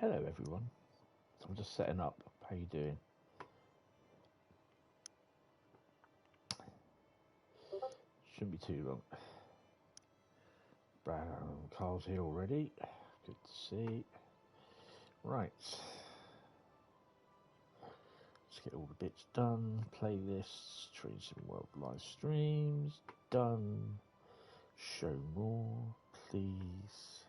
Hello everyone. So I'm just setting up. How you doing? Shouldn't be too long. Carl's here already. Good to see. Right. Let's get all the bits done. Playlists, Train Sim World live streams, done. Show more, please.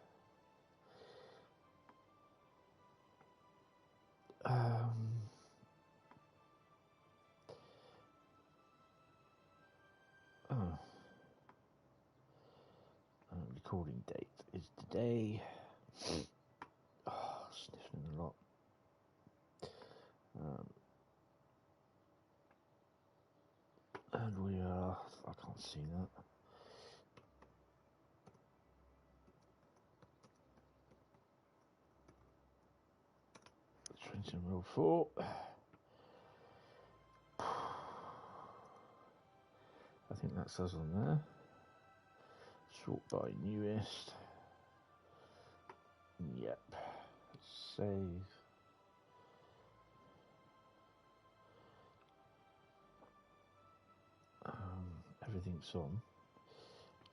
Recording date is today. Sniffing a lot. And we are. I can't see that. Trenton Road 4. I think that says on there. Sort by newest. Yep. Save. Everything's on.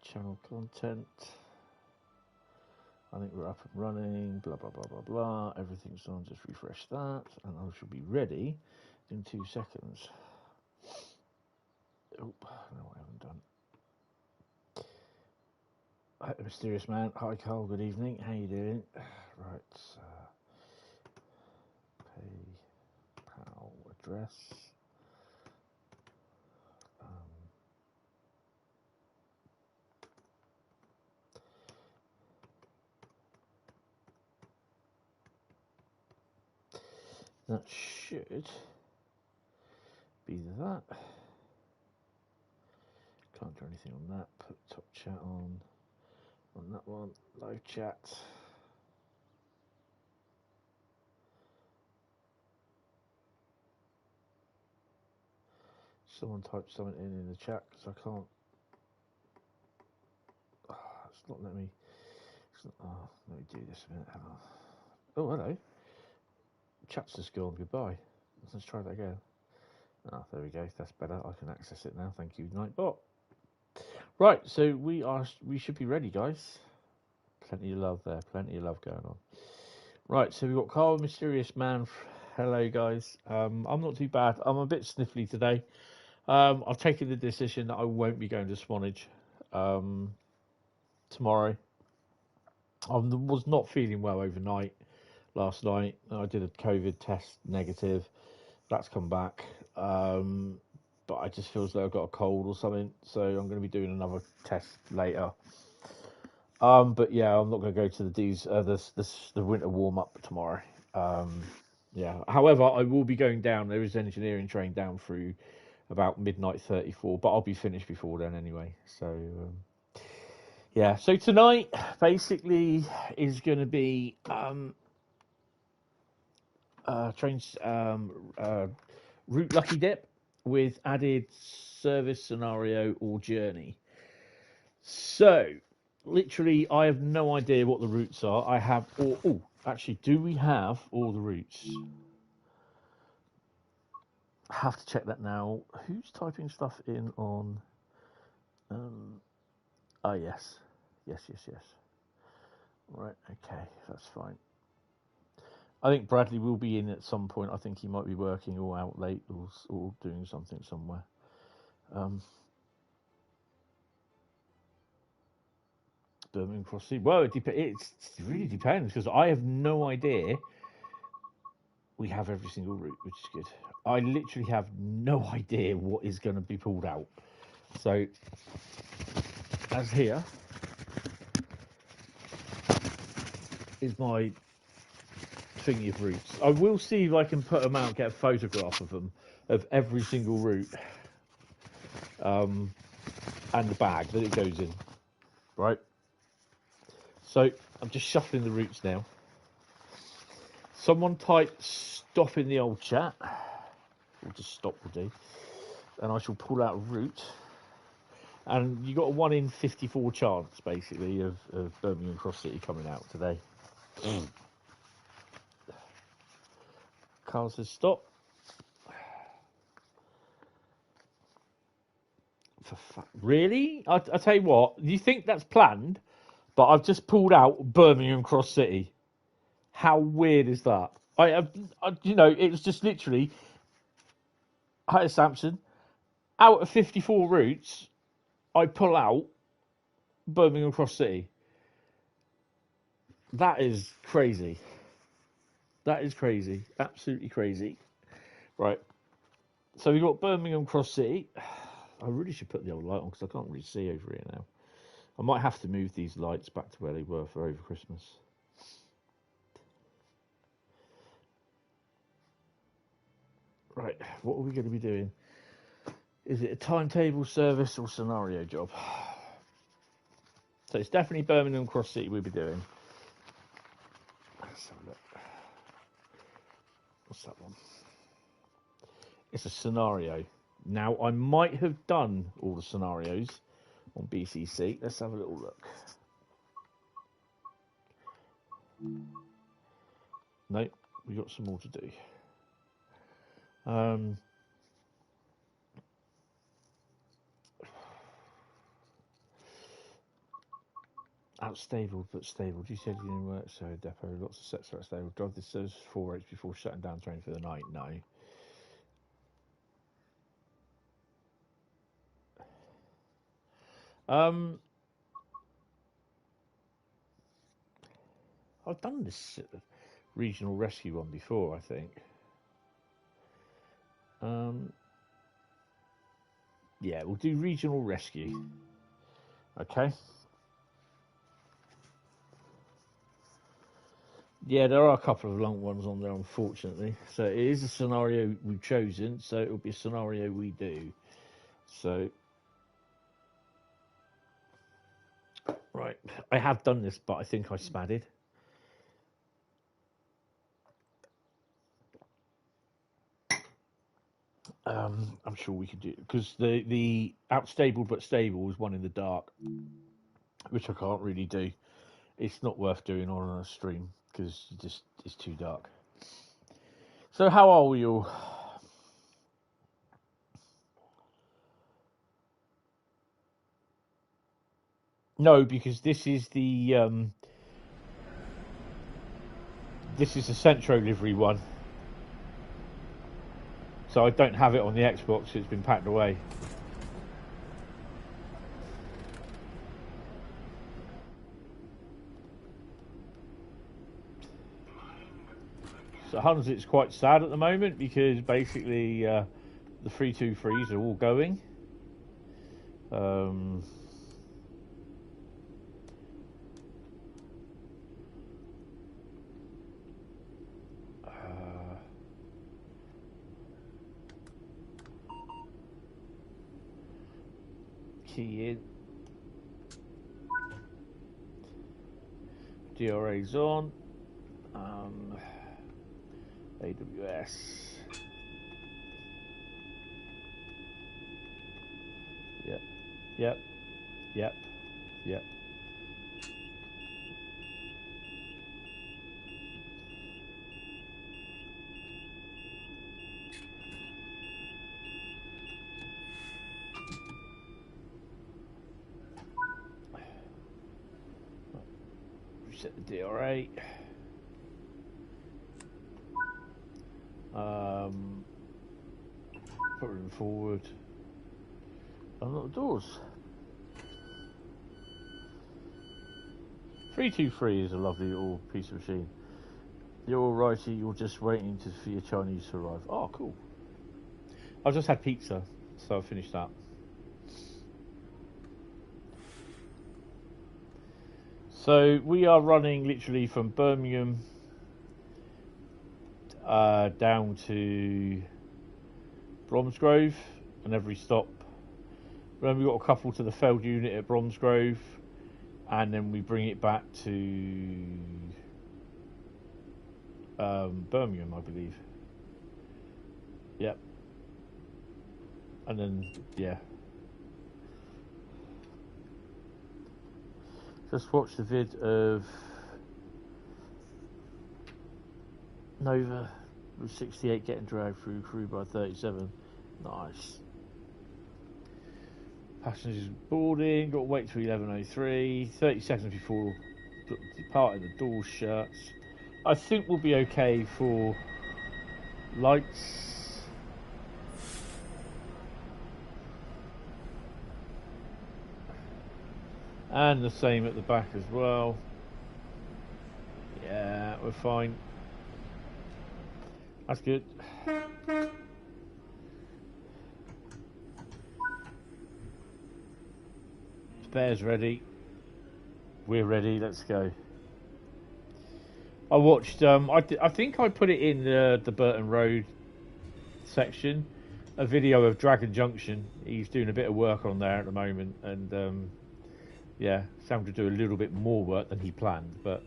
Channel content. I think we're up and running. Blah blah blah blah blah. Everything's on. Just refresh that, and I shall be ready in 2 seconds. Oh, no, I haven't done. Hi, Mysterious Man. Hi, Carl. Good evening. How you doing? Right. PayPal address. That should be that. Can't do anything on that. Put top chat on that one. Live chat. Someone type something in the chat because I can't. It's not letting me. Let me do this a minute. Oh, hello. Chat's just gone. Goodbye. Let's try that again. There we go. That's better. I can access it now. Thank you, Nightbot. Right, so we should be ready, guys. Plenty of love there. Plenty of love going on. Right, so we've got Carl, Mysterious Man. Hello, guys. I'm not too bad. I'm a bit sniffly today. I've taken the decision that I won't be going to Swanage tomorrow. I was not feeling well overnight last night. I did a COVID test negative. That's come back. But I just feel as though I've got a cold or something. So I'm going to be doing another test later. But yeah, I'm not going to go to the winter warm-up tomorrow. Yeah. However, I will be going down. There is an engineering train down through about midnight 34, but I'll be finished before then anyway. So yeah. So tonight basically is going to be trains route lucky dip with added service scenario or journey. So literally, I have no idea what the routes are. I have actually, do we have all the routes? I have to check that now. Who's typing stuff in on? Yes. Right, okay, that's fine. I think Bradley will be in at some point. I think he might be working or out late or doing something somewhere. Birmingham Cross-City. Well, it really depends because I have no idea. We have every single route, which is good. I literally have no idea what is going to be pulled out. So, as here is my thingy of routes. I will see if I can put them out, get a photograph of them, of every single route, and the bag that it goes in. Right. So I'm just shuffling the routes now. Someone type stop in the old chat. Or just stop will do. And I shall pull out a route. And you got a 1 in 54 chance, basically, of Birmingham Cross-City coming out today. Car says stop. Really? I tell you what, you think that's planned, but I've just pulled out Birmingham Cross-City. How weird is that? It was just literally, hi Samson, out of 54 routes, I pull out Birmingham Cross-City. That is crazy. That is crazy. Absolutely crazy. Right. So we've got Birmingham Cross-City. I really should put the old light on because I can't really see over here now. I might have to move these lights back to where they were for over Christmas. Right, what are we going to be doing? Is it a timetable, service, or scenario job? So it's definitely Birmingham Cross-City we'll be doing. Let's have a look. What's that one? It's a scenario. Now, I might have done all the scenarios on BCC. Let's have a little look. No, we've got some more to do. Outstable but stable. You said you didn't work, so depot, lots of sets are stable. Drive this service 4 hours before shutting down train for the night. No. I've done this regional rescue one before, I think. Yeah, we'll do regional rescue. Okay. Yeah, there are a couple of long ones on there, unfortunately. So it is a scenario we've chosen, so it'll be a scenario we do. So, right, I have done this, but I think I spadded. I'm sure we could do it because the outstable but stable is one in the dark, which I can't really do. It's not worth doing on a stream because it's too dark. So how are we all? No, because this is the Centro livery one. So I don't have it on the Xbox, it's been packed away. So Hans, it's quite sad at the moment because basically the 323s are all going. Key in. DRA's on. AWS. Yep. Reset the DRA. Put them forward. Unlock the doors. 323 is a lovely little piece of machine. You're all righty, you're just waiting for your Chinese to arrive. Oh, cool. I've just had pizza, so I've finished that. So we are running literally from Birmingham down to Bromsgrove, and every stop. Then we've got a couple to the Feld unit at Bromsgrove, and then we bring it back to Birmingham, I believe. Yep. And then, yeah. Just watch the vid of Nova 68 getting dragged through crew by 37. Nice. Passengers boarding, got to wait till 11:03. 30 seconds before departing, the door shuts. I think we'll be okay for lights. And the same at the back as well. Yeah, we're fine. That's good. Spare's ready. We're ready. Let's go. I watched. I think I put it in the Burton Road section. A video of Dragon Junction. He's doing a bit of work on there at the moment, and yeah, Sam to do a little bit more work than he planned. But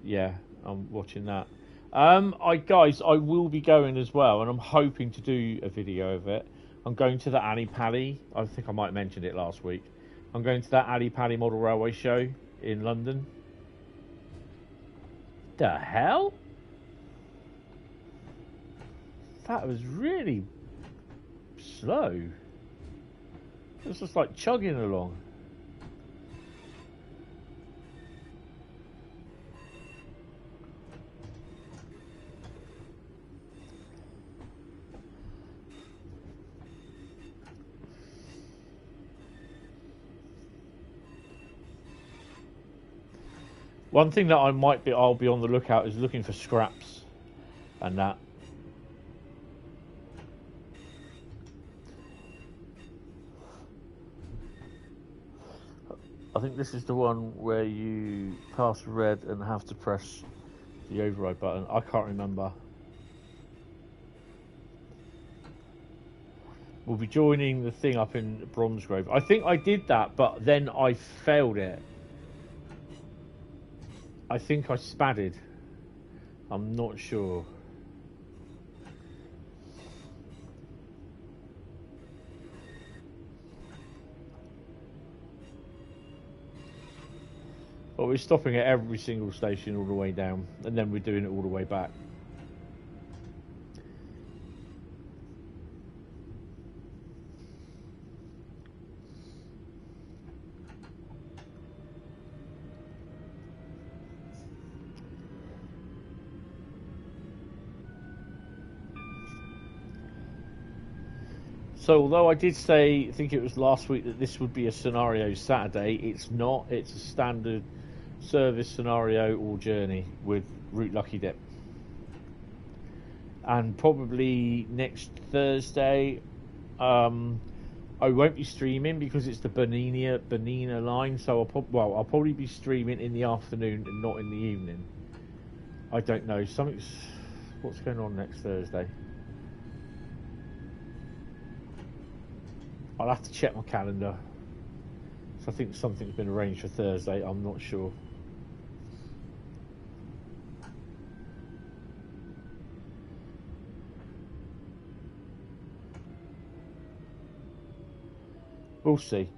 yeah, I'm watching that. Guys, I will be going as well, and I'm hoping to do a video of it. I'm going to the Ali Pali. I think I might have mentioned it last week. I'm going to that Ali Pali Model Railway show in London. The hell? That was really slow. It was just like chugging along. One thing that I'll be on the lookout is looking for scraps and that. I think this is the one where you pass red and have to press the override button. I can't remember. We'll be joining the thing up in Bromsgrove. I think I did that, but then I failed it. I think I spadded. I'm not sure. But we're stopping at every single station all the way down, and then we're doing it all the way back. So although I did say, I think it was last week, that this would be a scenario Saturday, it's not. It's a standard service scenario or journey with Route Lucky Dip. And probably next Thursday, I won't be streaming because it's the Bernina line. So I'll probably be streaming in the afternoon and not in the evening. I don't know. What's going on next Thursday? I'll have to check my calendar. So I think something's been arranged for Thursday. I'm not sure. We'll see.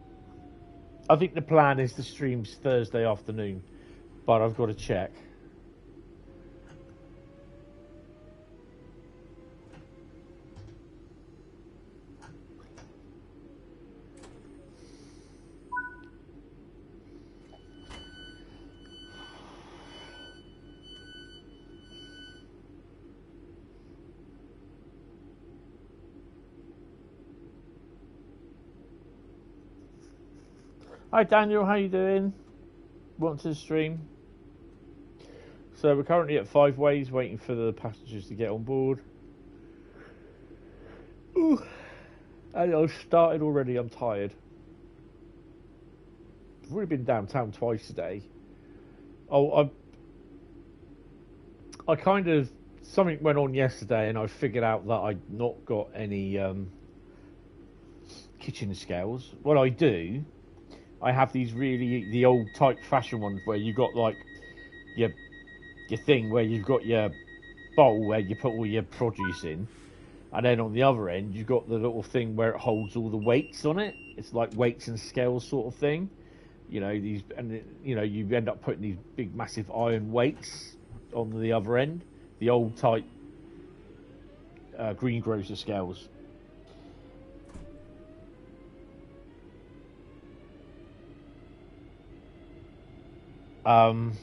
I think the plan is to stream Thursday afternoon, but I've got to check. Hi Daniel, how you doing? Welcome to the stream. So we're currently at 5 ways, waiting for the passengers to get on board. Ooh, and I've started already. I'm tired. I've already been downtown twice today. Oh, I kind of, something went on yesterday, and I figured out that I'd not got any kitchen scales. What I do, I have the old type fashion ones where you got like your thing where you've got your bowl where you put all your produce in, and then on the other end you've got the little thing where it holds all the weights on it. It's like weights and scales sort of thing. You know, you end up putting these big massive iron weights on the other end. The old type greengrocer scales. And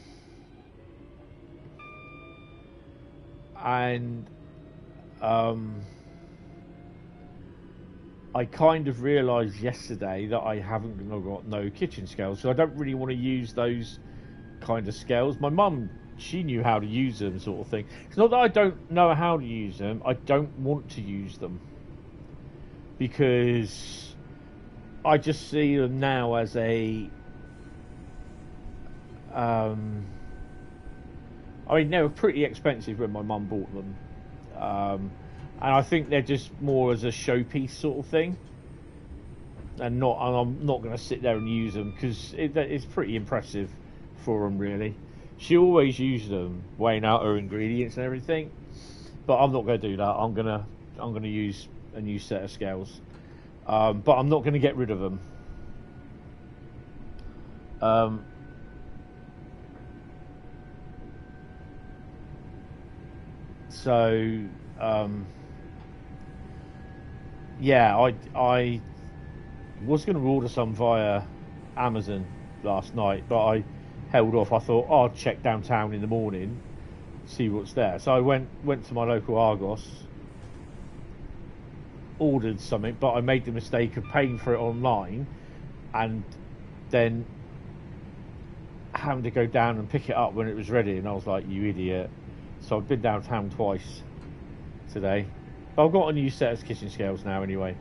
I kind of realised yesterday that I haven't got no kitchen scales, so I don't really want to use those kind of scales. My mum, she knew how to use them, sort of thing. It's not that I don't know how to use them, I don't want to use them, because I just see them now as a I mean, they were pretty expensive when my mum bought them, and I think they're just more as a showpiece sort of thing, and I'm not going to sit there and use them, because it's pretty impressive for them, really. She always used them, weighing out her ingredients and everything, but I'm not going to do that. I'm gonna use a new set of scales, but I'm not going to get rid of them. So yeah, I was going to order some via Amazon last night, but I held off. I thought, oh, I'll check downtown in the morning, see what's there. So I went to my local Argos, ordered something, but I made the mistake of paying for it online and then having to go down and pick it up when it was ready, and I was like, you idiot. So I've been downtown twice today. But I've got a new set of kitchen scales now anyway.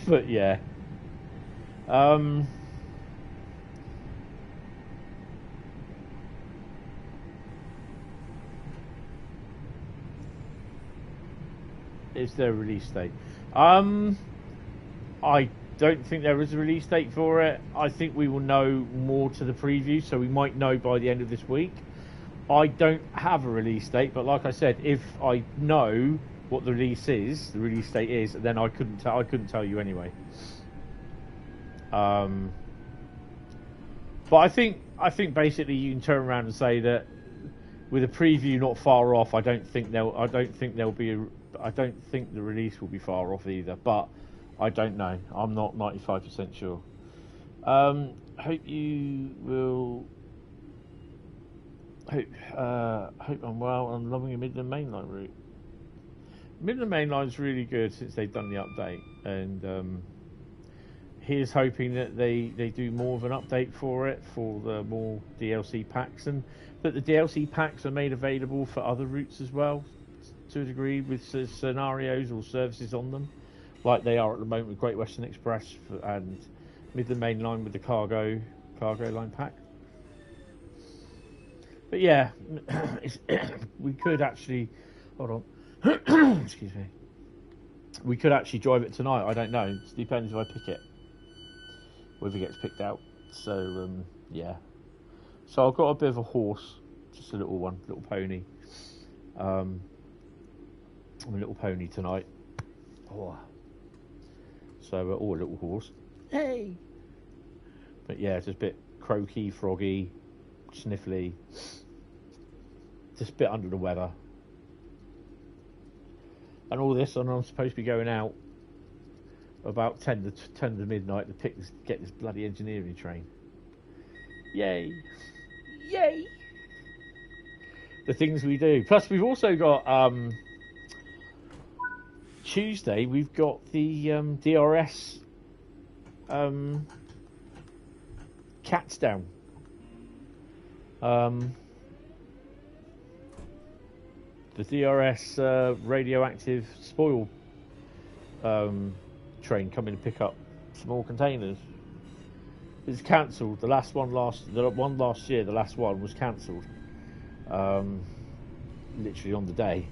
But yeah. Is there a release date? I don't think there is a release date for it. I think we will know more to the preview, so we might know by the end of this week. I don't have a release date, but like I said, if I know what the release date is, then I couldn't tell you anyway. But I think basically you can turn around and say that with a preview not far off, I don't think the release will be far off either. But I don't know. I'm not 95% sure. Hope you will. Hope I'm well. I'm loving the Midland Mainline route. Midland Mainline's really good since they've done the update, and here's hoping that they do more of an update for it, for the more DLC packs, and that the DLC packs are made available for other routes as well, to a degree, with scenarios or services on them, like they are at the moment with Great Western Express and Midland Mainline with the cargo line pack. But yeah, we could actually, hold on, excuse me. We could actually drive it tonight. I don't know. It depends if I pick it, whether it gets picked out. So yeah. So I've got a bit of a horse, just a little one, little pony. I'm a little pony tonight. Oh. So or a little horse. Hey. But yeah, it's just a bit croaky, froggy, sniffly, just a bit under the weather, and all this, and I'm supposed to be going out about 10 to midnight to get this bloody engineering train. Yay! The things we do. Plus, we've also got Tuesday. We've got the DRS cats down. The DRS radioactive spoil train coming to pick up small containers. It's cancelled. The one last year, the last one was cancelled. Literally on the day.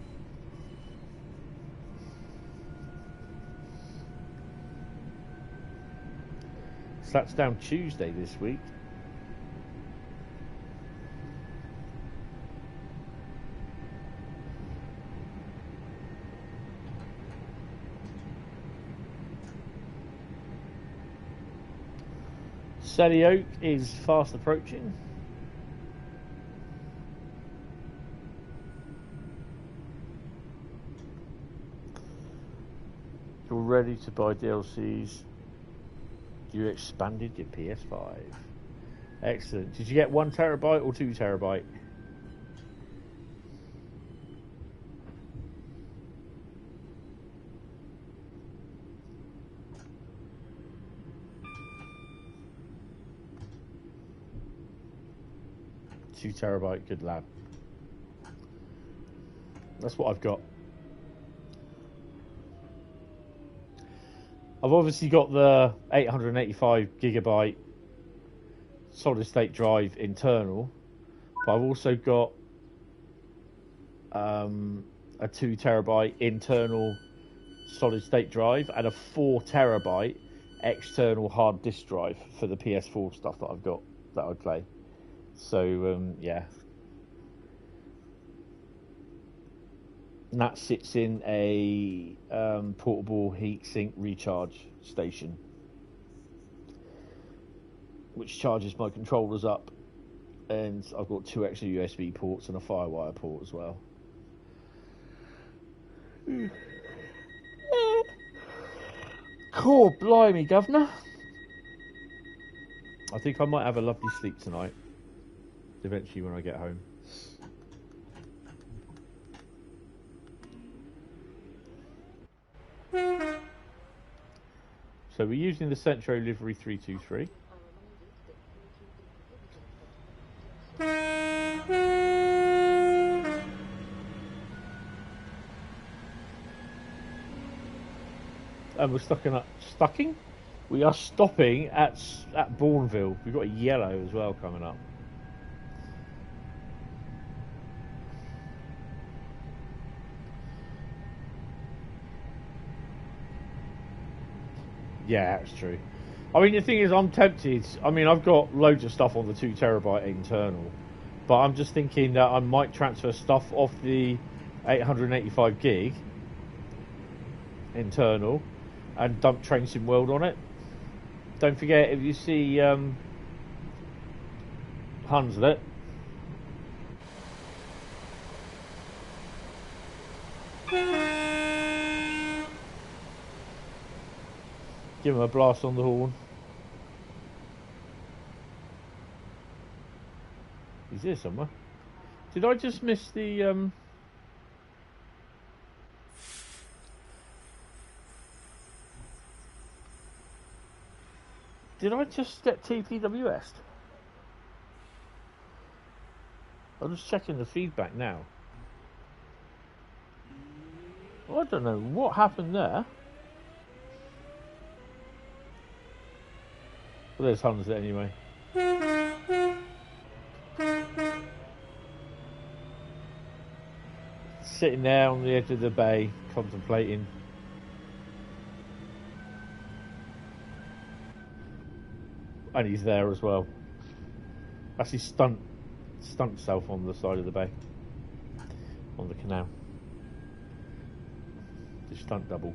So that's down Tuesday this week. Selly Oak is fast approaching. ready to buy DLCs. You expanded your PS5. Excellent. Did you get 1 terabyte or 2 terabyte? Two terabyte, good lad. That's what I've got. I've obviously got the 885 gigabyte solid state drive internal, but I've also got a 2 terabyte internal solid state drive and a 4 terabyte external hard disk drive for the PS4 stuff that I've got that I play. So yeah, and that sits in a portable heatsink recharge station, which charges my controllers up, and I've got 2 extra USB ports and a Firewire port as well. Cool, blimey, governor. I think I might have a lovely sleep tonight, eventually when I get home. So we're using the Centro Livery 323. And we're stucking? We are stopping at Bourneville. We've got a yellow as well coming up. Yeah, that's true. I mean, the thing is, I'm tempted. I mean, I've got loads of stuff on the 2 terabyte internal, but I'm just thinking that I might transfer stuff off the 885 gig internal and dump Train Sim World on it. Don't forget, if you see Hunslet, give him a blast on the horn. He's here somewhere. Did I just miss the Did I just get TPWS? I'm just checking the feedback now. I don't know what happened there. Well, there's Hunslet anyway. Sitting there on the edge of the bay, contemplating. And he's there as well. Actually stunt self on the side of the bay. On the canal. The stunt double.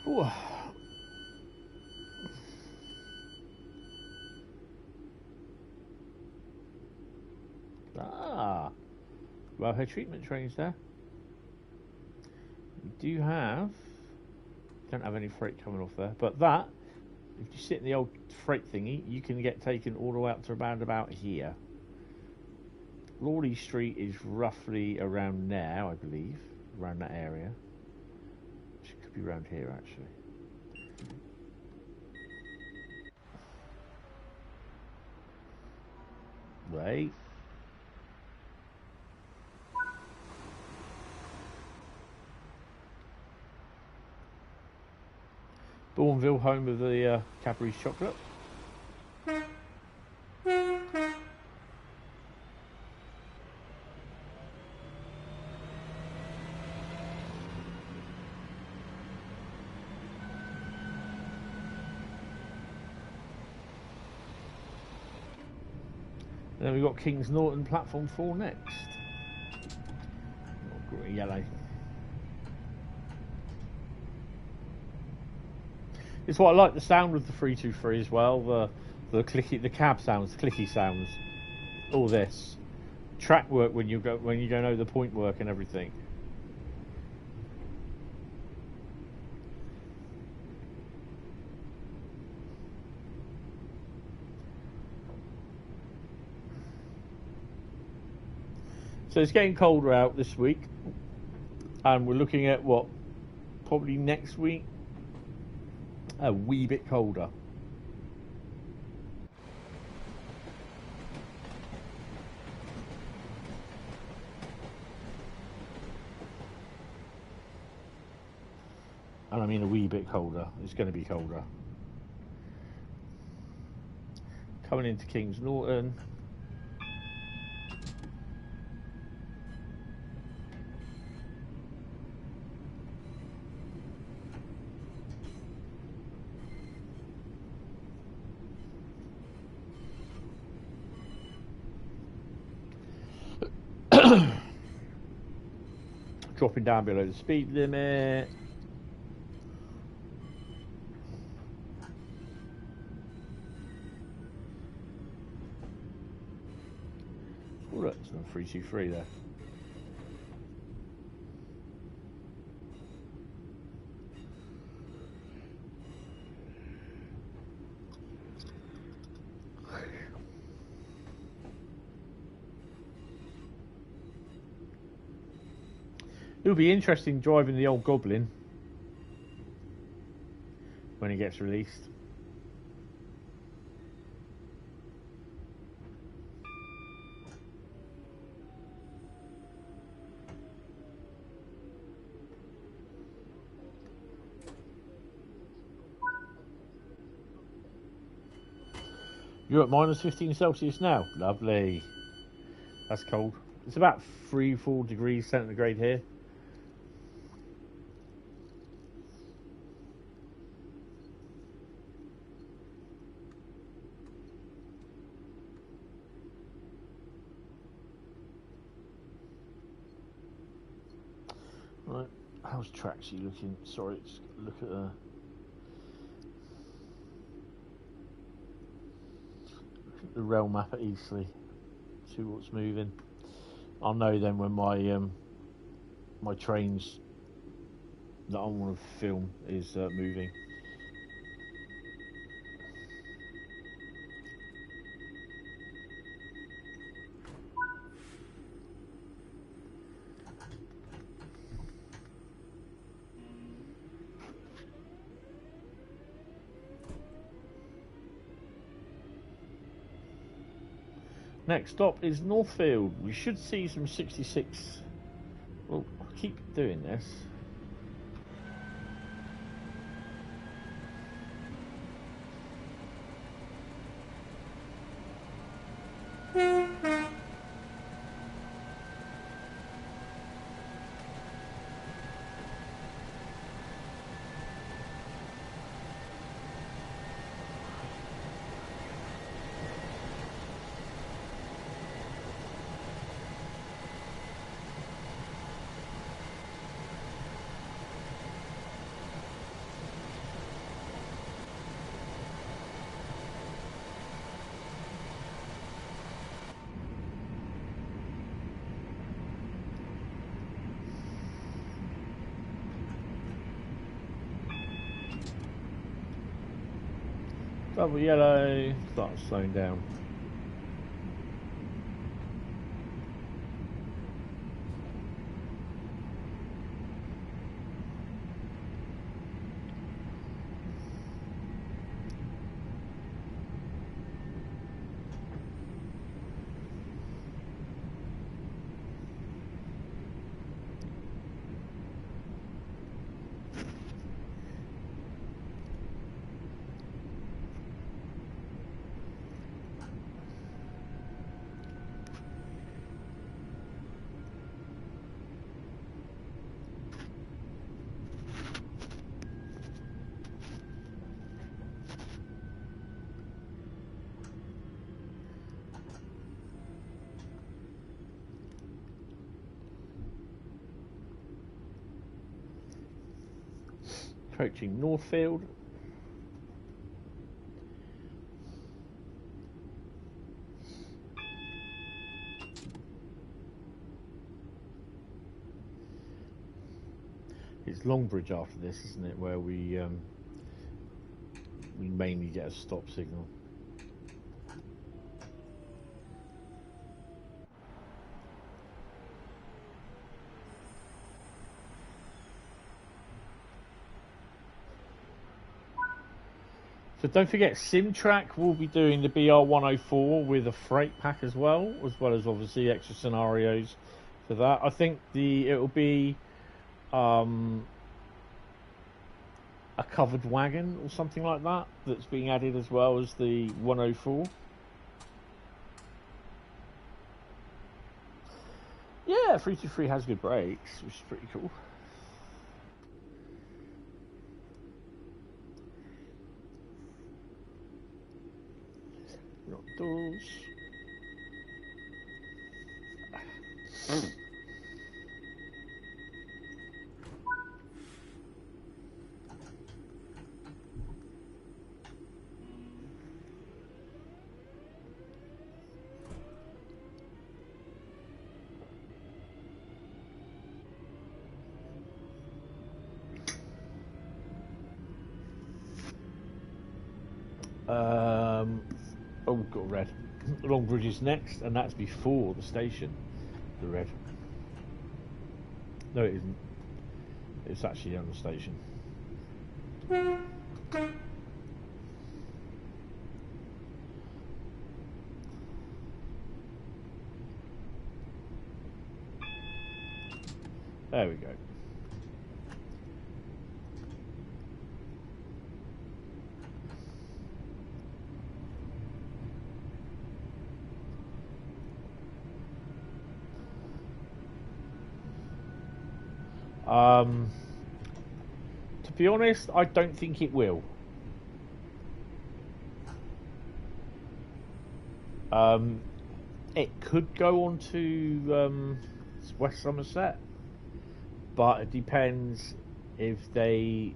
Ooh. Ah, well, her treatment trains there. We don't have any freight coming off there, but that, if you sit in the old freight thingy, you can get taken all the way up to around about here. Lawley Street is roughly around now, I believe, around that area. Could be around here actually. Wait. Bourneville, home of the Cadbury's chocolate. And then we've got Kings Norton platform 4 next. Yellow. It's what I like the sound of the 323 as well. The clicky, the cab sounds, the clicky sounds. All this track work when you don't know the point work and everything. So it's getting colder out this week, and we're looking at what, probably next week, a wee bit colder. And I mean a wee bit colder. It's going to be colder. Coming into Kings Norton. Dropping down below the speed limit. Oh, look, it's on 323 there. It'll be interesting driving the old Goblin when it gets released. You're at minus 15 Celsius now. Lovely. That's cold. It's about 3-4 degrees centigrade here. Right, how's Traxy looking? Sorry, let's look at the rail map at Eastleigh. See what's moving. I'll know then when my my trains that I want to film is moving. Next stop is Northfield. We should see some 66. Well, I'll keep doing this. Double yellow, start slowing down. approaching Northfield. It's Longbridge after this, isn't it, where we mainly get a stop signal. So don't forget, Simtrack will be doing the BR104 with a freight pack as well as obviously extra scenarios for that. I think it'll be a covered wagon or something like that that's being added as well as the 104. Yeah, 323 has good brakes, which is pretty cool. Not doors. Oh, we've got red. Longbridge is next, and that's before the station. The red. No, it isn't. It's actually on the station. There we go. To be honest, I don't think it will. It could go on to West Somerset, but it depends if they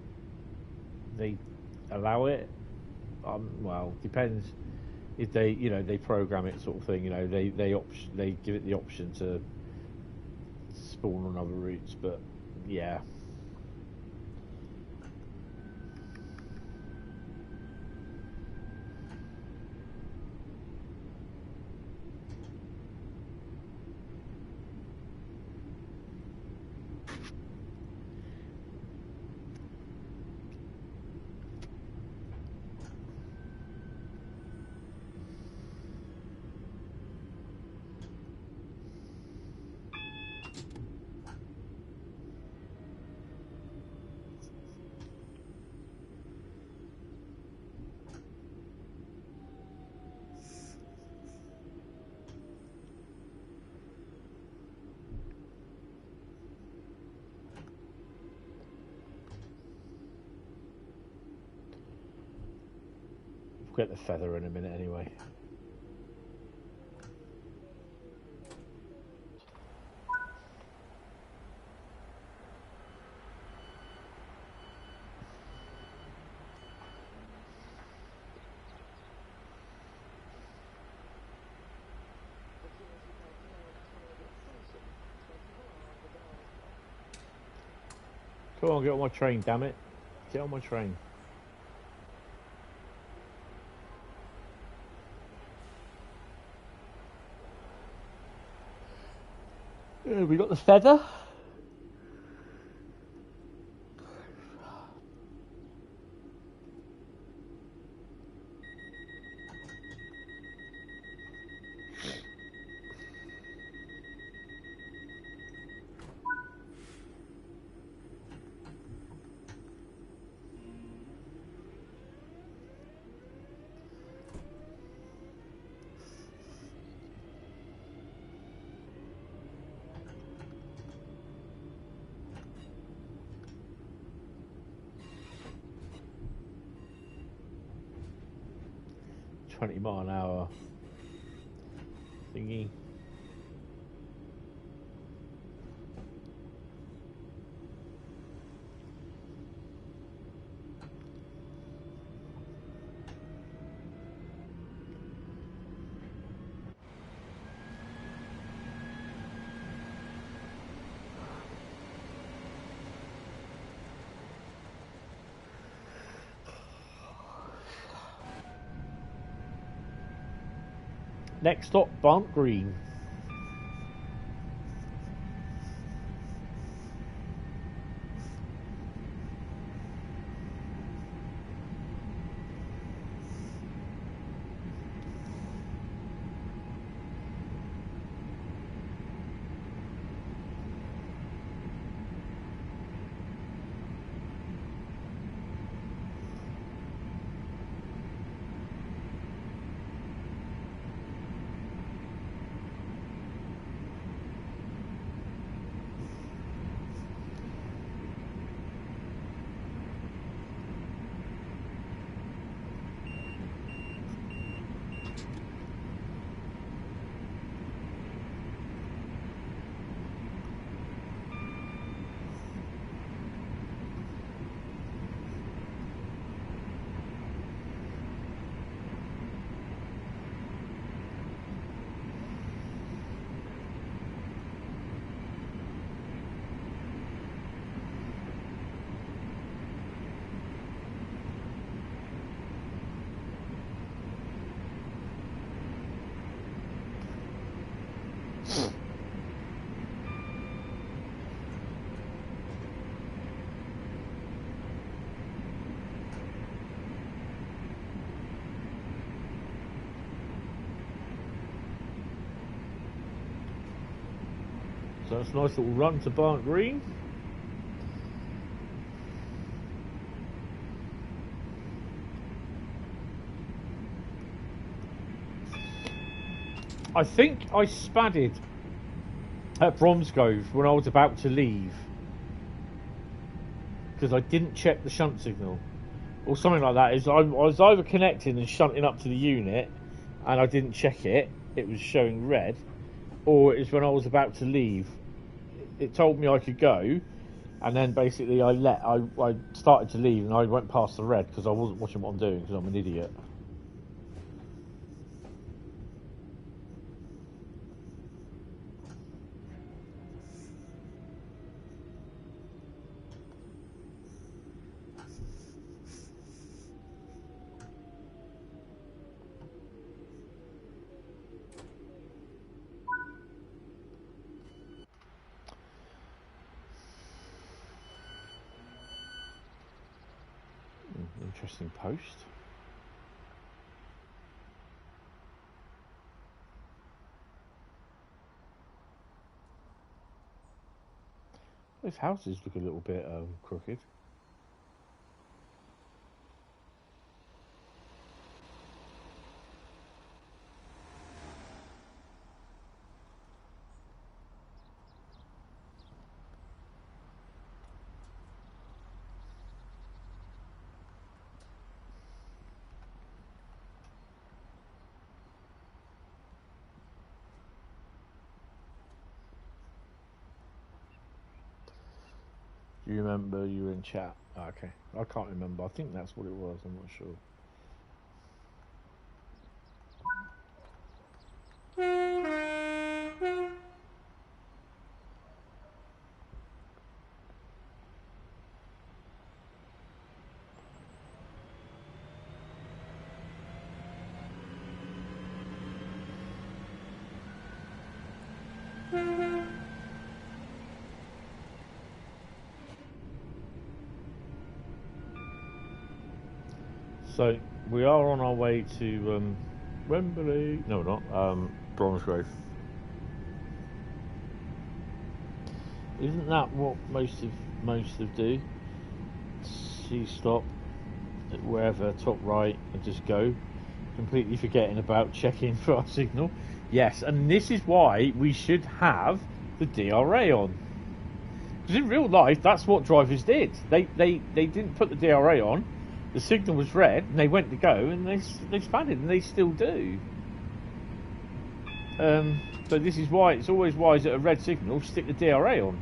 allow it. Well, depends if they program it, sort of thing. They give it the option to spawn on other routes, but yeah. We'll get the feather in a minute anyway. Come on, get on my train, damn it. Get on my train. We got the feather. .20-mile-an-hour thingy. Next stop, Barnt Green. So it's a nice little run to Barnt Green. I think I spadded at Bromsgrove when I was about to leave because I didn't check the shunt signal or something like that. I was either connecting and shunting up to the unit and I didn't check it, it was showing red, or it's when I was about to leave. It told me I could go, and then basically I started to leave and I went past the red because I wasn't watching what I'm doing because I'm an idiot. Interesting post. Those houses look a little bit crooked. Do you remember you were in chat? Oh, okay, I can't remember. I think that's what it was. I'm not sure. So we are on our way to Wembley. No, we're not. Bromsgrove. Isn't that what most of do? See, stop at wherever, top right, and just go, completely forgetting about checking for our signal. Yes, and this is why we should have the DRA on. Because in real life, that's what drivers did. They didn't put the DRA on. The signal was red, and they went to go, and they spadded, and they still do. So this is why it's always wise at a red signal, stick the DRA on.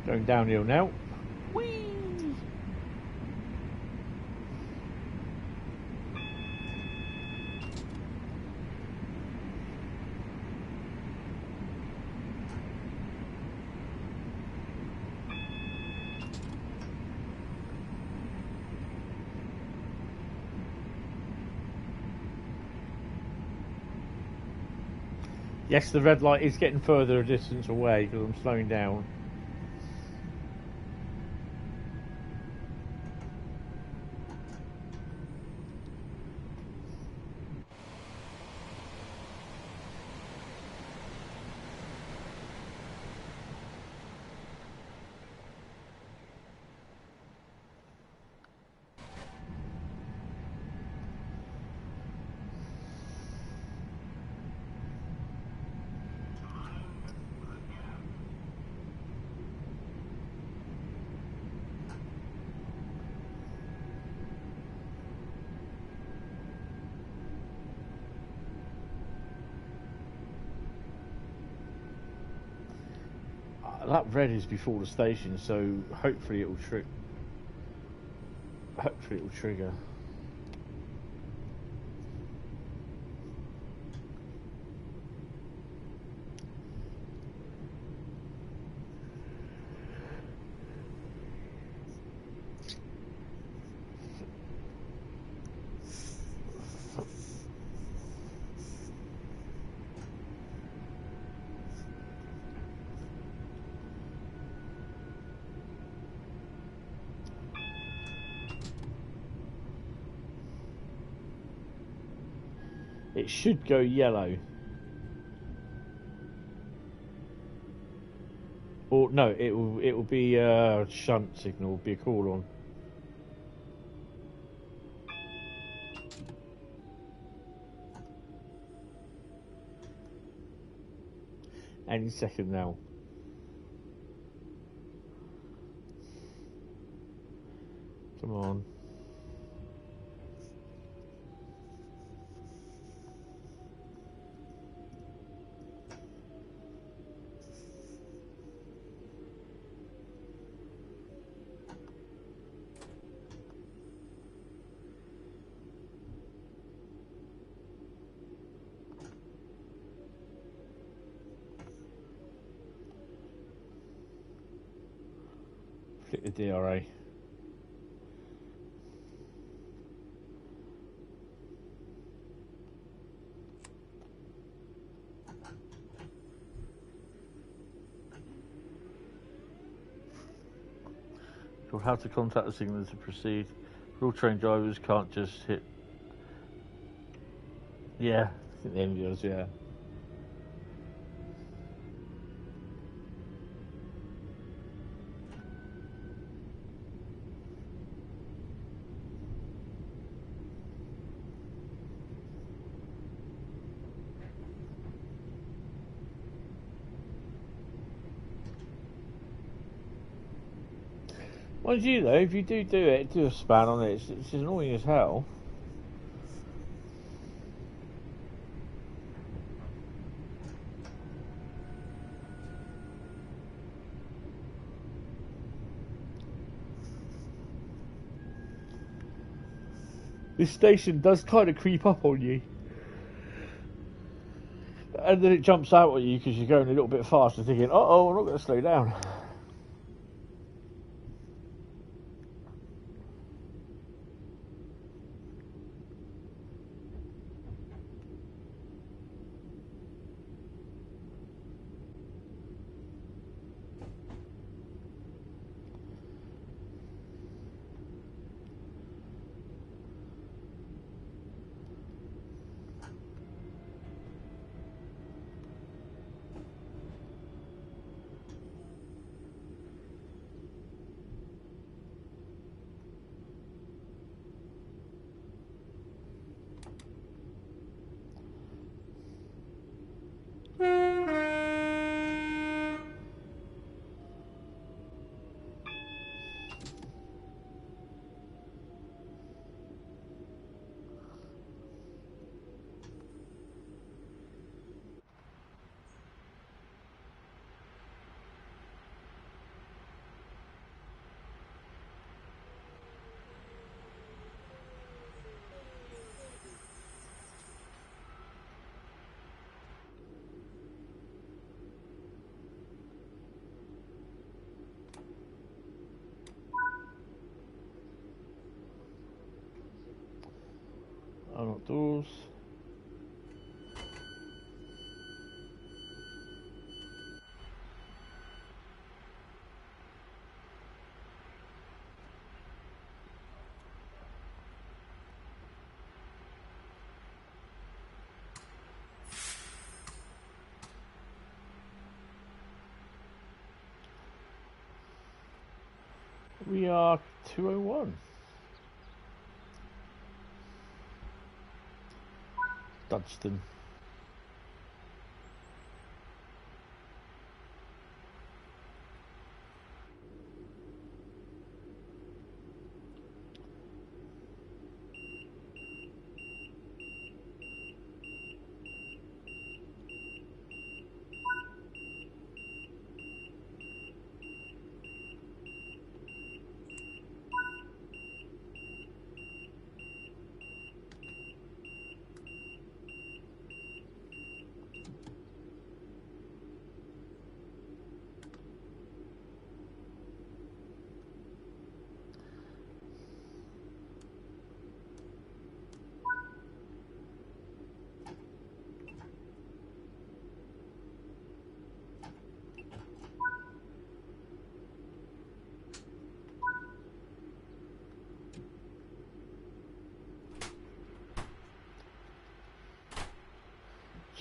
Going downhill now. Whee! Yes, the red light is getting further a distance away because I'm slowing down. That red is before the station, so hopefully it will trigger. It should go yellow. Or no, it will be a shunt signal, be a call on. Any second now. Come on. Click the DRA. You'll have to contact the signal to proceed. All train drivers can't just hit. Yeah, I think the end does, yeah. Mind you though, if you do it, do a span on it, it's annoying as hell. This station does kind of creep up on you. And then it jumps out at you because you're going a little bit faster, thinking, uh-oh, I'm not going to slow down. outdoors. We are 201. Dudgeton.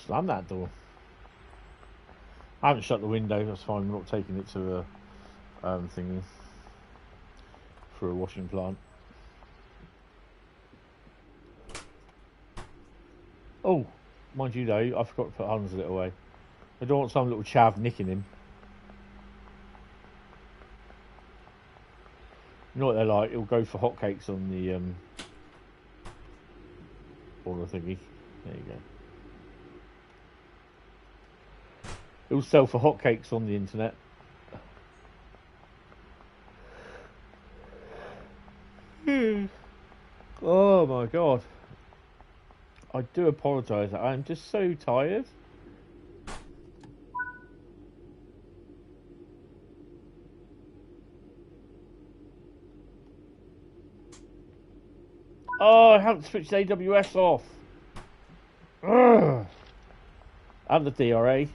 Slam that door. I haven't shut the window, that's fine. We're not taking it to a thingy for a washing plant. Oh, mind you though, I forgot to put Hans' lit away. I don't want some little chav nicking him. You know what they're like, he'll go for hotcakes on the thingy. There you go. He'll sell for hotcakes on the internet. Oh my god. I do apologise. I'm just so tired. Oh, I haven't switched AWS off. Ugh. And the DRA.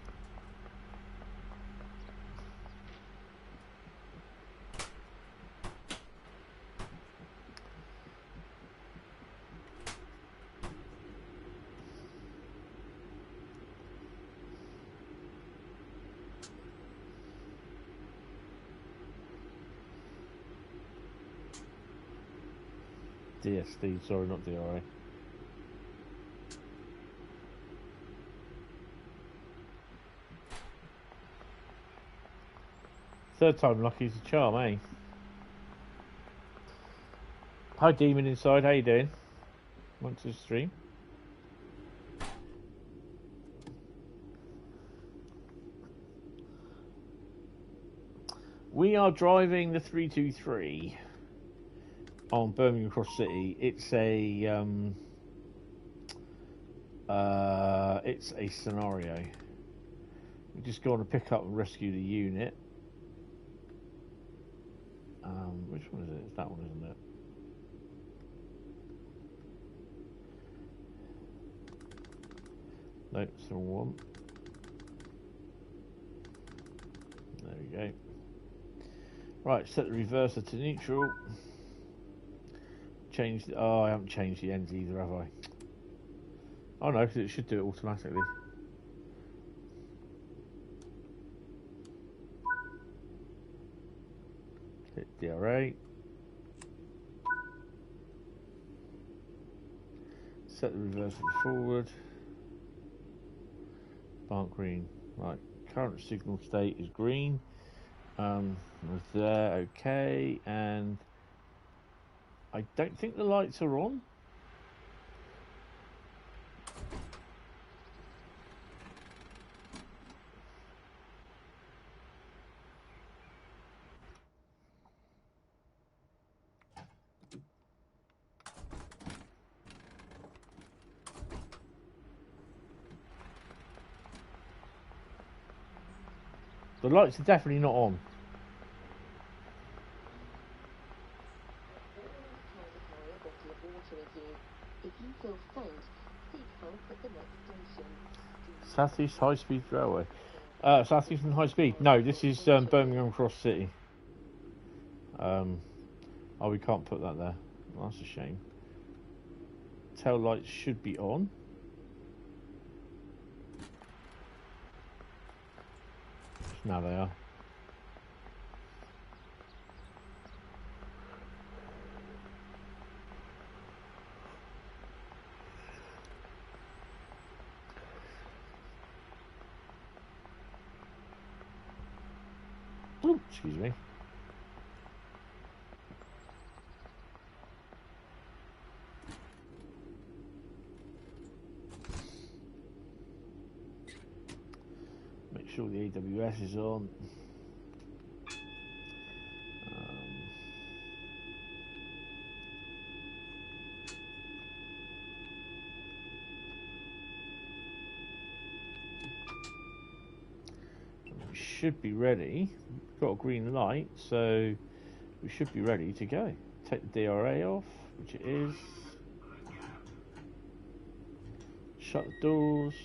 DSD, sorry, not DRA. Third time lucky's a charm, eh? Hi Demon Inside, how you doing? Want to stream? We are driving the 323 on Birmingham Cross-City. It's a scenario. We just go on to pick up and rescue the unit. Which one is it? It's that one, isn't it? No, it's the wrong one. There we go. Right, set the reverser to neutral. Change the, oh, I haven't changed the ends either, have I? Oh no, because it should do it automatically. Hit DRA. Set the reverser forward. Mark green. Right, current signal state is green. Was there, okay, and I don't think the lights are on. The lights are definitely not on. If you feel faint, seek help at the next station. South East High Speed Railway. South Eastern High Speed. No, this is Birmingham Cross-City. Oh, we can't put that there. Well, that's a shame. Tail lights should be on. Now they are. Ooh, excuse me. Make sure the AWS is on. We should be ready. We've got a green light, so we should be ready to go. Take the DRA off, which it is. Shut the doors.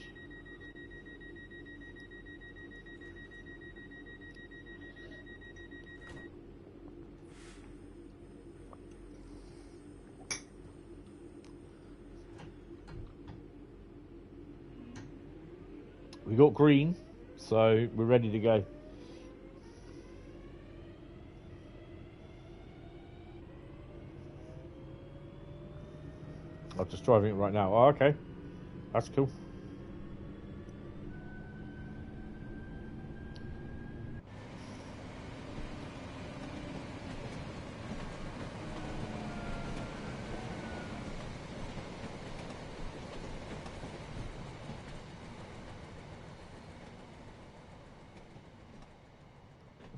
We got green, so we're ready to go. I'm just driving it right now. Oh, okay. That's cool.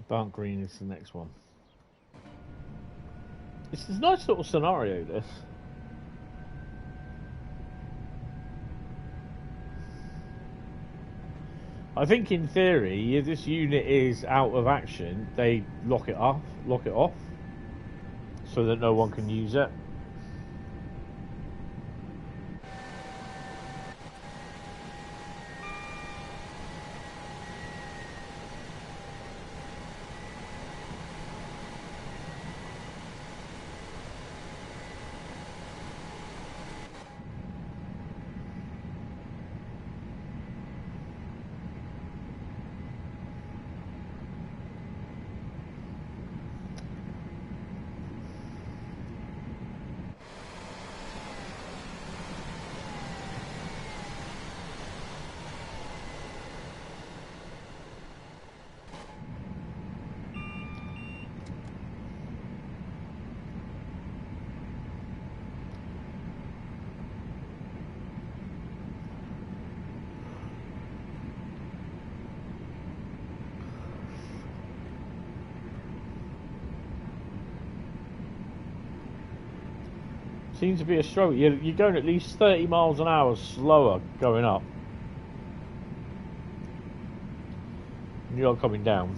Burnt green is the next one. It's a nice little scenario, this. I think in theory, if this unit is out of action, they lock it off, so that no one can use it. Seems to be a struggle. You're going at least 30 miles an hour slower going up. And you're coming down.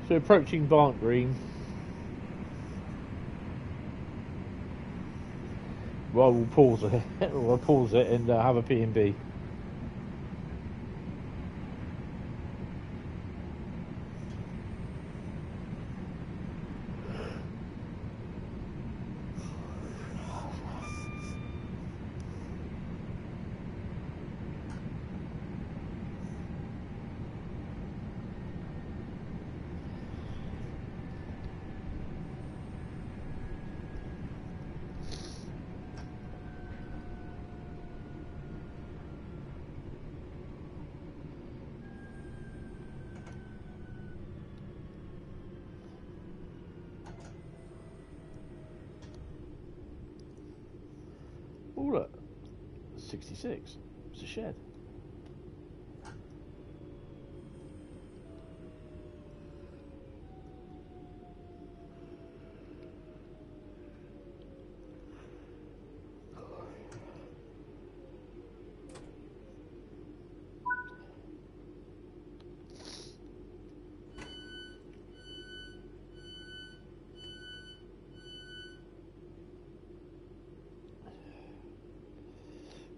So approaching Barnt Green. Well, we'll pause it. We'll pause it and have a P&B. Oh look, 66. It's a shed.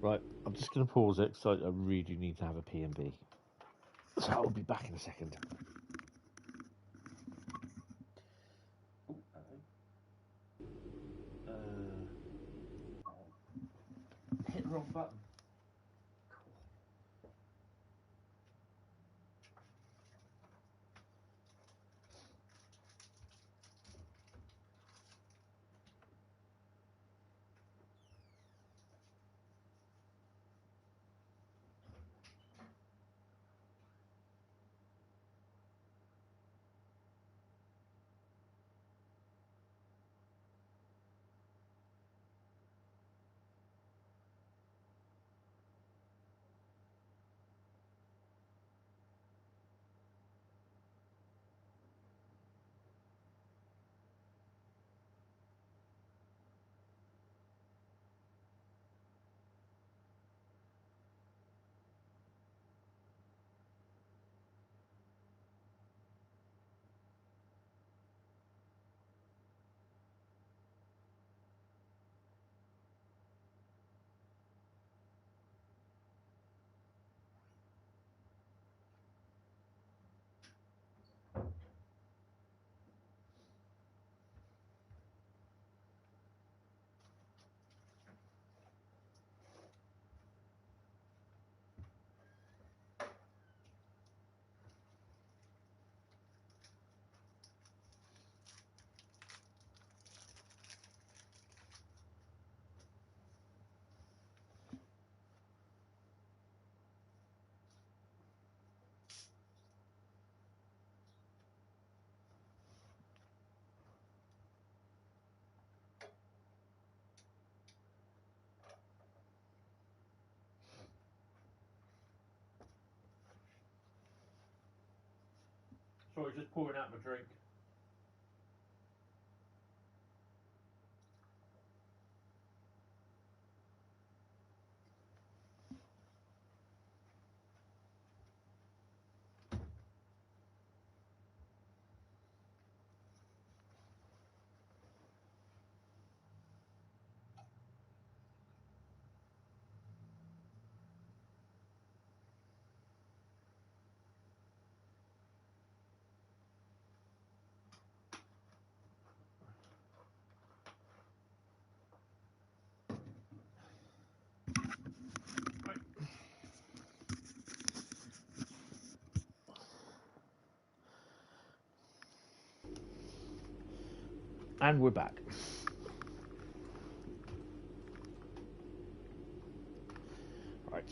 Right, I'm just going to pause it because I really need to have a P&B. So I'll be back in a second. Oh, hello. Hit the wrong button. Sorry, just pouring out my drink. And we're back. Right.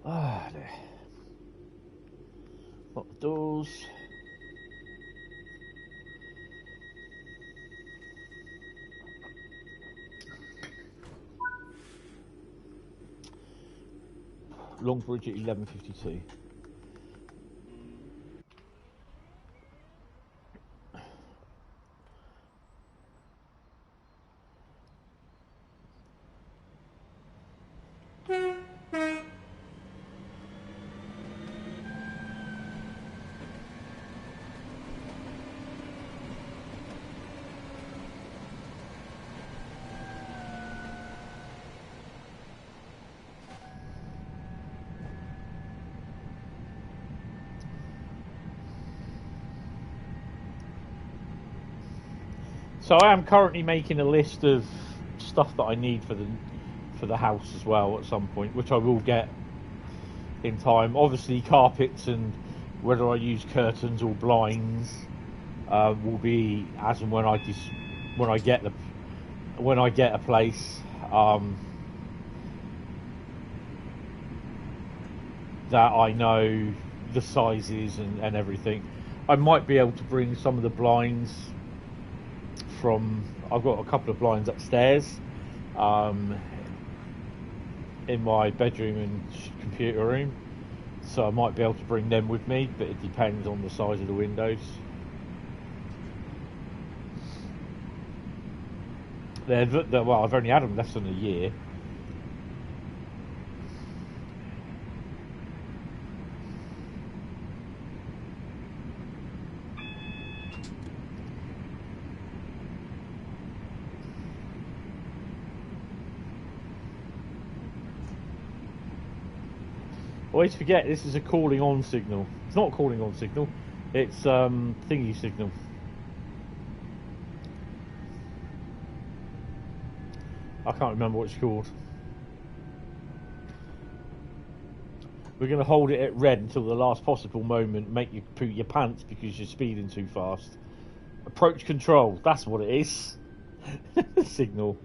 Ah, there. Lock the doors. Longbridge at 11:52. So I am currently making a list of stuff that I need for the house as well at some point, which I will get in time. Obviously, carpets and whether I use curtains or blinds will be as and when when I get a place that I know the sizes and everything. I might be able to bring some of the blinds from. I've got a couple of blinds upstairs in my bedroom and computer room, so I might be able to bring them with me, but it depends on the size of the windows. Well, I've only had them less than a year. Always forget this is a calling on signal. It's not a calling on signal, it's thingy signal. I can't remember what it's called. We're going to hold it at red until the last possible moment, make you poo your pants because you're speeding too fast. Approach control, that's what it is. Signal.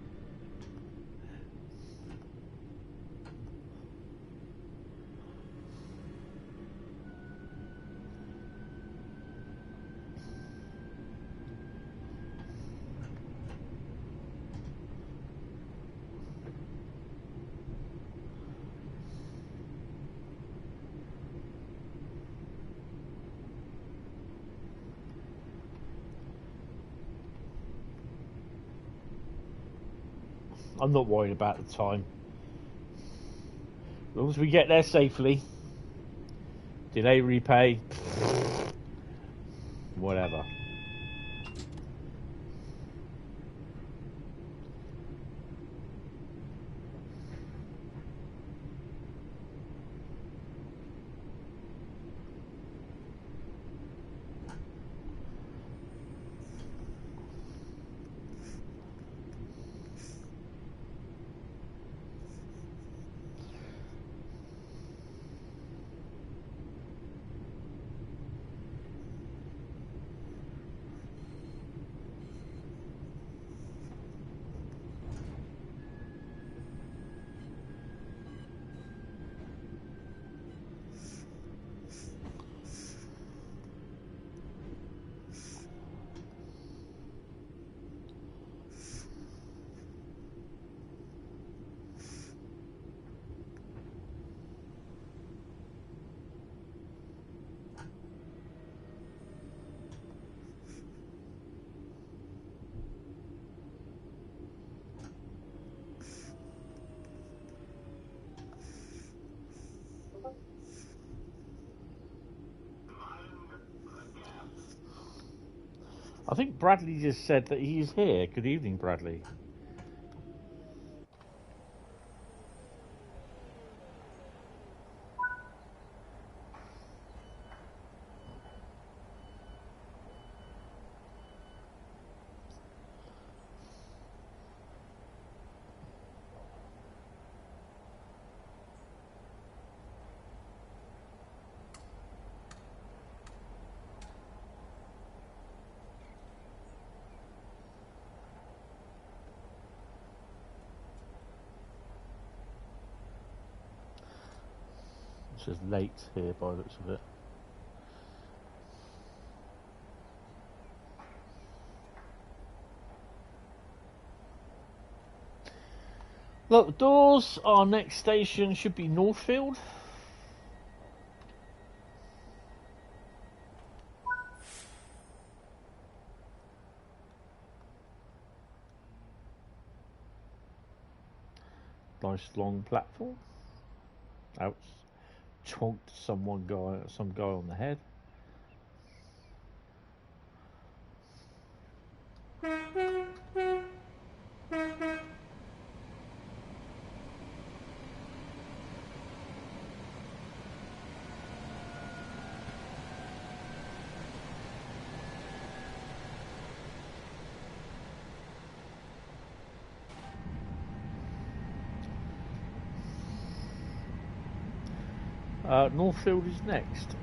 I'm not worried about the time. As long as we get there safely. Delay, repay, whatever. I think Bradley just said that he's here. Good evening, Bradley. It's just late here by the looks of it. Look, the doors, our next station should be Northfield. Nice long platform. Ouch. Chonked some guy on the head. Northfield is next.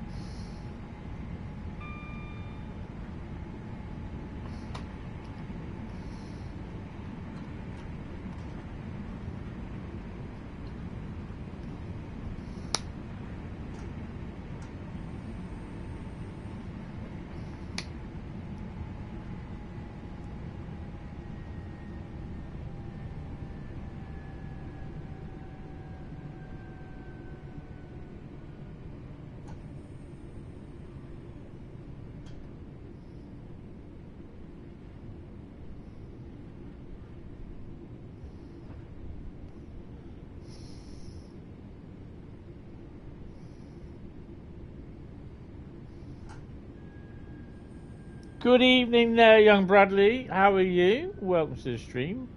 Good evening there, young Bradley. How are you? Welcome to the stream.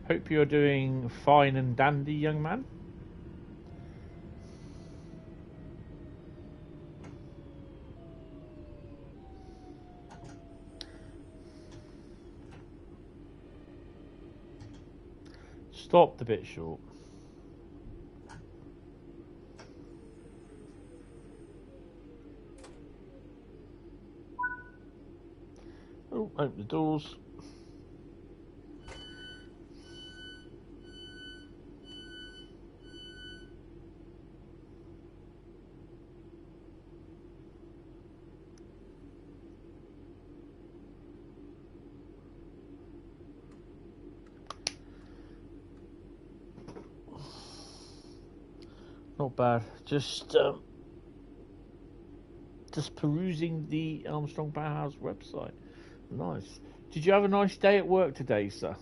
Hope you're doing fine and dandy, young man. Stopped a bit short. Oh, open the doors. Not bad. Just perusing the Armstrong Powerhouse website. Nice. Did you have a nice day at work today, sir?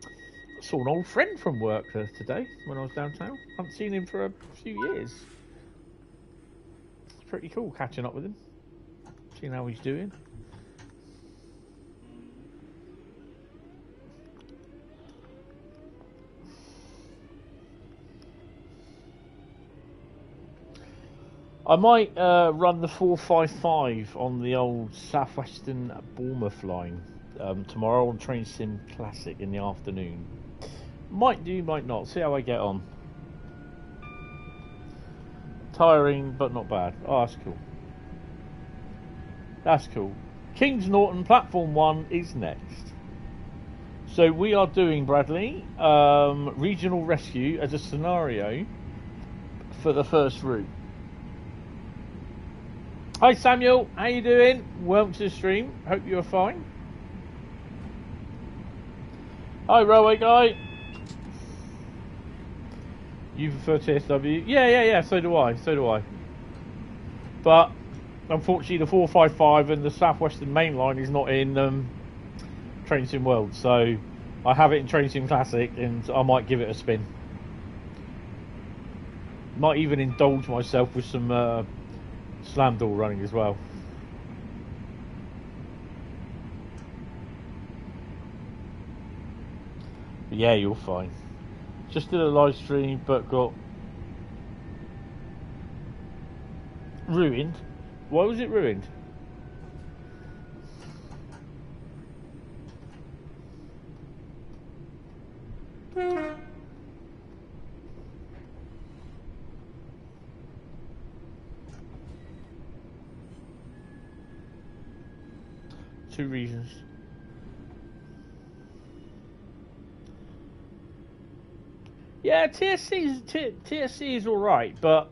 I saw an old friend from work today when I was downtown. Haven't seen him for a few years. It's pretty cool catching up with him, seeing how he's doing. I might run the 455 on the old Southwestern Bournemouth line tomorrow on Train Sim Classic in the afternoon. Might do, might not. See how I get on. Tiring, but not bad. Oh, that's cool. That's cool. Kings Norton Platform 1 is next. So we are doing, Bradley, regional rescue as a scenario for the first route. Hi Samuel, how you doing? Welcome to the stream. Hope you're fine. Hi Railway Guy. You prefer TSW? Yeah. So do I. But unfortunately, the 455 and the Southwestern Mainline is not in Train Sim World, so I have it in Train Sim Classic, and I might give it a spin. Might even indulge myself with some slam door running as well. But yeah, you're fine. Just did a live stream, but got ruined. Why was it ruined? Two reasons. Yeah, TSC is alright, but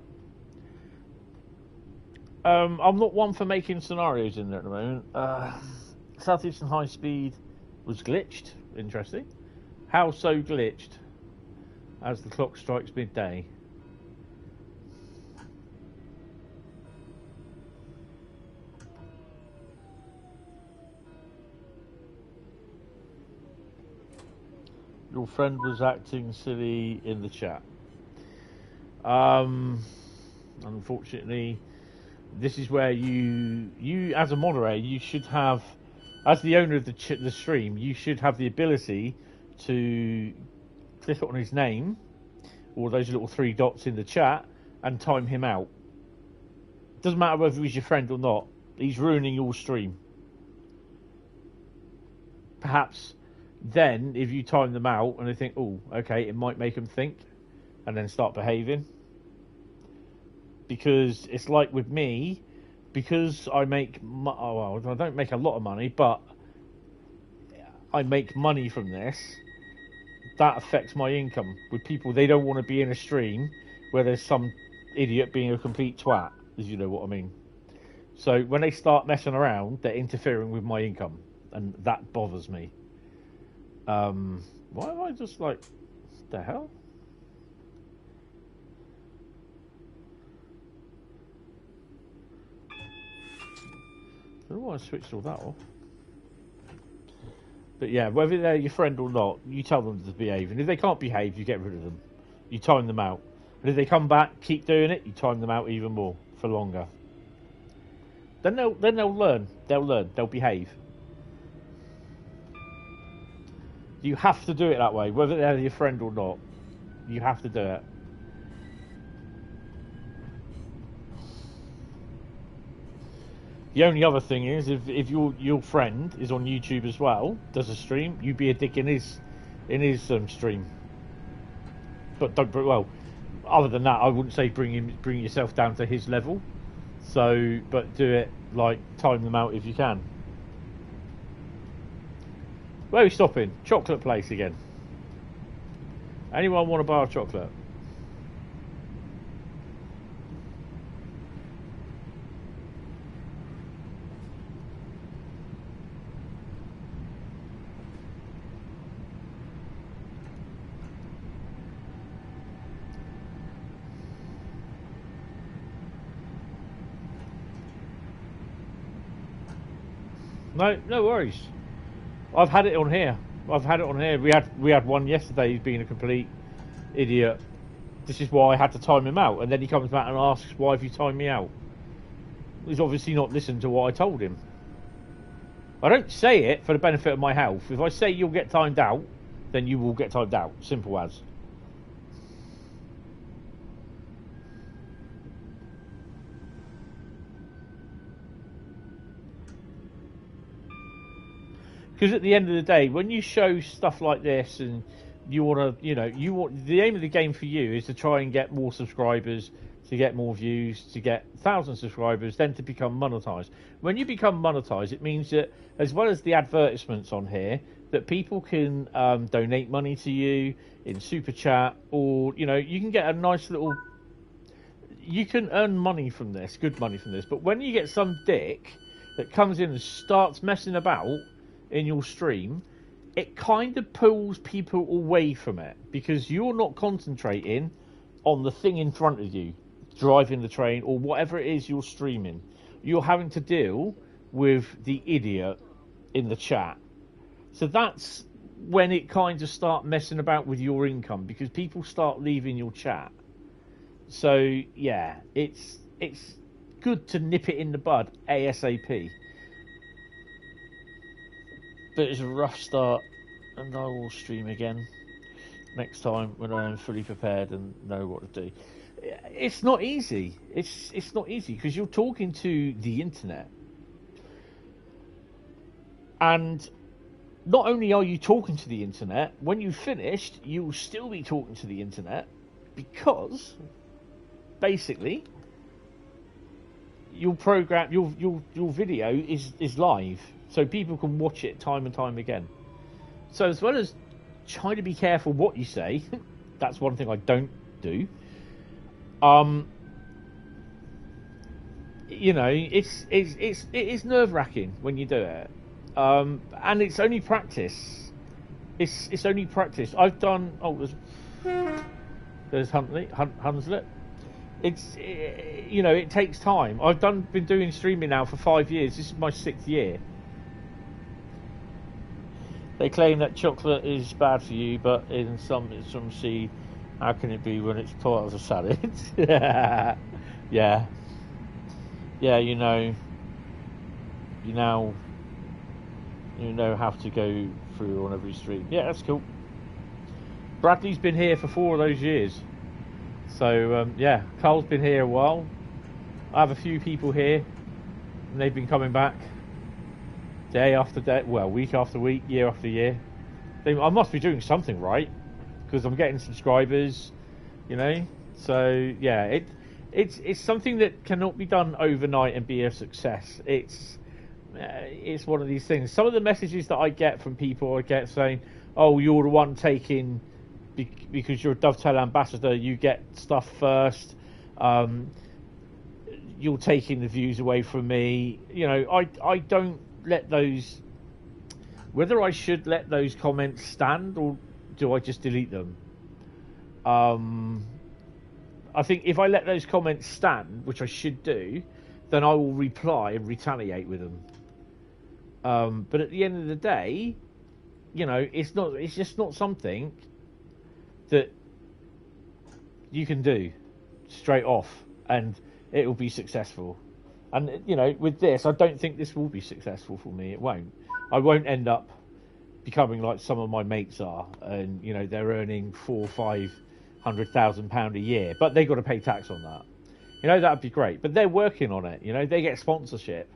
I'm not one for making scenarios in there at the moment. Southeastern High Speed was glitched. Interesting. How so glitched? As the clock strikes midday. Your friend was acting silly in the chat. Unfortunately, this is where you as a moderator, you should have, as the owner of the stream, you should have the ability to click on his name or those little three dots in the chat and time him out. Doesn't matter whether he's your friend or not. He's ruining your stream. Perhaps then, if you time them out and they think, oh, okay, it might make them think, and then start behaving. Because it's like with me, because I make, well, I don't make a lot of money, but I make money from this, that affects my income. With people, they don't want to be in a stream where there's some idiot being a complete twat, as you know what I mean. So when they start messing around, they're interfering with my income, and that bothers me. Why am I just like, the hell? I don't know why I switched all that off. But yeah, whether they're your friend or not, you tell them to behave. And if they can't behave, you get rid of them. You time them out. And if they come back, keep doing it, you time them out even more, for longer. Then they'll learn. They'll learn. They'll behave. You have to do it that way, whether they're your friend or not. You have to do it. The only other thing is, if your friend is on YouTube as well, does a stream, you be a dick in his stream. But don't, well, other than that, I wouldn't say bring yourself down to his level. So, but do it, like, time them out if you can. Where are we stopping? Chocolate place again. Anyone want a bar of chocolate? No worries. I've had it on here. We had one yesterday who's been a complete idiot. This is why I had to time him out. And then he comes back and asks, why have you timed me out? He's obviously not listened to what I told him. I don't say it for the benefit of my health. If I say you'll get timed out, then you will get timed out. Simple as. Because at the end of the day, when you show stuff like this and you want to, the aim of the game for you is to try and get more subscribers, to get more views, to get 1,000 subscribers, then to become monetized. When you become monetized, it means that as well as the advertisements on here, that people can donate money to you in super chat, or you can get a nice little. You can earn money from this, good money from this. But when you get some dick that comes in and starts messing about in your stream, it kind of pulls people away from it, because you're not concentrating on the thing in front of you, driving the train or whatever it is you're streaming. You're having to deal with the idiot in the chat. So that's when it kind of start messing about with your income, because people start leaving your chat. So yeah, it's good to nip it in the bud ASAP. But it's a rough start, and I will stream again next time when I am fully prepared and know what to do. It's not easy. It's not easy because you're talking to the internet, and not only are you talking to the internet, when you've finished, you'll still be talking to the internet, because basically your program, your video is live. So people can watch it time and time again. So as well as trying to be careful what you say, that's one thing I don't do. It is nerve-wracking when you do it, and it's only practice. It's only practice. I've done. Oh, there's Hunslet. It takes time. I've been doing streaming now for 5 years. This is my 6th year. They claim that chocolate is bad for you, but in some seed, how can it be when it's part of a salad? Yeah. You now have to go through on every stream. Yeah, that's cool. Bradley's been here for 4 of those years. So, yeah, Carl's been here a while. I have a few people here, and they've been coming back day after day, well, week after week, year after year. I must be doing something right, because I'm getting subscribers, you know. So yeah, it's something that cannot be done overnight and be a success. It's one of these things. Some of the messages that I get from people, I get saying, "Oh, you're the one taking because you're a Dovetail ambassador. You get stuff first. You're taking the views away from me." You know, I don't let those. Whether I should let those comments stand or do I just delete them? I think if I let those comments stand, which I should do, then I will reply and retaliate with them. But at the end of the day, you know, it's just not something that you can do straight off and it will be successful. And you know, with this, I don't think this will be successful for me. It won't. I won't end up becoming like some of my mates are, and you know, they're earning £400,000-500,000 a year, but they got to pay tax on that. You know, that'd be great. But they're working on it. You know, they get sponsorship.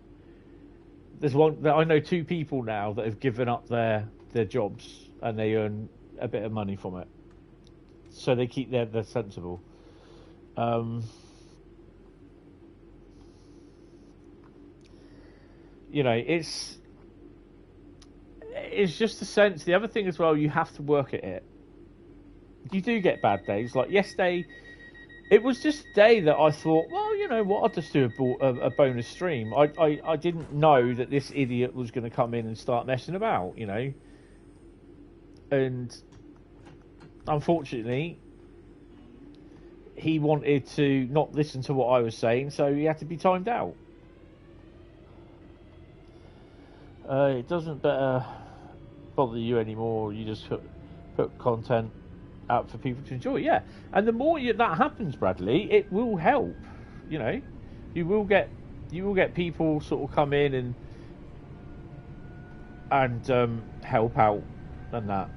There's one that I know, 2 people now that have given up their jobs and they earn a bit of money from it. So they keep they're sensible. You know, it's just a sense. The other thing as well, you have to work at it. You do get bad days. Like yesterday, it was just a day that I thought, well, you know what, I'll just do a bonus stream. I didn't know that this idiot was going to come in and start messing about, you know. And unfortunately, he wanted to not listen to what I was saying, so he had to be timed out. It doesn't bother you anymore. You just put content out for people to enjoy. Yeah, and the more that happens, Bradley, it will help. You know, you will get people sort of come in and help out and that.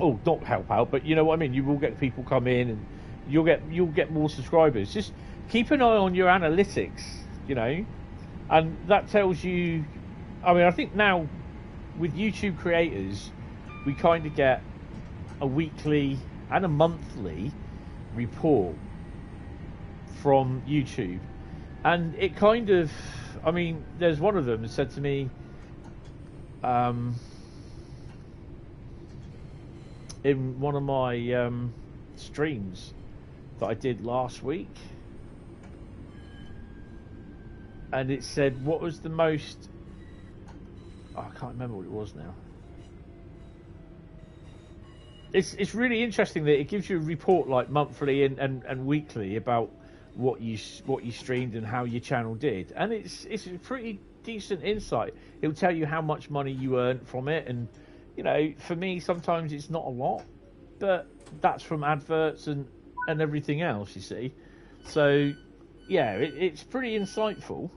Oh, not help out, but you know what I mean. You will get people come in and you'll get more subscribers. Just keep an eye on your analytics. You know, and that tells you. I mean, I think now with YouTube creators, we kind of get a weekly and a monthly report from YouTube, and it kind of, I mean, there's one of them that said to me, in one of my streams that I did last week, and it said, what was the most, I can't remember what it was now. It's really interesting that it gives you a report like monthly and weekly about what you streamed and how your channel did, and it's a pretty decent insight. It'll tell you how much money you earned from it, and you know, for me sometimes it's not a lot, but that's from adverts and everything else, you see. So yeah, it's pretty insightful.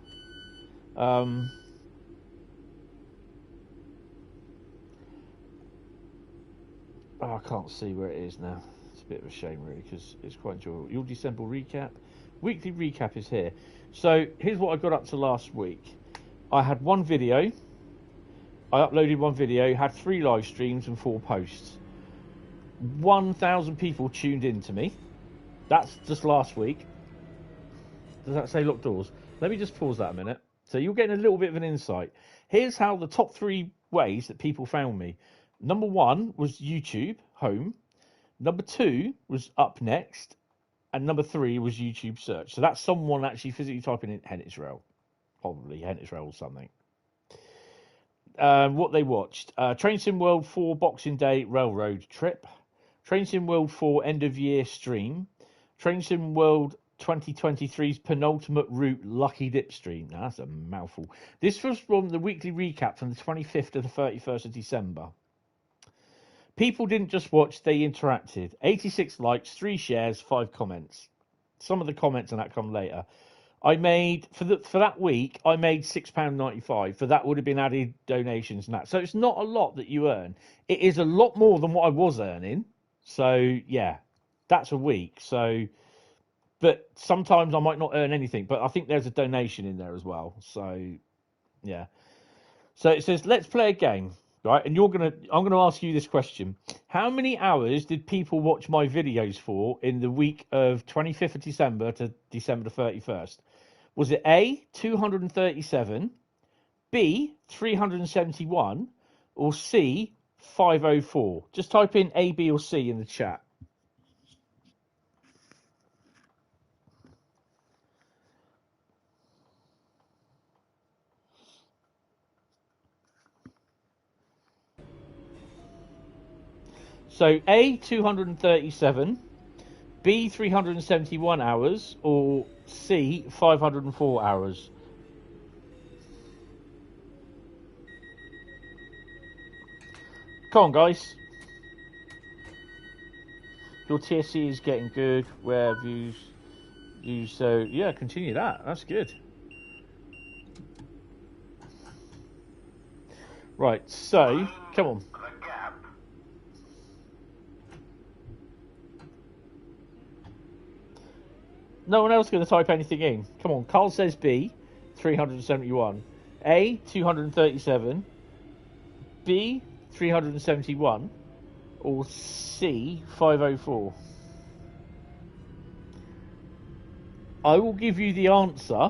Oh, I can't see where it is now. It's a bit of a shame, really, because it's quite enjoyable. Your December recap. Weekly recap is here. So, here's what I got up to last week. I had one video. I uploaded one video, had 3 live streams and 4 posts. 1,000 people tuned in to me. That's just last week. Does that say locked doors? Let me just pause that a minute. So, you're getting a little bit of an insight. Here's how the top 3 ways that people found me. Number 1 was YouTube home. Number 2 was up next, and number 3 was YouTube search. So that's someone actually physically typing in Hentis Rail, probably Hentis Rail or something. What they watched: Train Sim World 4 Boxing Day Railroad Trip, Train Sim World 4 End of Year Stream, Train Sim World 2023's penultimate route Lucky Dip Stream. Now, that's a mouthful. This was from the weekly recap from the 25th to the 31st of December. People didn't just watch, they interacted. 86 likes, 3 shares, 5 comments. Some of the comments on that come later. I made, for that week, I made £6.95. For that would have been added donations and that. So it's not a lot that you earn. It is a lot more than what I was earning. So, yeah, that's a week. So, but sometimes I might not earn anything. But I think there's a donation in there as well. So, yeah. So it says, let's play a game. right? And I'm gonna ask you this question: how many hours did people watch my videos for in the week of 25th of December to December the 31st? Was it A 237, B 371, or C 504? Just type in A, B, or C in the chat. So A 237, B 371 hours, or C 504 hours. Come on, guys. Your TSC is getting good. Where views, so yeah, continue that. That's good. Right, so come on. No one else going to type anything in. Come on. Carl says B, 371. A, 237. B, 371. Or C, 504. I will give you the answer.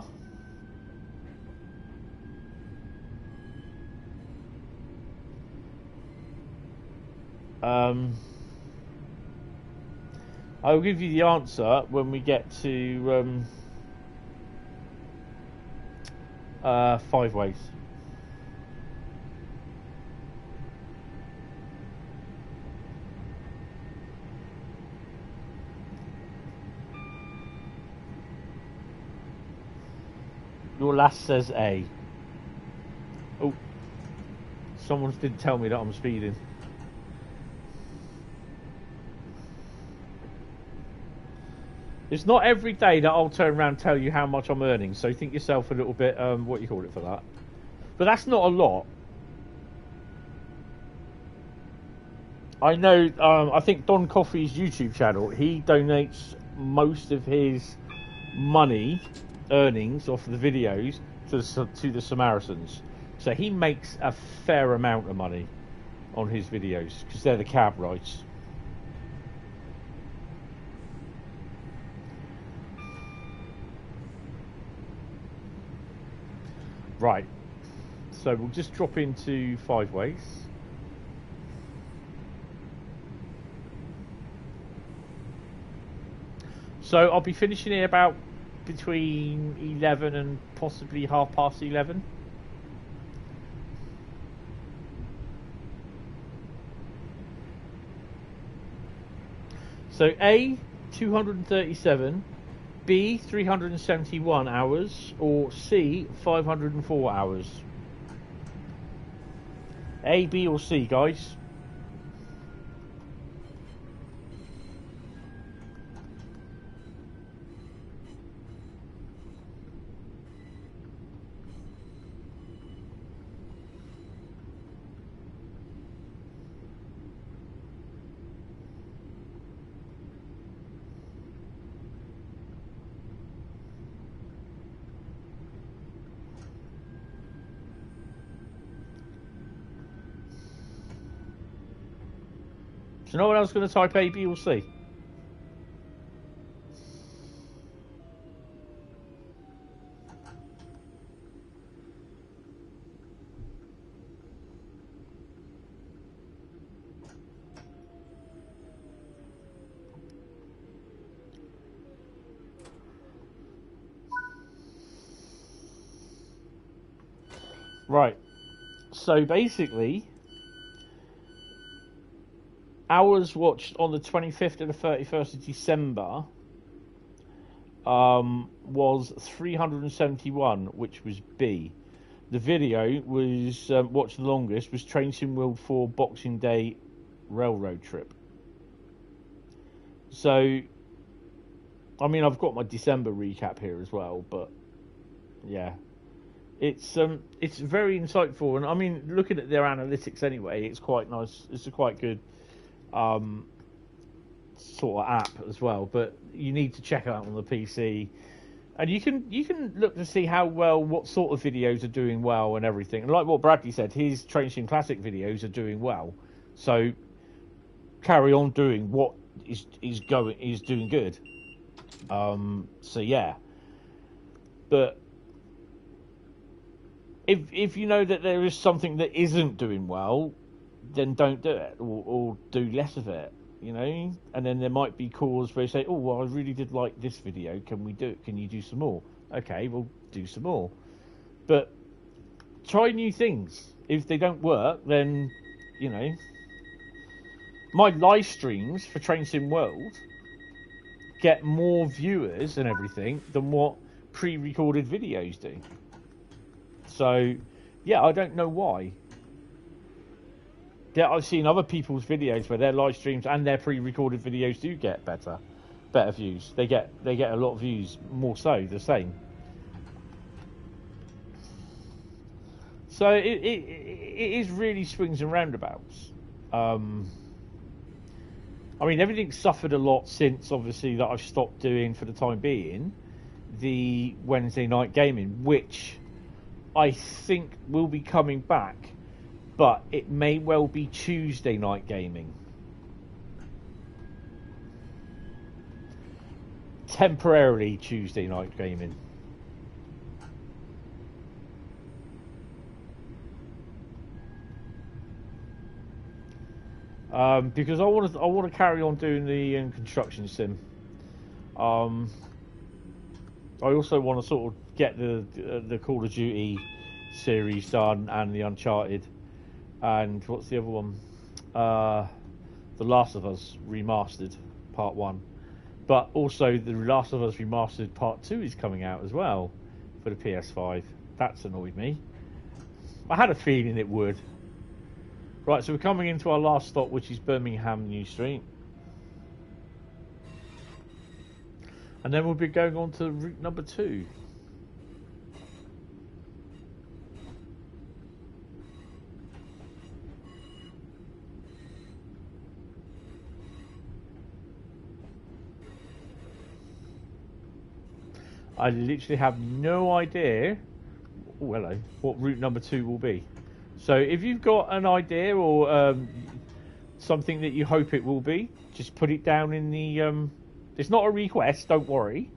I will give you the answer when we get to 5 ways. Your last says A. Oh, someone didn't tell me that I'm speeding. It's not every day that I'll turn around and tell you how much I'm earning, so think yourself a little bit, what you call it for that. But that's not a lot. I know, I think Don Coffey's YouTube channel, he donates most of his money, earnings off the videos to the Samaritans. So he makes a fair amount of money on his videos, because they're the cab rights. Right, so we'll just drop into 5 ways. So I'll be finishing here about between 11 and possibly 11:30. So A, 237. B, 371 hours, or C, 504 hours? A, B, or C, guys? So no one else going to type A, B, or C? Right. So basically, hours watched on the 25th to the 31st of December was 371, which was B. The video was watched the longest was Train World 4 Boxing Day railroad trip. So, I mean, I've got my December recap here as well, but yeah, it's very insightful, and I mean, looking at their analytics anyway, it's quite nice. It's a quite good sort of app as well, but you need to check it out on the PC. And you can look to see how well, what sort of videos are doing well and everything. And like what Bradley said, his Train Sim Classic videos are doing well. So carry on doing what is doing good. So yeah. But if you know that there is something that isn't doing well, then don't do it, or do less of it. You know, and then there might be calls where you say, "Oh, well, I really did like this video. Can we do it? Can you do some more?" Okay, we'll do some more. But try new things. If they don't work, then you know. My live streams for Train Sim World get more viewers and everything than what pre-recorded videos do. So, yeah, I don't know why. Yeah, I've seen other people's videos where their live streams and their pre-recorded videos do get better views. They get a lot of views, more so the same. So it is really swings and roundabouts. I mean, everything's suffered a lot since, obviously, that I've stopped doing, for the time being, the Wednesday night gaming, which I think will be coming back, but it may well be Tuesday night gaming. Temporarily Tuesday night gaming. Because I want to carry on doing the construction sim. I also want to sort of get the Call of Duty series done, and the Uncharted, and what's the other one? The Last of Us Remastered Part 1. But also the Last of Us Remastered Part 2 is coming out as well for the PS5. That's annoyed me. I had a feeling it would. Right, so we're coming into our last stop, which is Birmingham New Street. And then we'll be going on to route number 2. I literally have no idea, oh, hello, what route number 2 will be. So if you've got an idea or something that you hope it will be, just put it down in the... it's not a request, don't worry.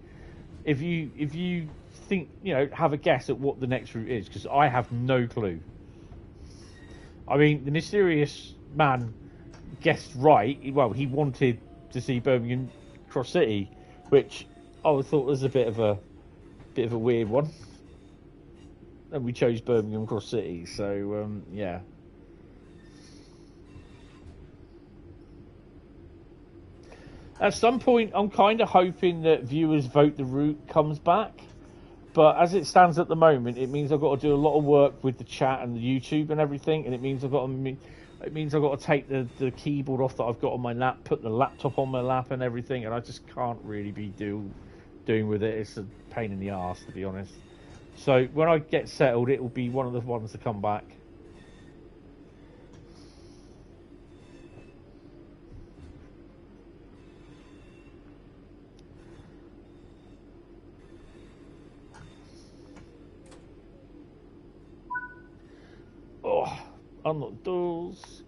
If you think, you know, have a guess at what the next route is, because I have no clue. I mean, the mysterious man guessed right. Well, he wanted to see Birmingham Cross-City, which I thought was a bit of a weird one. And we chose Birmingham Cross-City, so yeah. At some point, I'm kind of hoping that viewers vote the route comes back. But as it stands at the moment, it means I've got to do a lot of work with the chat and the YouTube and everything, and it means I've got to take the keyboard off that I've got on my lap, put the laptop on my lap and everything, and I just can't really be doing with it. It's a pain in the arse, to be honest. So when I get settled, it will be one of the ones to come back. Oh, unlock doors.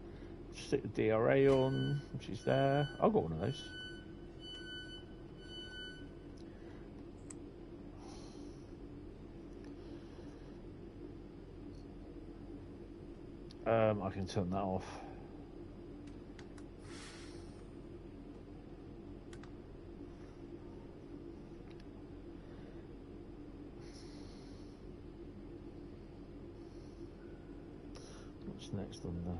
Stick the DRA on, which is there. I've got one of those. I can turn that off. What's next on there?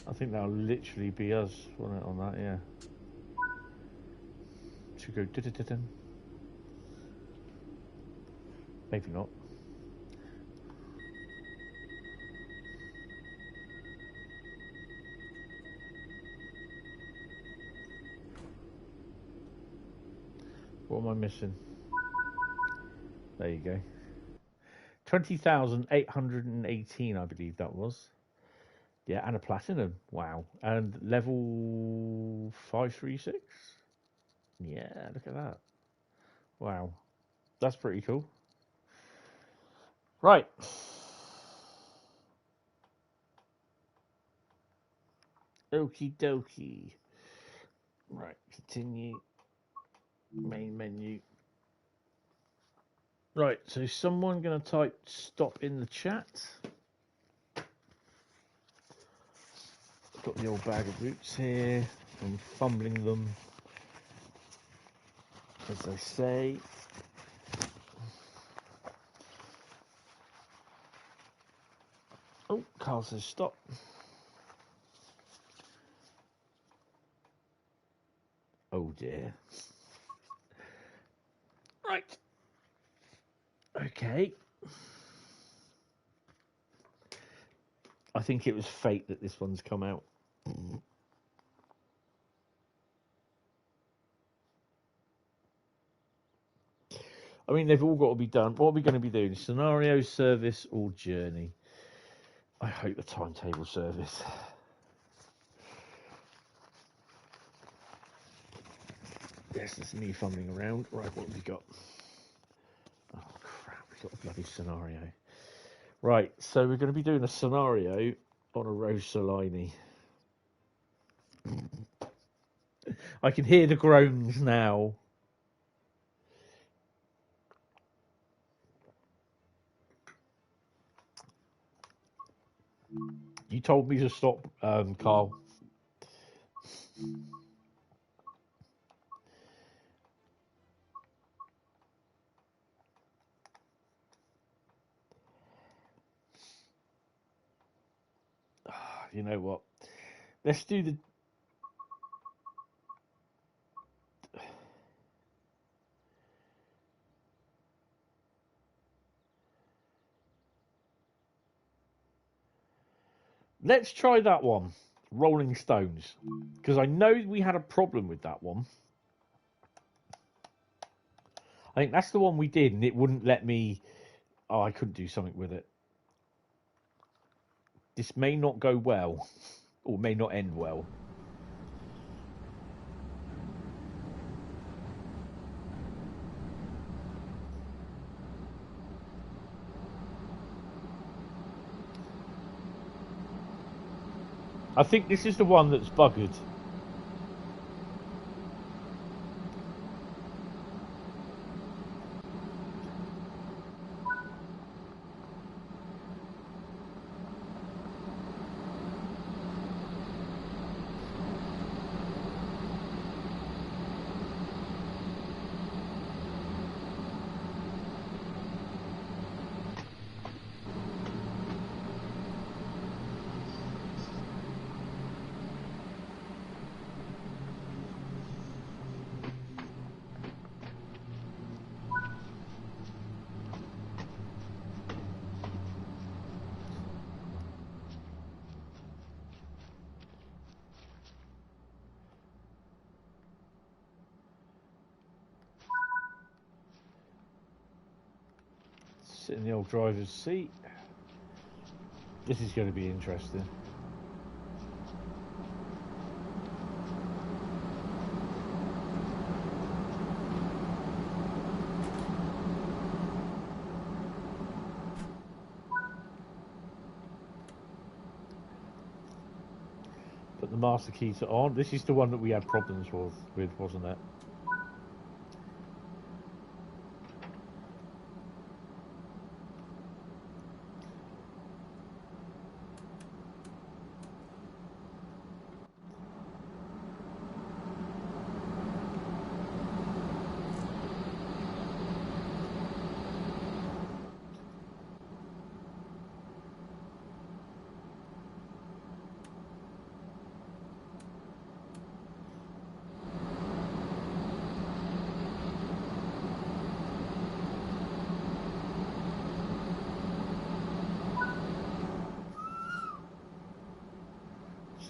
I think that'll literally be us, won't it, on that, yeah. Should go dun. Maybe not. What am I missing? There you go. 20,818, I believe that was. Yeah, and a platinum. Wow. And level 536? Yeah, look at that. Wow. That's pretty cool. Right. Okie dokie. Right, continue. Main menu. Right, so someone going to type stop in the chat. Got the old bag of roots here. I'm fumbling them, as they say. Oh, Carl says stop. Oh dear. Right. Okay. I think it was fate that this one's come out. I mean, they've all got to be done. What are we going to be doing? Scenario, service, or journey? I hope the timetable service. Yes, there's me fumbling around. Right, what have we got? Oh, crap, we've got a bloody scenario. Right, so we're going to be doing a scenario on Arosa Linie. I can hear the groans now. You told me to stop, Carl. You know what? Let's do the... Let's try that one. Rolling Stones. Because I know we had a problem with that one. I think that's the one we did, and it wouldn't let me... Oh, I couldn't do something with it. This may not go well. Or may not end well. I think this is the one that's buggered. Sit in the old driver's seat. This is going to be interesting. Put the master key to on. This is the one that we had problems with, wasn't it?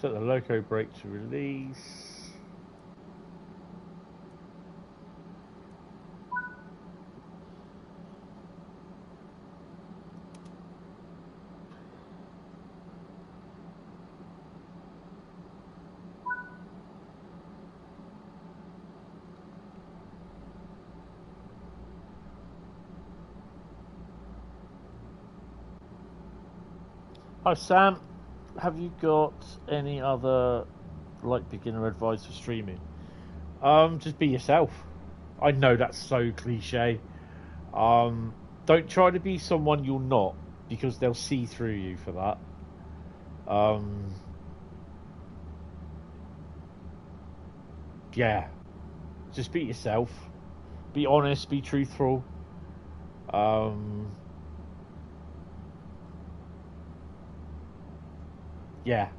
Set the loco brake to release. Hi Sam, have you got any other like beginner advice for streaming? Just be yourself. I know that's so cliche. Don't try to be someone you're not, because they'll see through you for that. Yeah, just be yourself. Be honest. Be truthful. Yeah.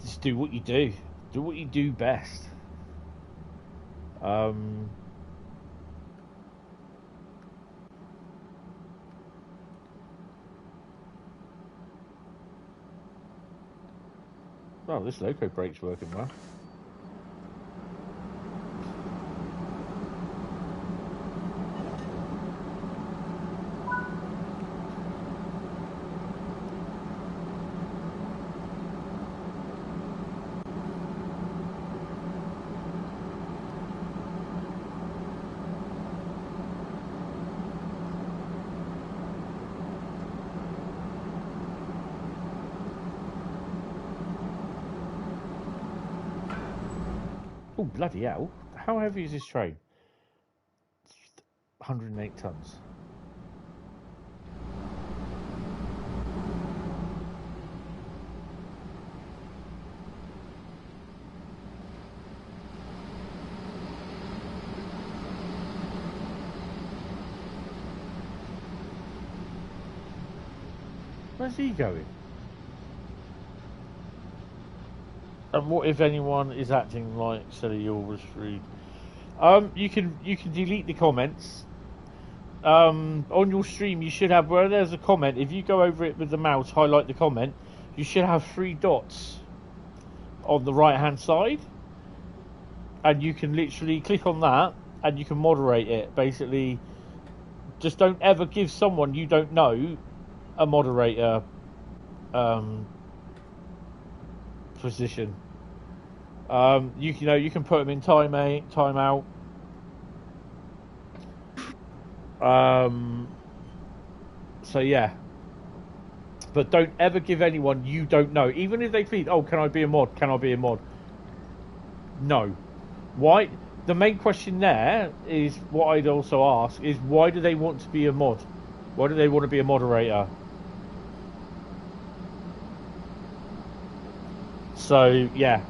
Just do what you do. Do what you do best. Well, this loco brake's working well. Oh, bloody hell. How heavy is this train? 108 tons. Where's he going? And what if anyone is acting like Sally York Street? You can delete the comments. On your stream, you should have, where there's a comment, if you go over it with the mouse, highlight the comment, you should have 3 dots on the right hand side, and you can literally click on that and you can moderate it. Basically, just don't ever give someone you don't know a moderator position. You can put them in time out. So yeah, but don't ever give anyone you don't know, even if they plead, oh, can I be a mod? Can I be a mod? No. Why? The main question there is, what I'd also ask is, why do they want to be a mod? Why do they want to be a moderator? So yeah.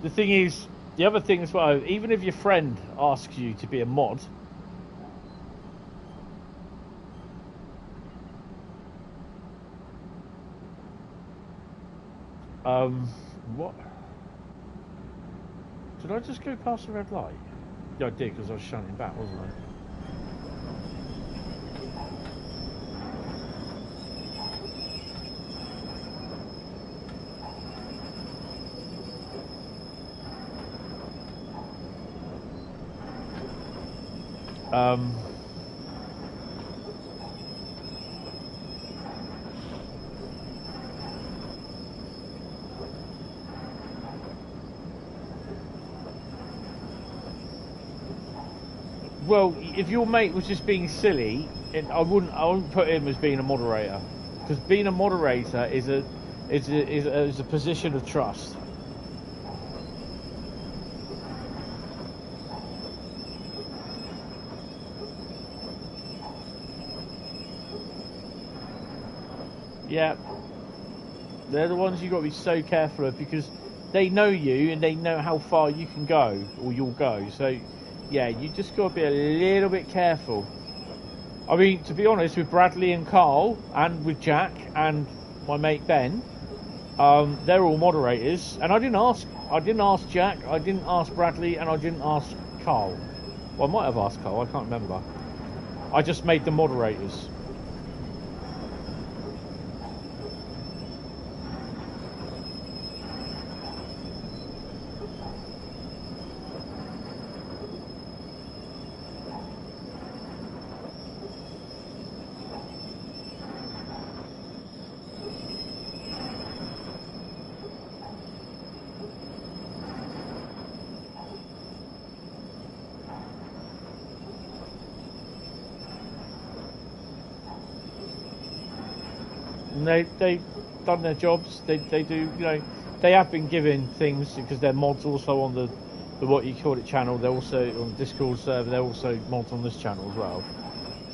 The thing is, the other thing as well, even if your friend asks you to be a mod, what? Did I just go past the red light? Yeah, I did, because I was shunting back, wasn't I? Well, if your mate was just being silly, I wouldn't put him as being a moderator, because being a moderator is a position of trust. Yeah, they're the ones you've got to be so careful of, because they know you and they know how far you can go, or you'll go. So yeah, you just got to be a little bit careful. I mean, to be honest, with Bradley and Carl, and with Jack and my mate Ben, they're all moderators, and I didn't ask Jack, I didn't ask Bradley, and I didn't ask Carl. Well, I might have asked Carl, I can't remember. I just made them moderators. And they done their jobs. They do, you know, they have been given things because they're mods also on the what you call it channel. They're also on the Discord server. They're also mods on this channel as well.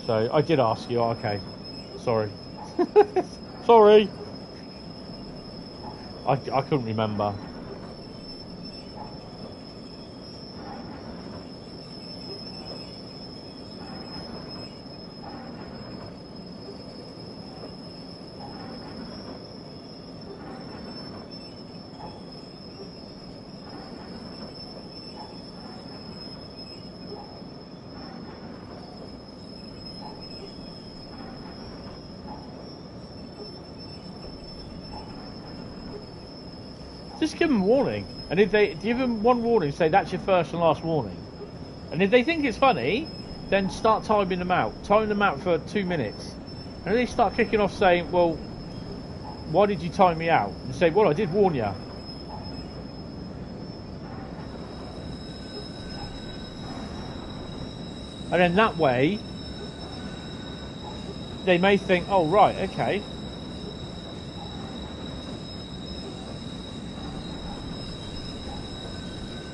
So I did ask you. Okay, sorry, sorry. I couldn't remember. Just give them a warning, and if they give them one warning, say that's your first and last warning. And if they think it's funny, then start timing them out. Time them out for 2 minutes, and they start kicking off saying, "Well, why did you time me out?" And say, "Well, I did warn you." And then that way, they may think, "Oh, right, okay."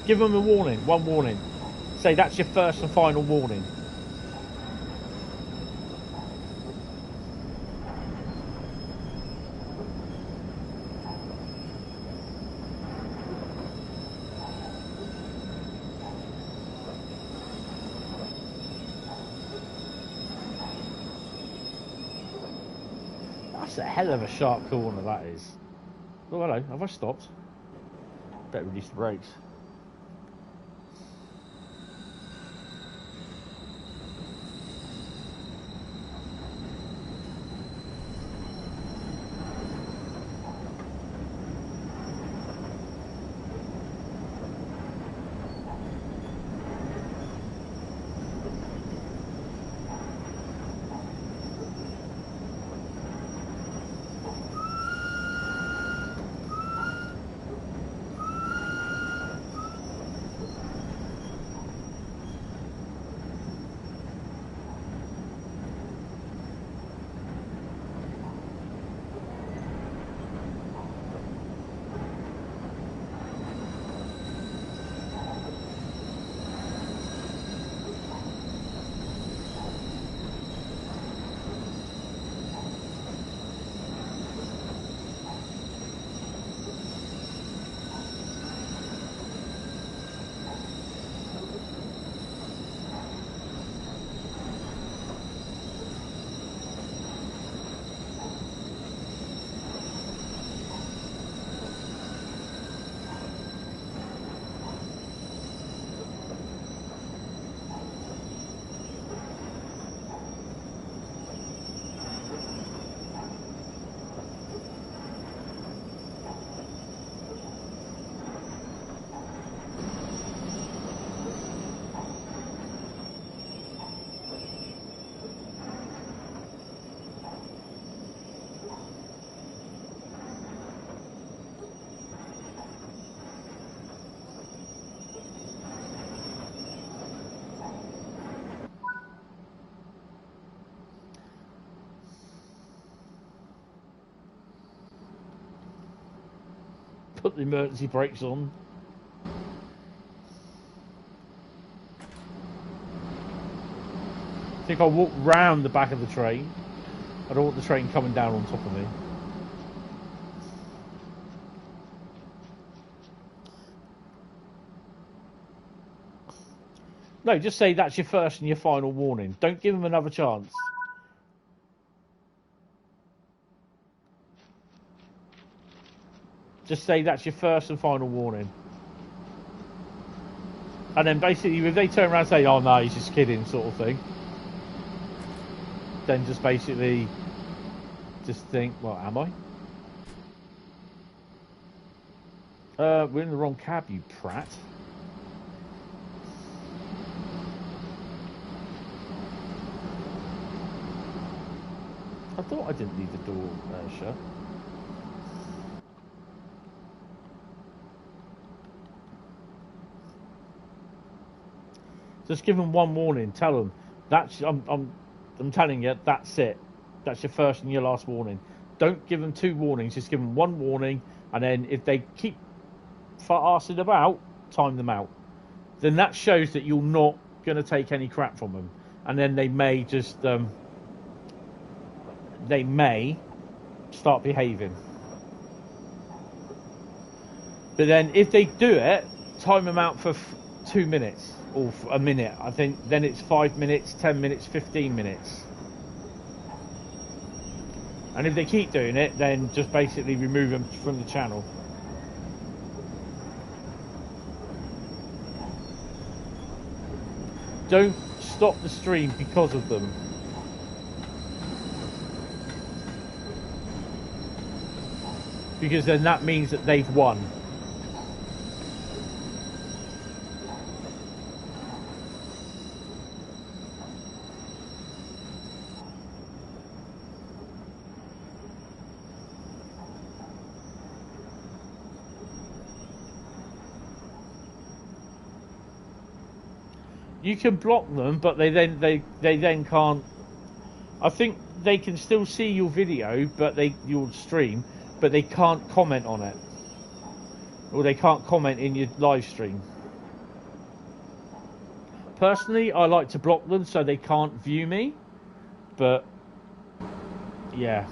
Give them a warning, one warning. Say that's your first and final warning. That's a hell of a sharp corner, that is. Oh, hello, have I stopped? Better release the brakes. Put the emergency brakes on. I think I'll walk round the back of the train. I don't want the train coming down on top of me. No, just say that's your first and your final warning. Don't give them another chance. Just say that's your first and final warning. And then basically, if they turn around and say, "Oh no, he's just kidding," sort of thing, then just basically just think, "Well, am I? We're in the wrong cab, you prat." I thought I didn't leave the door shut. Just give them one warning. Tell them that's I'm telling you, that's it. That's your first and your last warning. Don't give them 2 warnings. Just give them 1 warning, and then if they keep arsing about, time them out. Then that shows that you're not going to take any crap from them, and then they may just start behaving. But then if they do it, time them out for 2 minutes or for a minute. I think then it's 5 minutes, 10 minutes, 15 minutes. And if they keep doing it, then just basically remove them from the channel. Don't stop the stream because of them. Because then that means that they've won. You can block them, but they then can't. I think they can still see your video, but your stream, but they can't comment on it, or they can't comment in your live stream. Personally, I like to block them so they can't view me, but yeah.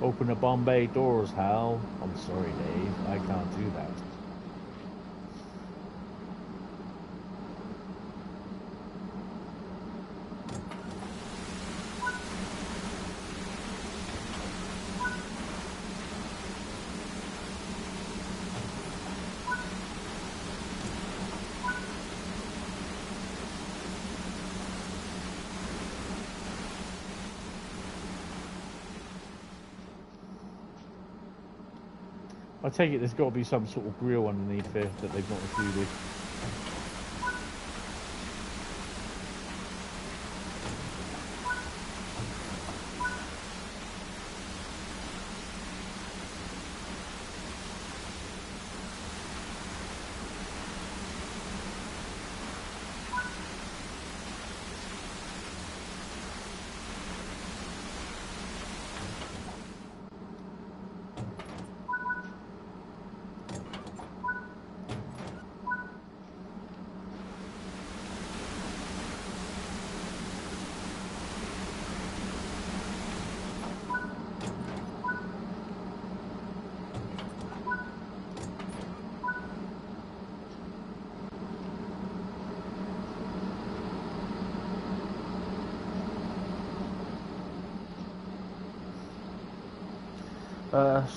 Open the Bombay doors, Hal. I'm sorry, Dave. I can't do that. I take it there's got to be some sort of grill underneath here that they've not included.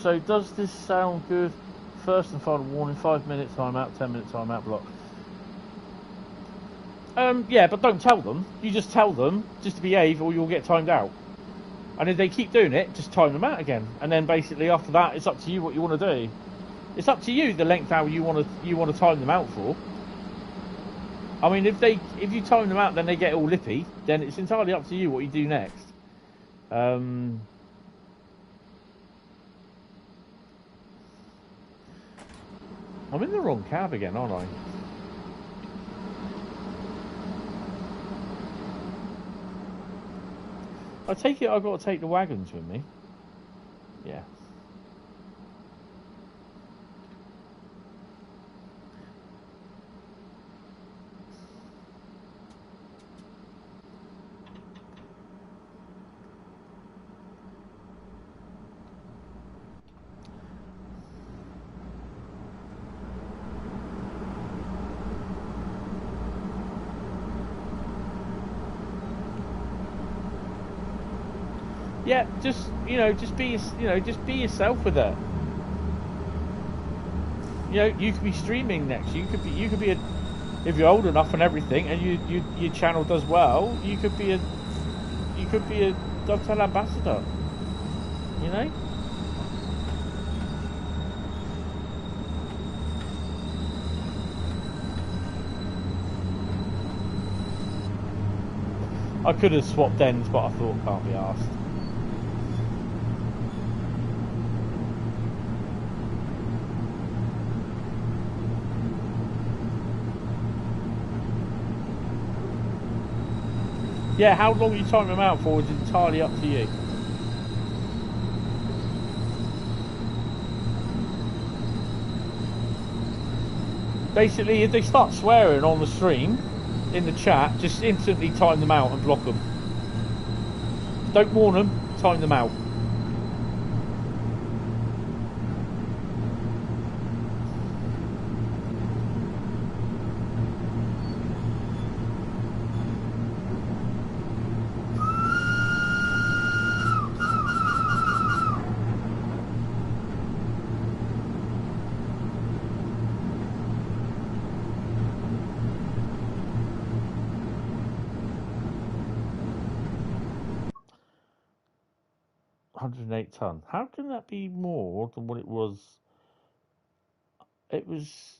So does this sound good? First and final warning, 5 minute timeout, 10 minute timeout block. Yeah, but don't tell them. You just tell them just to behave or you'll get timed out. And if they keep doing it, just time them out again. And then basically after that, it's up to you what you want to do. It's up to you the length hour you want to time them out for. I mean, if you time them out, then they get all lippy. Then it's entirely up to you what you do next. I'm in the wrong cab again, aren't I? I take it I've got to take the wagons with me. Yeah. Yeah, just be yourself with it. You know, you could be streaming next. You could be if you're old enough and everything, and your channel does well, you could be a Dovetail ambassador. You know. I could have swapped ends, but I thought can't be asked. Yeah, how long you time them out for is entirely up to you. Basically, if they start swearing on the stream, in the chat, just instantly time them out and block them. Don't warn them, time them out. $108 How can that be more than what it was? It was.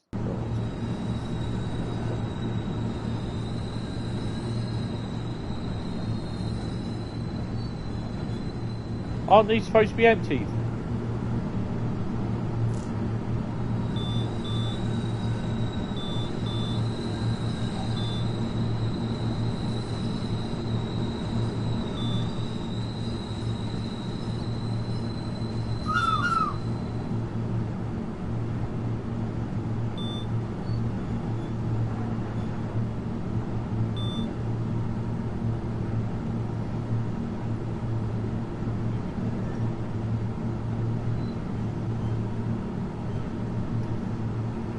Aren't these supposed to be emptied?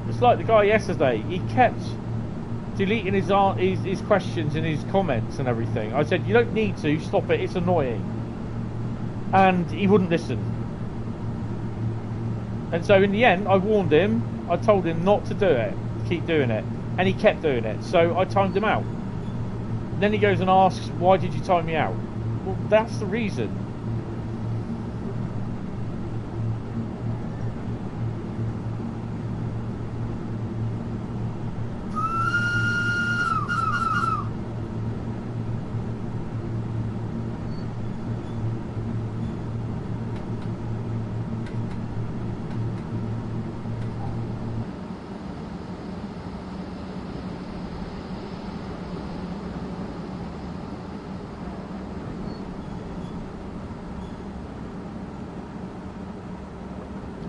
It's like the guy yesterday. He kept deleting his questions and his comments and everything. I said, you don't need to, stop it, it's annoying. And he wouldn't listen. And so in the end, I warned him, I told him not to do it, keep doing it. And he kept doing it, so I timed him out. Then he goes and asks, why did you time me out? Well, that's the reason.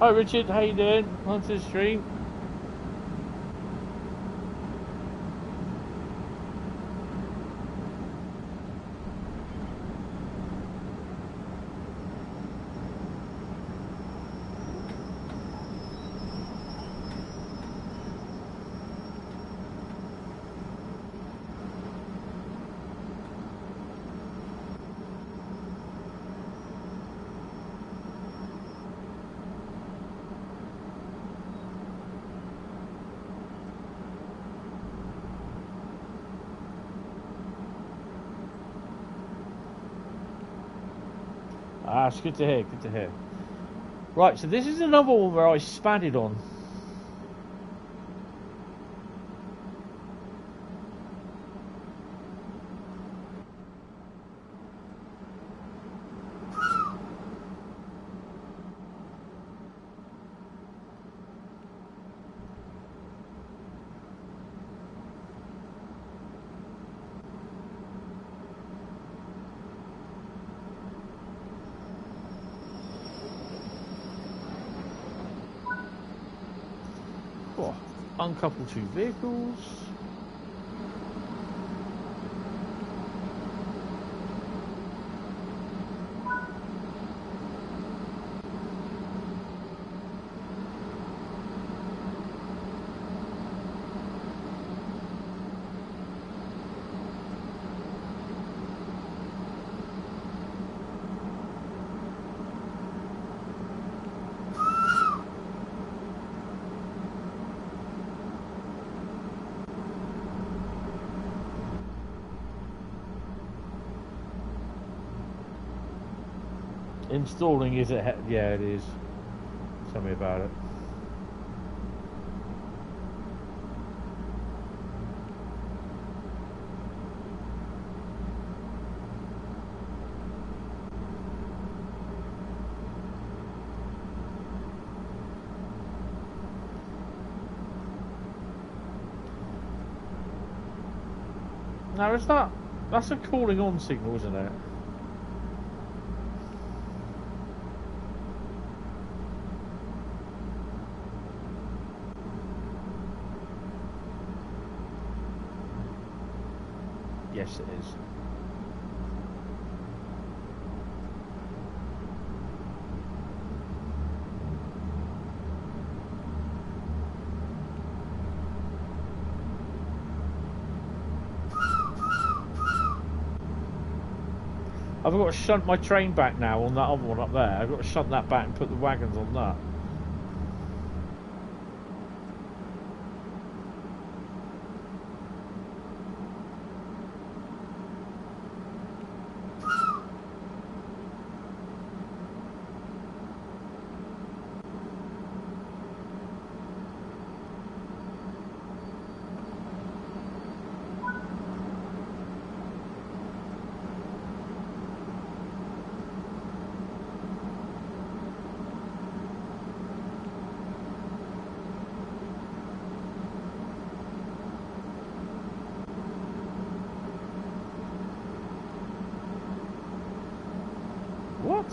Hi Richard, how you doing? Onto the stream. Ah, it's good to hear, good to hear. Right, so this is another one where I spadded on. Oh, uncouple two vehicles. Installing is it? Yeah, it is. Tell me about it. Now is that That's a calling on signal, isn't it? Yes, it is. I've got to shunt my train back now on that other one up there. I've got to shunt that back and put the wagons on that. What?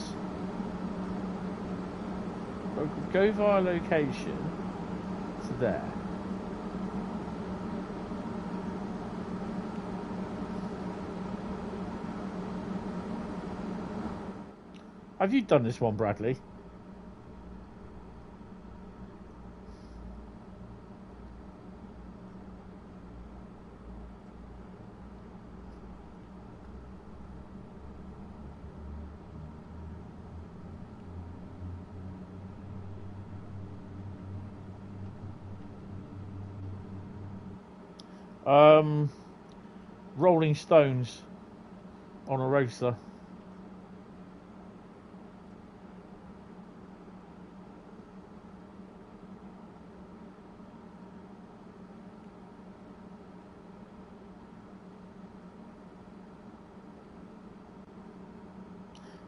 Go via location to there. Have you done this one, Bradley? Rolling Stones on Arosa.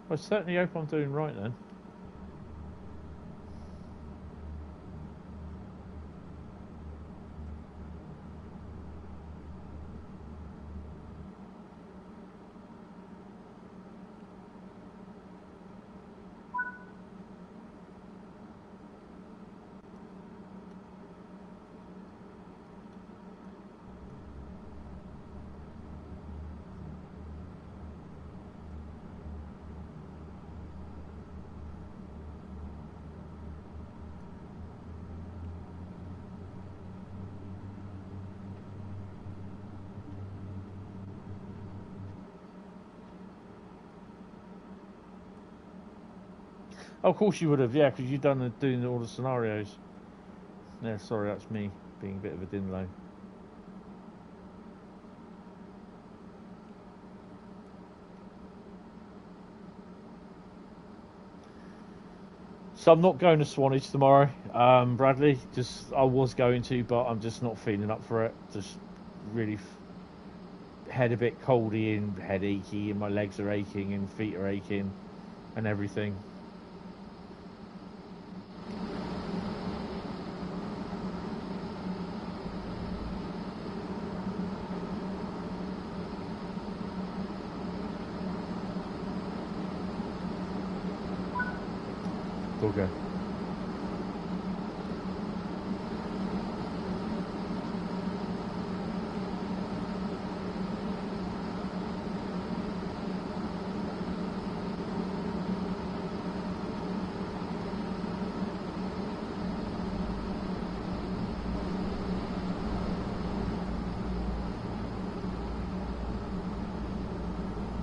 I certainly hope I'm doing right then. Oh, of course you would have, yeah, because you've done doing all the scenarios. Yeah, sorry, that's me being a bit of a dinlo. So I'm not going to Swanage tomorrow, Bradley. I was going to, but I'm just not feeling up for it. Just really head a bit coldy and head achy, and my legs are aching and feet are aching, and everything. Okay.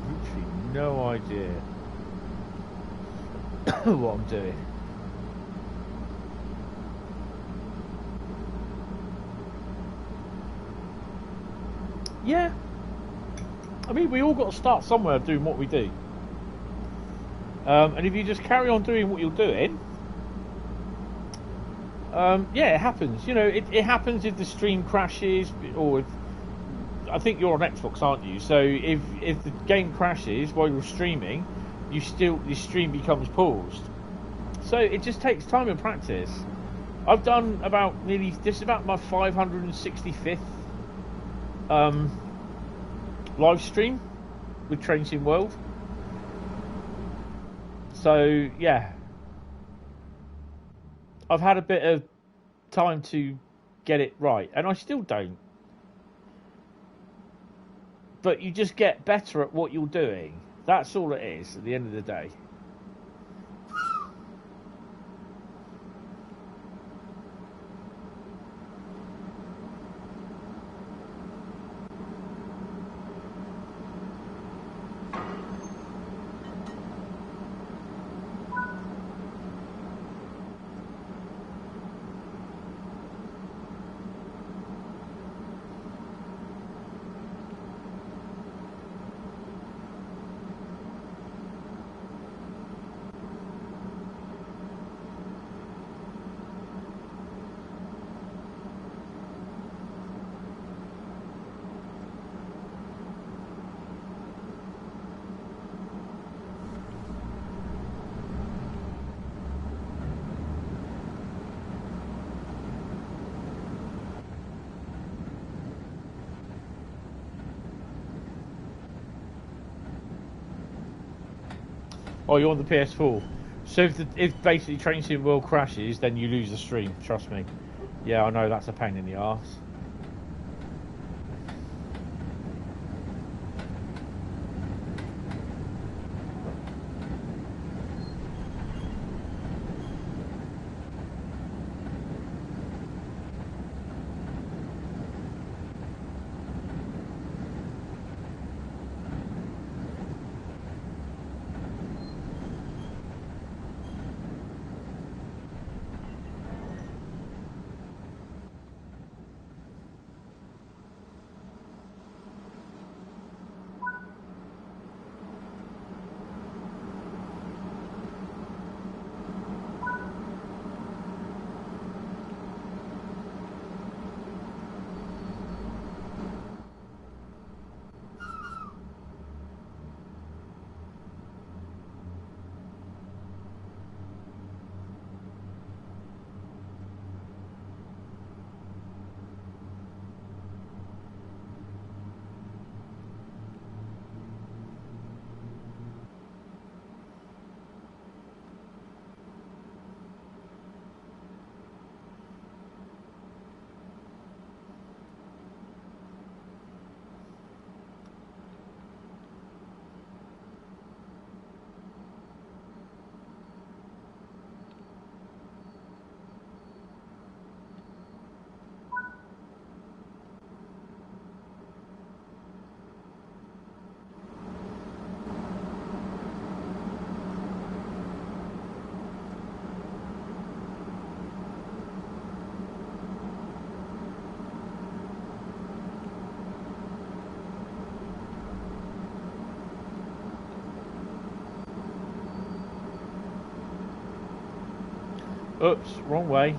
Literally no idea what I'm doing. Yeah, I mean, we all got to start somewhere doing what we do, and if you just carry on doing what you're doing, yeah, it happens. You know, it happens if the stream crashes, or if, I think you're on Xbox, aren't you? So if the game crashes while you're streaming, your stream becomes paused. So it just takes time and practice. I've done this is about my 565th live stream with Trains in World. So yeah, I've had a bit of time to get it right, and I still don't. But you just get better at what you're doing. That's all it is at the end of the day. Oh, you're on the PS4. So if basically Trains in World crashes, then you lose the stream. Trust me. Yeah, I know that's a pain in the arse. Oops, wrong way.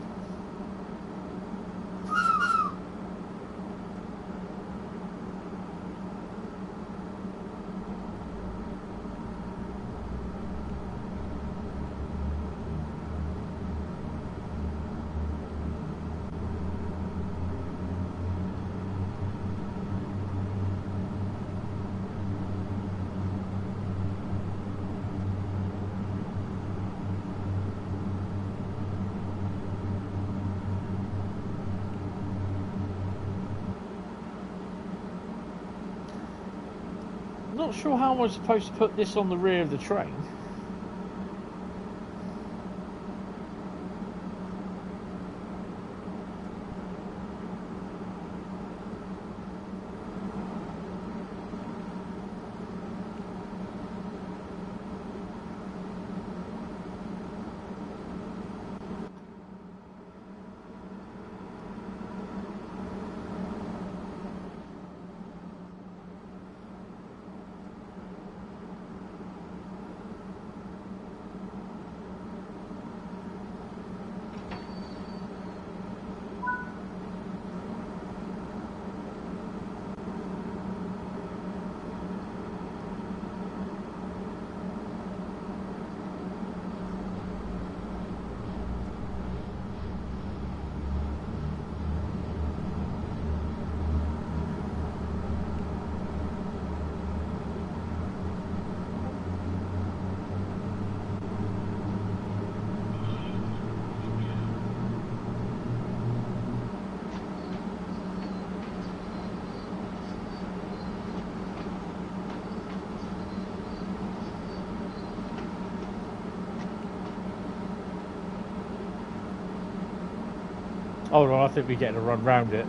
Not sure how I'm supposed to put this on the rear of the train. Hold on, I think we're getting a run round it.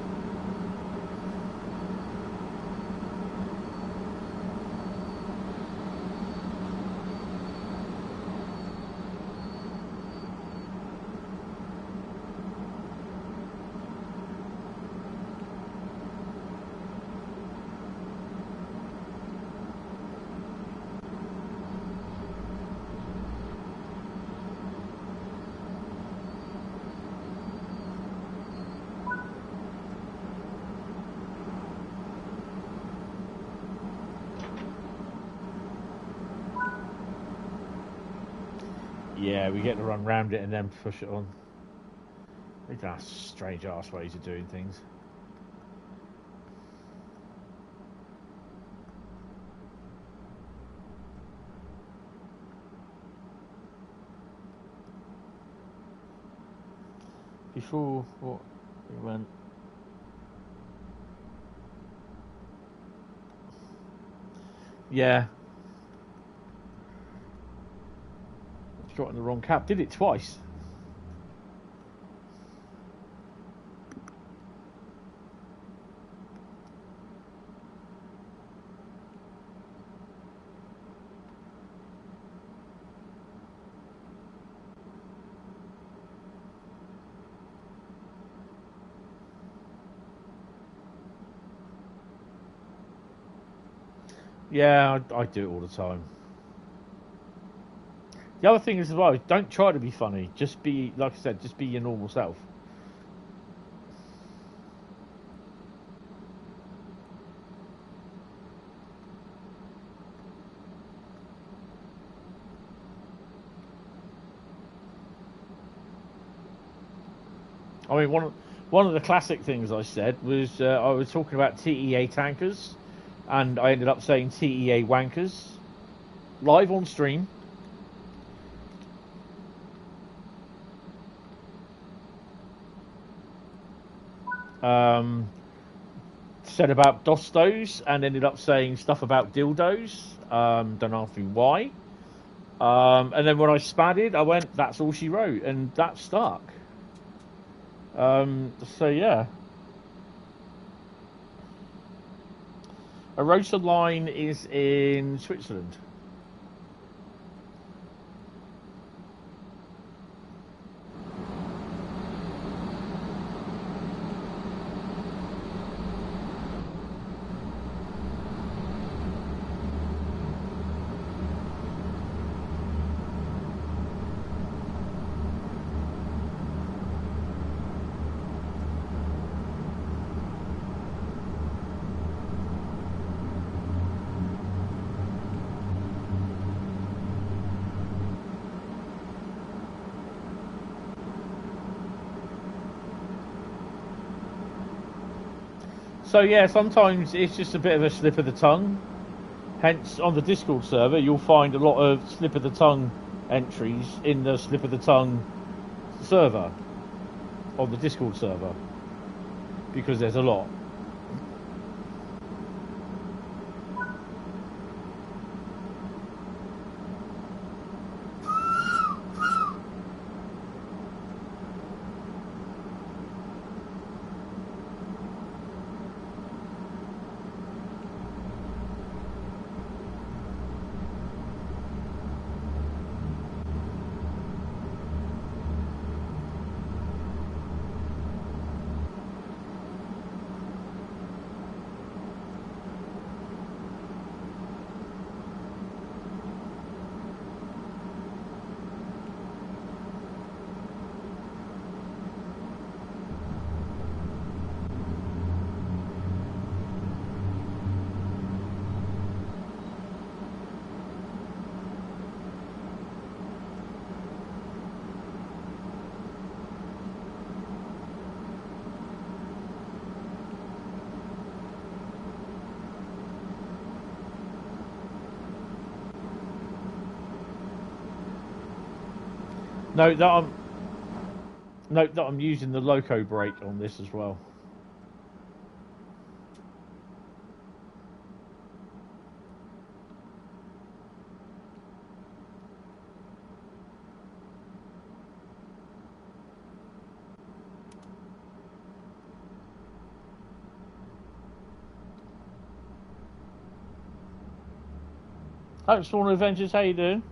Yeah, we get to run round it and then push it on. These are strange ass ways of doing things. Before what we went. Yeah. Got in the wrong cap. Did it twice. Yeah, I do it all the time. The other thing is as well, don't try to be funny. Just be, like I said, just be your normal self. I mean, one of the classic things I said was I was talking about TEA tankers, and I ended up saying TEA wankers live on stream. Said about dostos and ended up saying stuff about dildos. Don't ask me why. And then when I spadded, I went, "That's all she wrote," and that stuck. So yeah. Arosa line is in Switzerland. So yeah, sometimes it's just a bit of a slip of the tongue. Hence, on the Discord server, you'll find a lot of slip of the tongue entries in the slip of the tongue server, on the Discord server, because there's a lot. Note that I'm using the loco brake on this as well. Hi, Spawn Adventures, how you doing?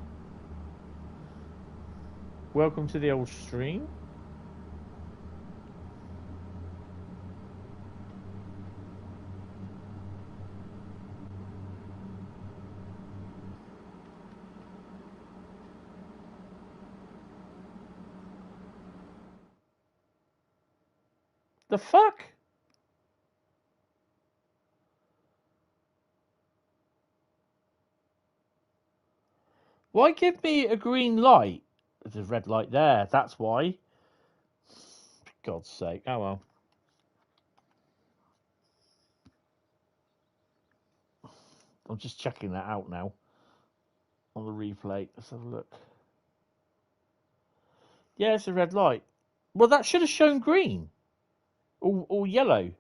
Welcome to the old stream. The fuck? Why give me a green light? There's a red light there, that's why. For God's sake. Oh well. I'm just checking that out now. On the replay. Let's have a look. Yeah, it's a red light. Well, that should have shown green. Or yellow.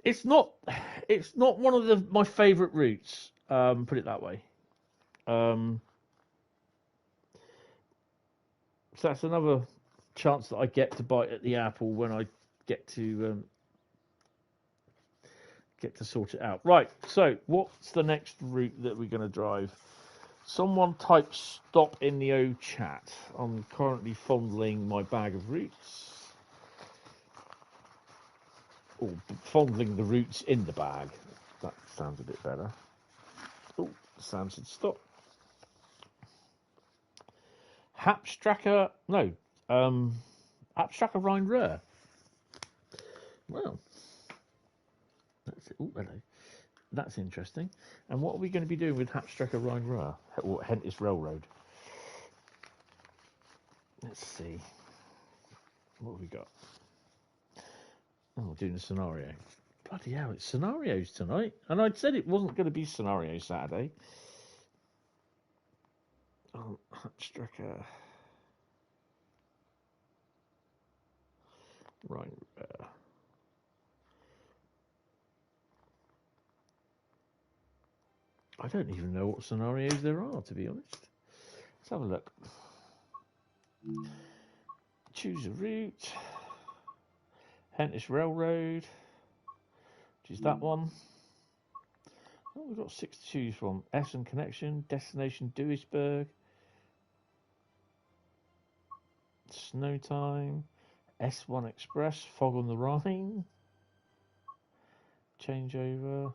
It's not one of my favourite routes. Put it that way. So that's another chance that I get to bite at the apple when I get to sort it out. Right. So what's the next route that we're going to drive? Someone type stop in the O chat. I'm currently fondling my bag of routes. Or fondling the routes in the bag. That sounds a bit better. Oh, the sound should stop. Hauptstrecke, no, Hauptstrecke Rhein-Ruhr. Well, that's it. Oh, hello. That's interesting. And what are we going to be doing with Hauptstrecke Rhein-Ruhr? Or Hentis Railroad? Let's see. What have we got? Oh, we're doing a scenario. Bloody hell, it's scenarios tonight. And I'd said it wasn't going to be scenario Saturday. Oh, Hauptstrecke Rhein-Ruhr. I don't even know what scenarios there are, to be honest. Let's have a look. Choose a route. Hentis Railroad. Choose that one. Oh, we've got 6 to choose from. Essen Connection, Destination Duisburg. Snow Time. S1 Express, Fog on the Rhine. Changeover.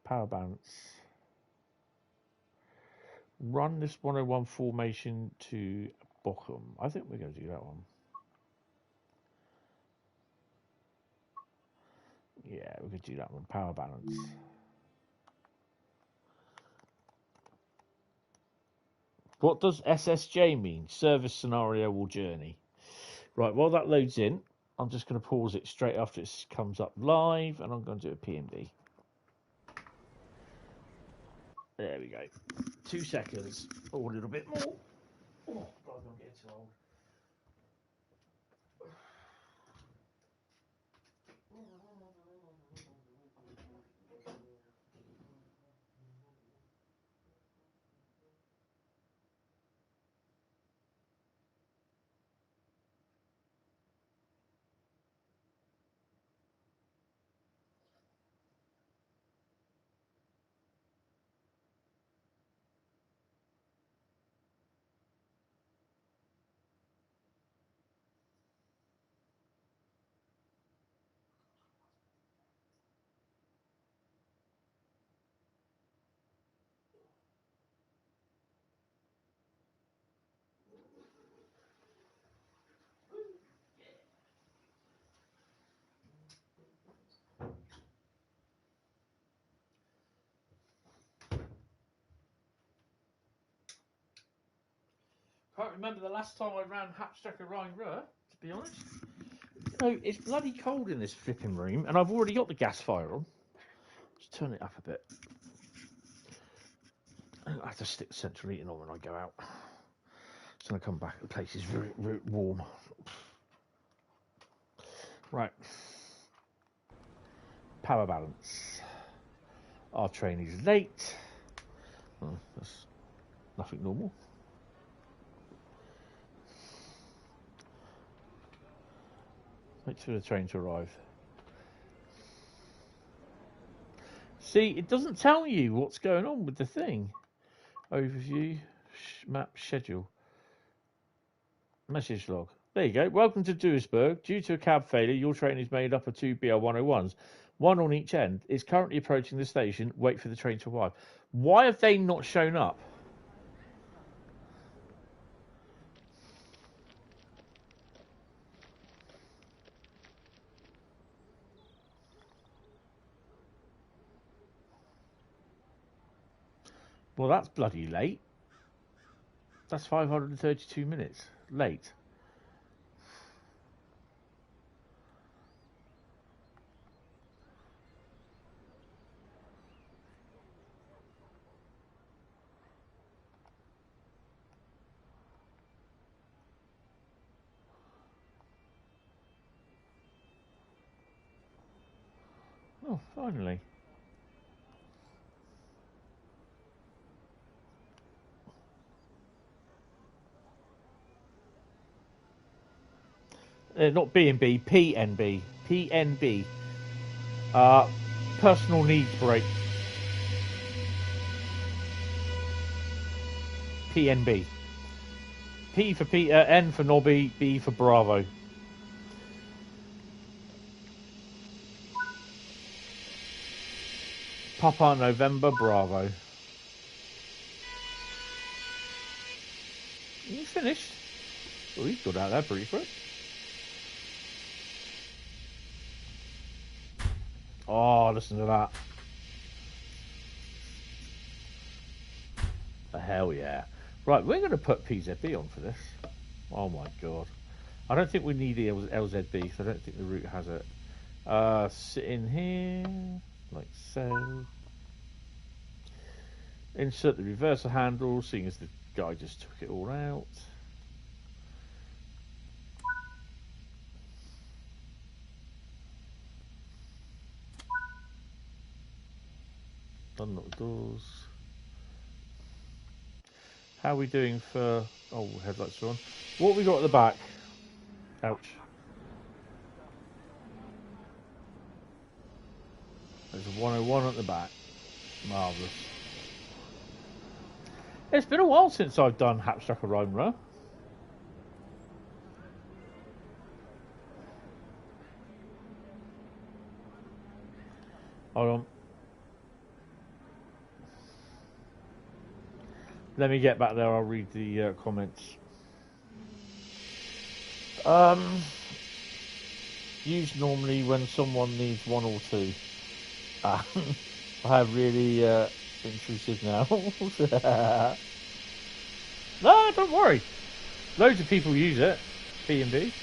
Power Balance. Run this 101 formation to Bochum. I think we're going to do that one. Yeah, we're going to do that one. Power Balance. What does SSJ mean? Service Scenario or Journey. Right, while that loads in, I'm just going to pause it straight after it comes up live, and I'm going to do a PMD. There we go. 2 seconds. Or a little bit more. Oh, God, I'm getting too old. Can't remember the last time I ran Hauptstrecke Rhein-Ruhr, to be honest. You know, it's bloody cold in this flipping room, and I've already got the gas fire on. Just turn it up a bit. I have to stick the central heating on when I go out. So when I come back, the place is very, very warm. Right. power balance. Our train is late. Oh, that's nothing normal. Wait for the train to arrive. See, it doesn't tell you what's going on with the thing. Overview, map, schedule. Message log. There you go. Welcome to Duisburg. Due to a cab failure, your train is made up of 2 BR101s, one on each end. It's currently approaching the station. Wait for the train to arrive. Why have they not shown up? Well, that's bloody late. That's 532 minutes late. Oh, finally. Not B&B, PNB. PNB. Personal needs break. PNB. P for Peter, N for Nobby, B for Bravo. Papa November Bravo. You finished? Oh, he's got out there pretty quick. Oh, listen to that. Oh, hell yeah. Right, we're going to put PZB on for this. Oh my god. I don't think we need the LZB because I don't think the route has it. Sit in here, like so. Insert the reverser handle, seeing as the guy just took it all out. Unlock the doors. How are we doing for... Oh, headlights are on. What have we got at the back? Ouch. There's a 101 at the back. Marvellous. It's been a while since I've done Hauptstrecke Rhein-Ruhr. Hold on. Let me get back there, I'll read the comments. Used normally when someone needs 1 or 2. I have really intrusive now. No, don't worry. Loads of people use it. B&B.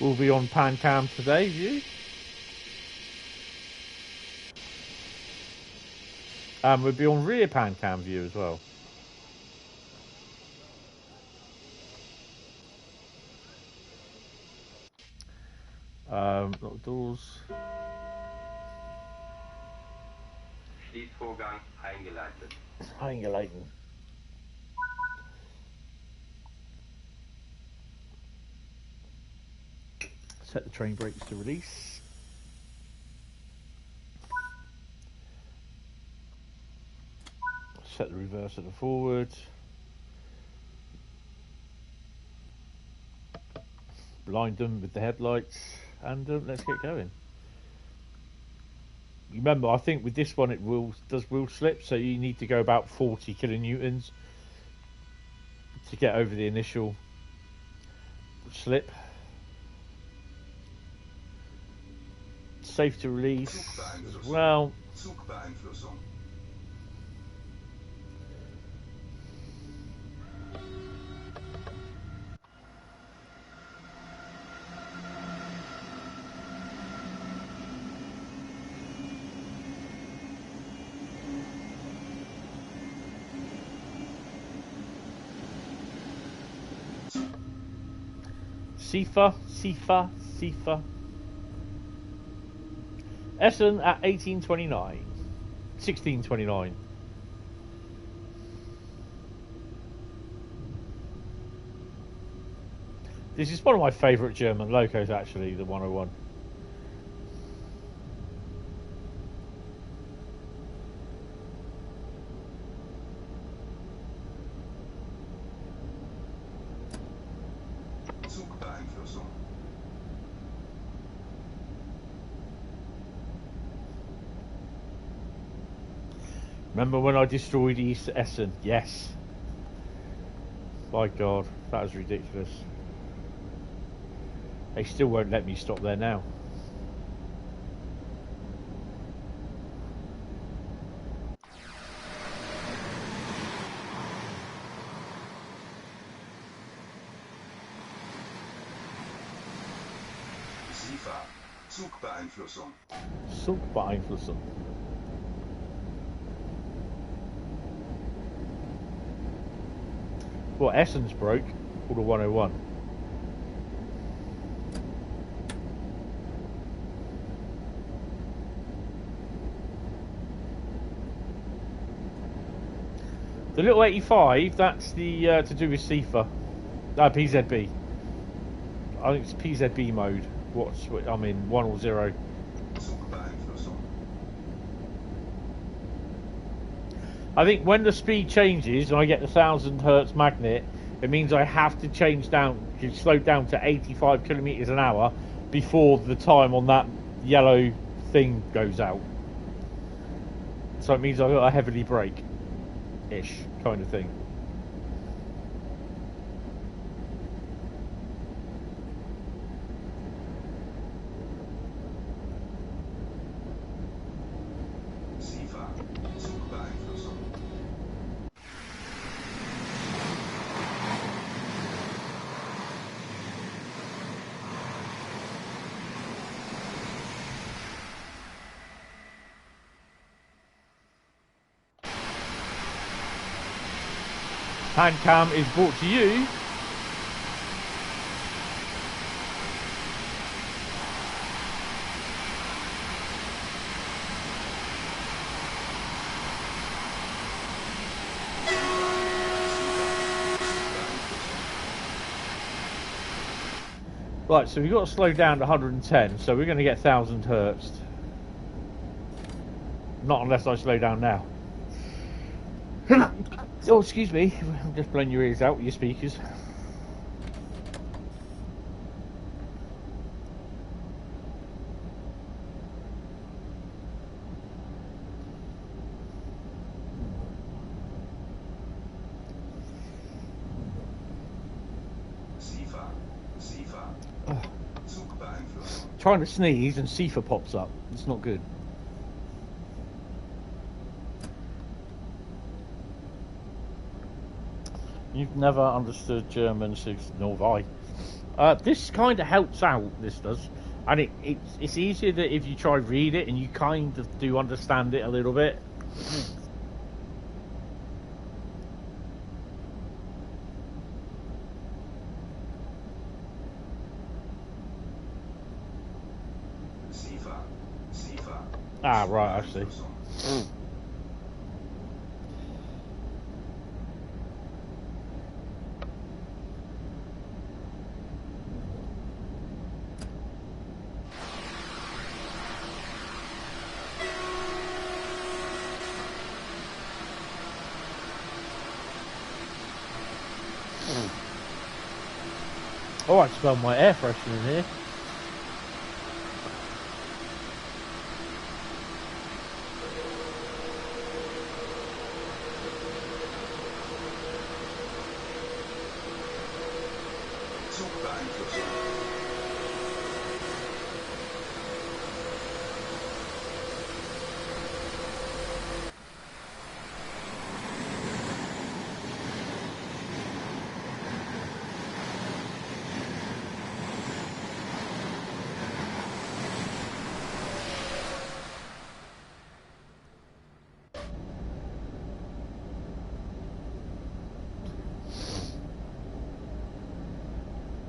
We'll be on pan cam today, view. And we'll be on rear pan cam view as well. Lock doors. Schließvorgang eingeleitet. Eingeleitet. Set the train brakes to release. Set the reverser to forward. Blind them with the headlights, and let's get going. Remember, I think with this one it does wheel slip, so you need to go about 40 kilonewtons to get over the initial slip. Safe to release as well. Sifa. Essen at 1829. 1629. This is one of my favourite German locos, actually, the 101. Remember when I destroyed East Essen? Yes. My God, that was ridiculous. They still won't let me stop there now. Zugbeeinflussung. Well, Essen's broke, or the 101. The little 85, that's the to do with Sifa. PZB. I think it's PZB mode. I'm in 1 or 0. I think when the speed changes and I get the 1000 hertz magnet, it means I have to slow down to 85 kilometers an hour before the time on that yellow thing goes out. So it means I've got to heavily brake-ish kind of thing. Handcam is brought to you right, so we've got to slow down to 110, so we're going to get 1000 hertz. Not unless I slow down now. Oh, excuse me, I'm just blowing your ears out with your speakers. Trying to sneeze and Sifa pops up. It's not good. You've never understood German, nor have I. This kind of helps out, this does. And it's easier that if you try read it and you kind of do understand it a little bit. Ah, right, I see. Oh, I smell my air freshener in here.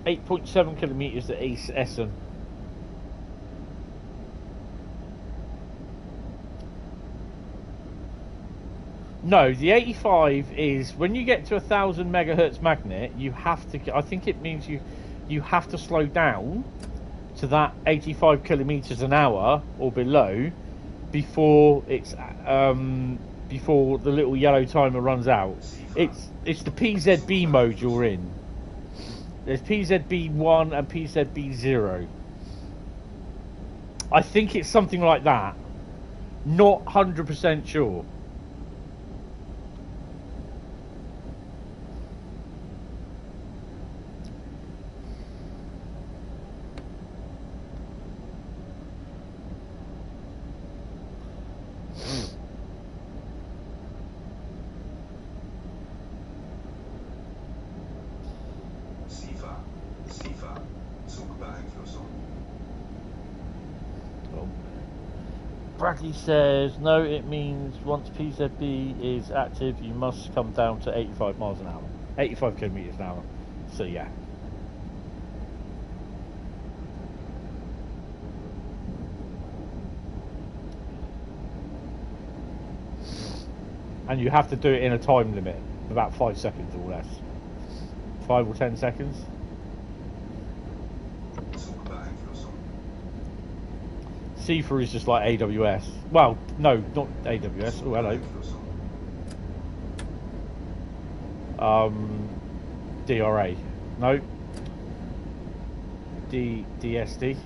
8.7 kilometres to East Essen. No, the 85 is when you get to 1,000 megahertz magnet, you have to. I think it means you have to slow down to that 85 kilometers an hour or below before it's before the little yellow timer runs out. It's the PZB mode you're in. There's PZB1 and PZB0. I think it's something like that. Not 100% sure. Bradley says, no, it means once PZB is active, you must come down to 85 miles an hour. 85 kilometres an hour. So, yeah. And you have to do it in a time limit, about 5 seconds or less. 5 or 10 seconds. C4 is just like AWS. Well, no, not AWS. Oh, hello. DRA. No. DSD.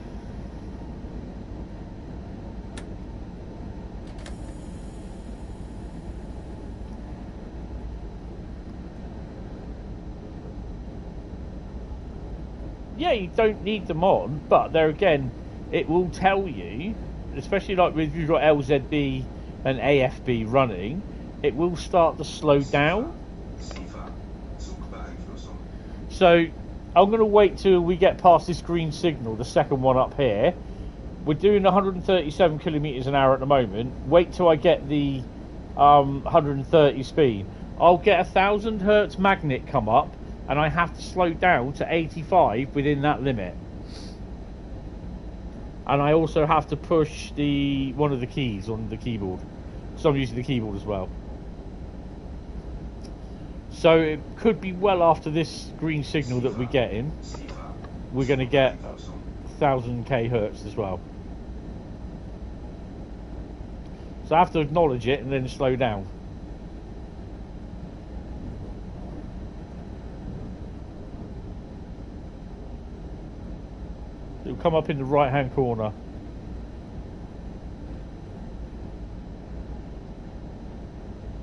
Yeah, you don't need them on, but there again, it will tell you, especially like if you've got LZB and AFB running, it will start to slow down. So I'm going to wait till we get past this green signal, the second one up here. We're doing 137 kilometres an hour at the moment. Wait till I get the 130 speed. I'll get 1,000 hertz magnet come up, and I have to slow down to 85 within that limit. And I also have to push one of the keys on the keyboard, so I'm using the keyboard as well. So it could be well after this green signal that we're getting, we're going to get 1,000k hertz as well. So I have to acknowledge it and then slow down. It'll come up in the right hand corner.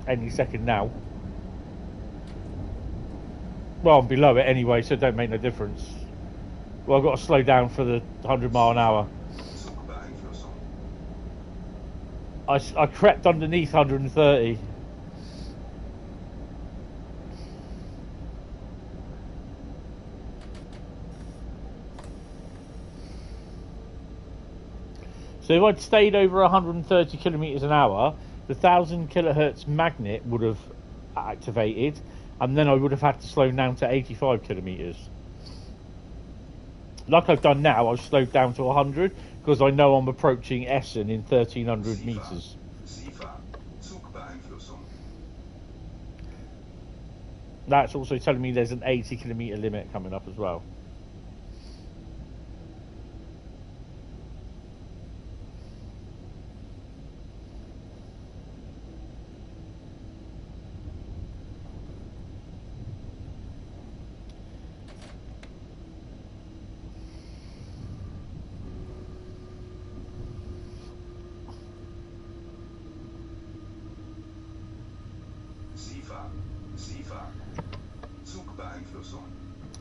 Any second now. Well, I'm below it anyway, so it don't make no difference. Well, I've got to slow down for the 100 mile an hour. I crept underneath 130. So if I'd stayed over 130 kilometres an hour, the 1,000 kilohertz magnet would have activated, and then I would have had to slow down to 85 kilometres. Like I've done now, I've slowed down to 100 because I know I'm approaching Essen in 1,300 metres. That's also telling me there's an 80 kilometre limit coming up as well.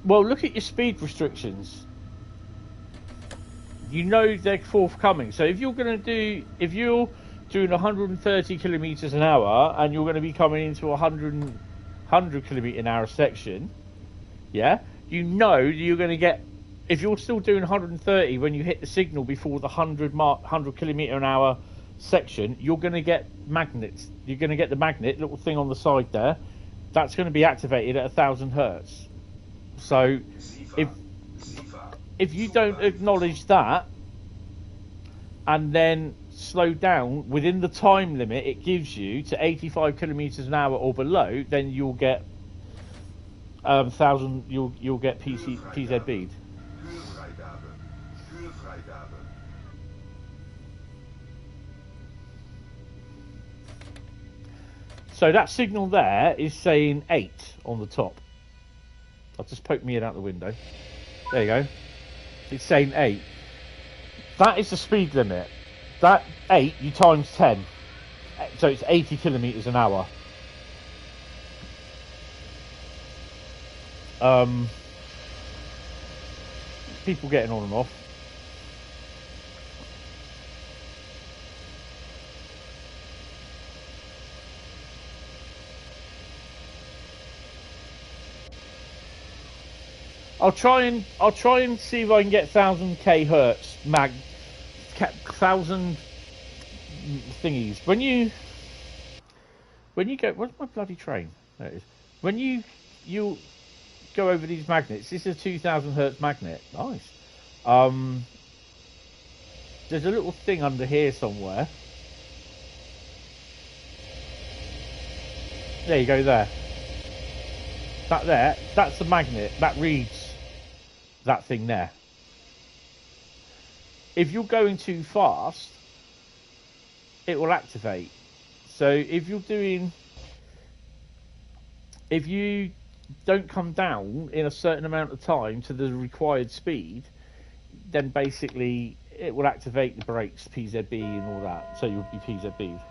Well, look at your speed restrictions. You know they're forthcoming. So if you're doing 130 kilometers an hour and you're going to be coming into a 100 kilometer an hour section, yeah, you know you're going to get. If you're still doing 130 when you hit the signal before the 100 kilometer an hour section, you're going to get magnets. You're going to get the magnet little thing on the side there. That's going to be activated at 1,000 hertz. So if you don't acknowledge that and then slow down within the time limit it gives you to 85 kilometers an hour or below, then you'll get you'll get PZB'd. So that signal there is saying 8 on the top. I'll just poke my head out the window. There you go. It's saying 8. That is the speed limit. That 8 you times 10. So it's 80 kilometers an hour. People getting on and off. I'll try and see if I can get 1000 kHz 1000 thingies. When you go, where's my bloody train? There it is. When you go over these magnets, this is a 2000 Hertz magnet. Nice. There's a little thing under here somewhere. There you go. There. That's the magnet that reads that thing there. If you're going too fast, it will activate. So if you don't come down in a certain amount of time to the required speed, then basically it will activate the brakes, PZB and all that. So you'll be PZB'd.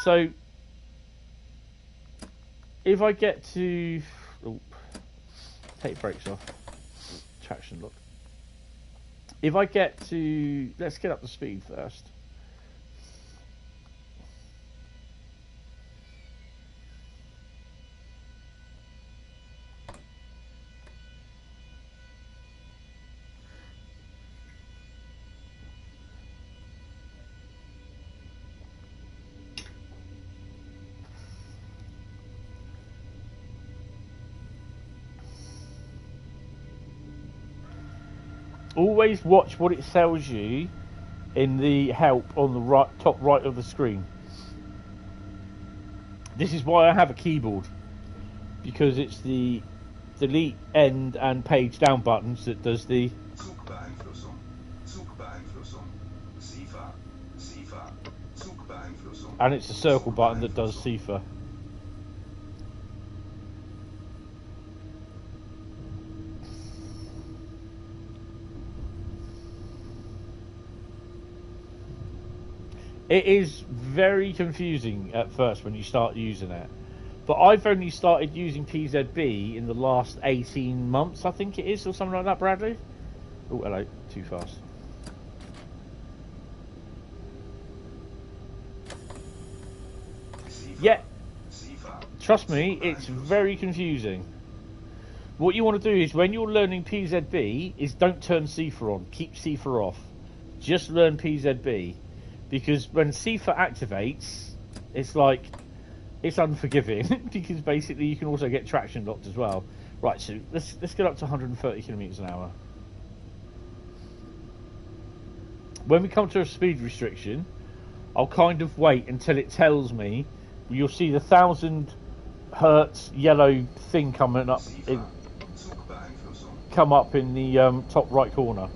So if I get to take brakes off, traction lock. If I get to, let's get up the speed first. Always watch what it tells you in the help on the top right of the screen. This is why I have a keyboard, because it's the delete, end and page down buttons that does the and it's the circle button that does CIFA. It is very confusing at first when you start using it. But I've only started using PZB in the last 18 months, I think it is, or something like that, Bradley? Oh, hello, too fast. Yeah, trust me, it's very confusing. What you want to do is, when you're learning PZB, is don't turn CIFA on. Keep CIFA off. Just learn PZB. Because when CIFA activates, it's like, it's unforgiving. Because basically you can also get traction locked as well. Right, so let's get up to 130 kilometers an hour. When we come to a speed restriction, I'll kind of wait until it tells me. You'll see the 1000 Hertz yellow thing coming up, come up in the top right corner.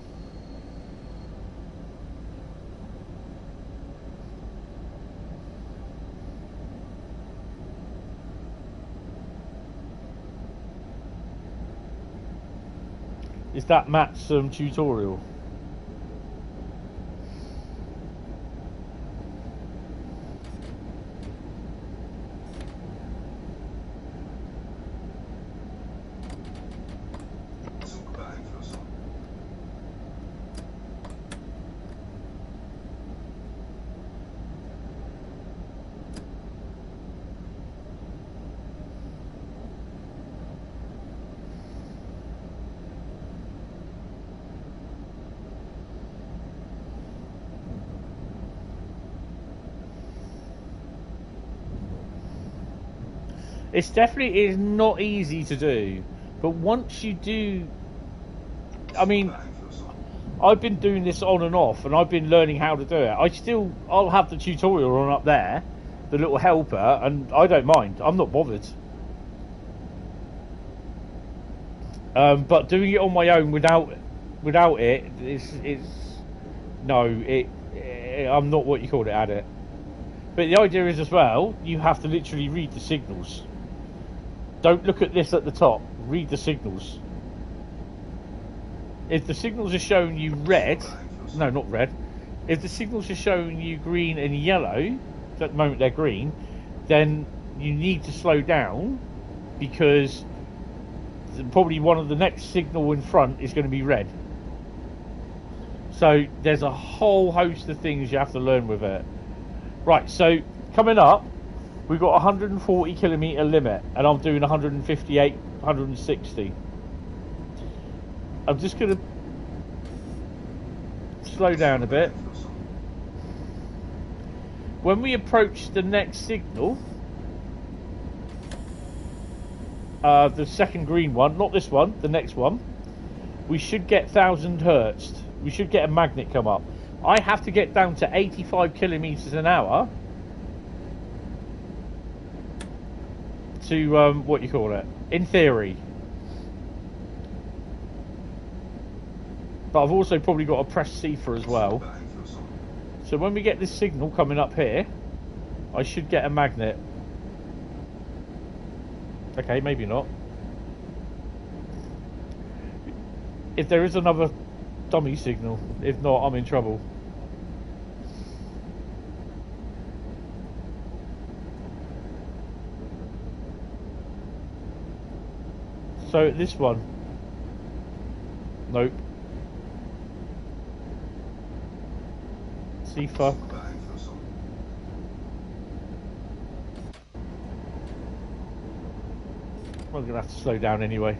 Is that Matt's tutorial? It's definitely is not easy to do, But once you do, I mean, I've been doing this on and off, and I've been learning how to do it. I'll have the tutorial on up there, the little helper, and I don't mind. I'm not bothered. But doing it on my own without it, I'm not what you call it at it. But the idea is as well, you have to literally read the signals. Don't look at this at the top. Read the signals. If the signals are showing you red, no, not red. If the signals are showing you green and yellow, at the moment they're green, then you need to slow down, because probably one of the next signal in front is going to be red. So there's a whole host of things you have to learn with it. Right, so coming up, we've got a 140 kilometre limit, and I'm doing 158, 160. I'm just going to slow down a bit. When we approach the next signal, the second green one, not this one, the next one, we should get 1000 hertz. We should get a magnet come up. I have to get down to 85 kilometers an hour to what you call it, in theory. But I've also probably got to press Cipher as well. So when we get this signal coming up here, I should get a magnet. Okay, maybe not. If there is another dummy signal, if not, I'm in trouble. So this one, nope. Cipher. We're gonna have to slow down anyway.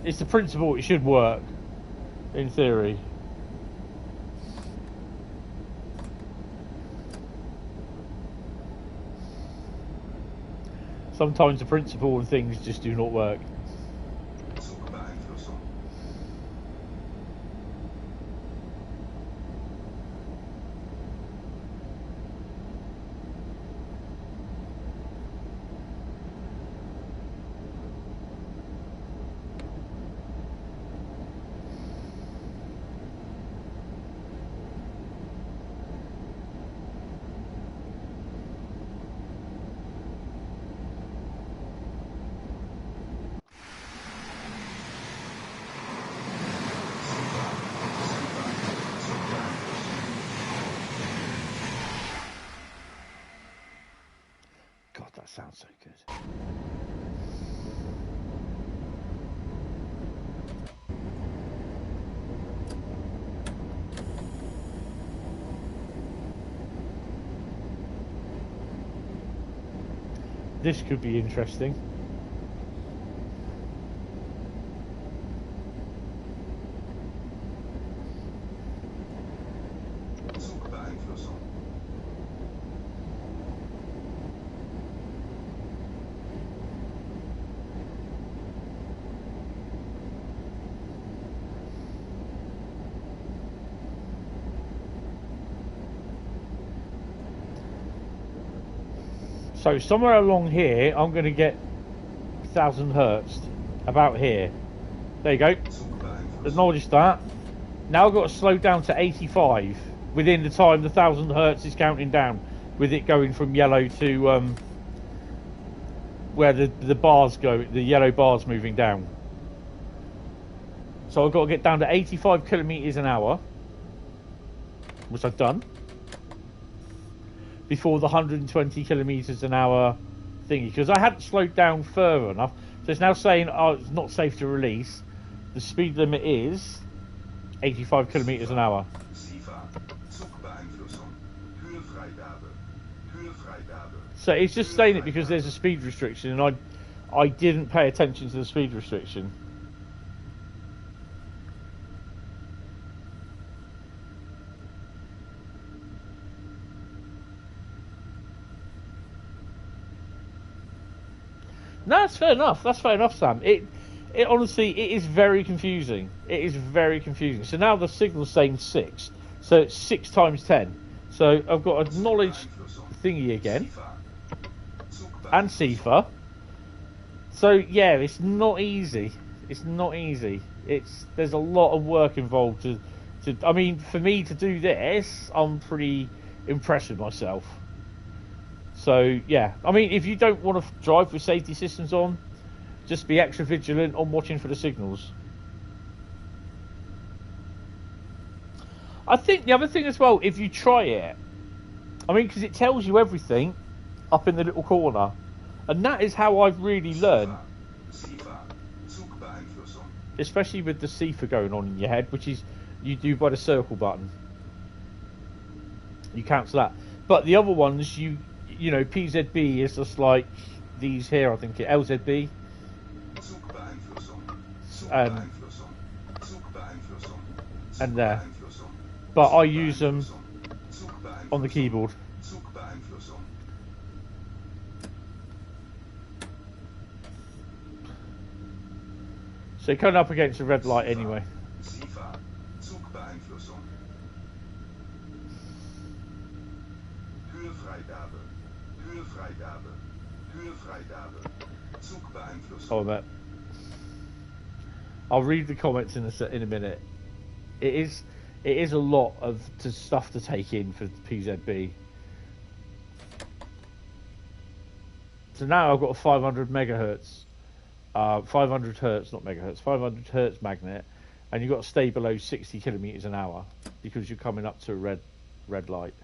It's the principle, it should work, in theory. Sometimes the principle and things just do not work. That sounds so good. This could be interesting. So somewhere along here, I'm going to get 1000 hertz, about here. There you go. Acknowledge that. Now I've got to slow down to 85 within the time the 1000 hertz is counting down, with it going from yellow to where the bars go, the yellow bars moving down. So I've got to get down to 85 kilometers an hour, which I've done, before the 120 kilometers an hour thingy, because I hadn't slowed down further enough. So it's now saying, oh, it's not safe to release. The speed limit is 85 kilometers an hour. So it's just saying it because there's a speed restriction, and I didn't pay attention to the speed restriction. No, that's fair enough. That's fair enough, Sam. It honestly, it is very confusing. It is very confusing. So now the signal's saying 6. So it's 6 times 10. So I've got a knowledge thingy again. And CIFA. So yeah, it's not easy. It's not easy. There's a lot of work involved to I mean, for me to do this, I'm pretty impressed with myself. So yeah, I mean, if you don't want to drive with safety systems on, just be extra vigilant on watching for the signals. I think the other thing as well, if you try it, I mean, because it tells you everything up in the little corner, and that is how I've really learned. Especially with the CIFA going on in your head, which is you do by the circle button. You cancel that. But the other ones, you know, PZB is just like these here, I think, LZB. And there. But I use them on the keyboard. So you're coming up against a red light anyway. Oh, I bet. I'll read the comments in a minute. It is a lot of stuff to take in for PZB. So now I've got a 500 megahertz, 500 hertz, not megahertz, 500 hertz magnet, and you've got to stay below 60 kilometers an hour because you're coming up to a red light.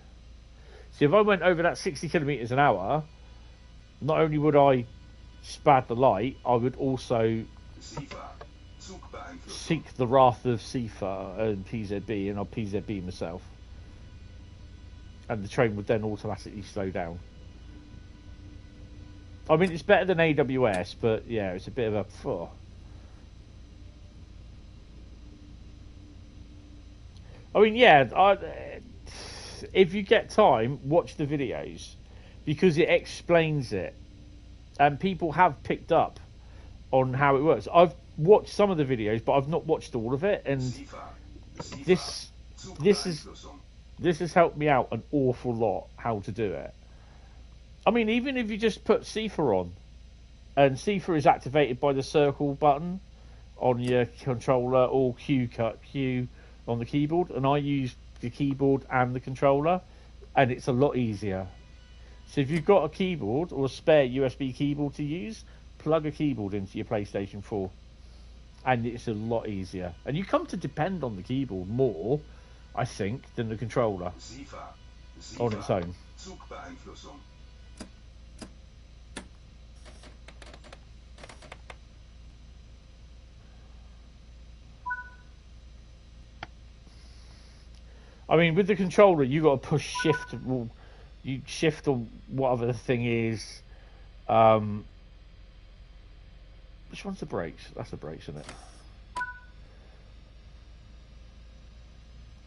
See, if I went over that 60 kilometers an hour, not only would I spad the light, I would also seek the wrath of CIFA and PZB, and I'll PZB myself. And the train would then automatically slow down. I mean, it's better than AWS, but yeah, it's a bit of a... Oh. I mean, yeah, if you get time, watch the videos, because it explains it. And people have picked up on how it works. I've watched some of the videos, but I've not watched all of it, and this has helped me out an awful lot how to do it. I mean, even if you just put CIFA on, and CIFA is activated by the circle button on your controller, or Q on the keyboard, and I use the keyboard and the controller, and it's a lot easier. So if you've got a keyboard or a spare USB keyboard to use, plug a keyboard into your PlayStation 4, and it's a lot easier. And you come to depend on the keyboard more, I think, than the controller on its own. I mean, with the controller, you got to push shift. Well, you shift on whatever the thing is. Which one's the brakes? That's the brakes, isn't it?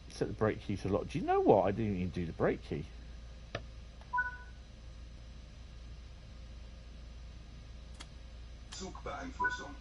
Set the brake key to lock. Do you know what? I didn't even do the brake key. Zugbeeinflussung.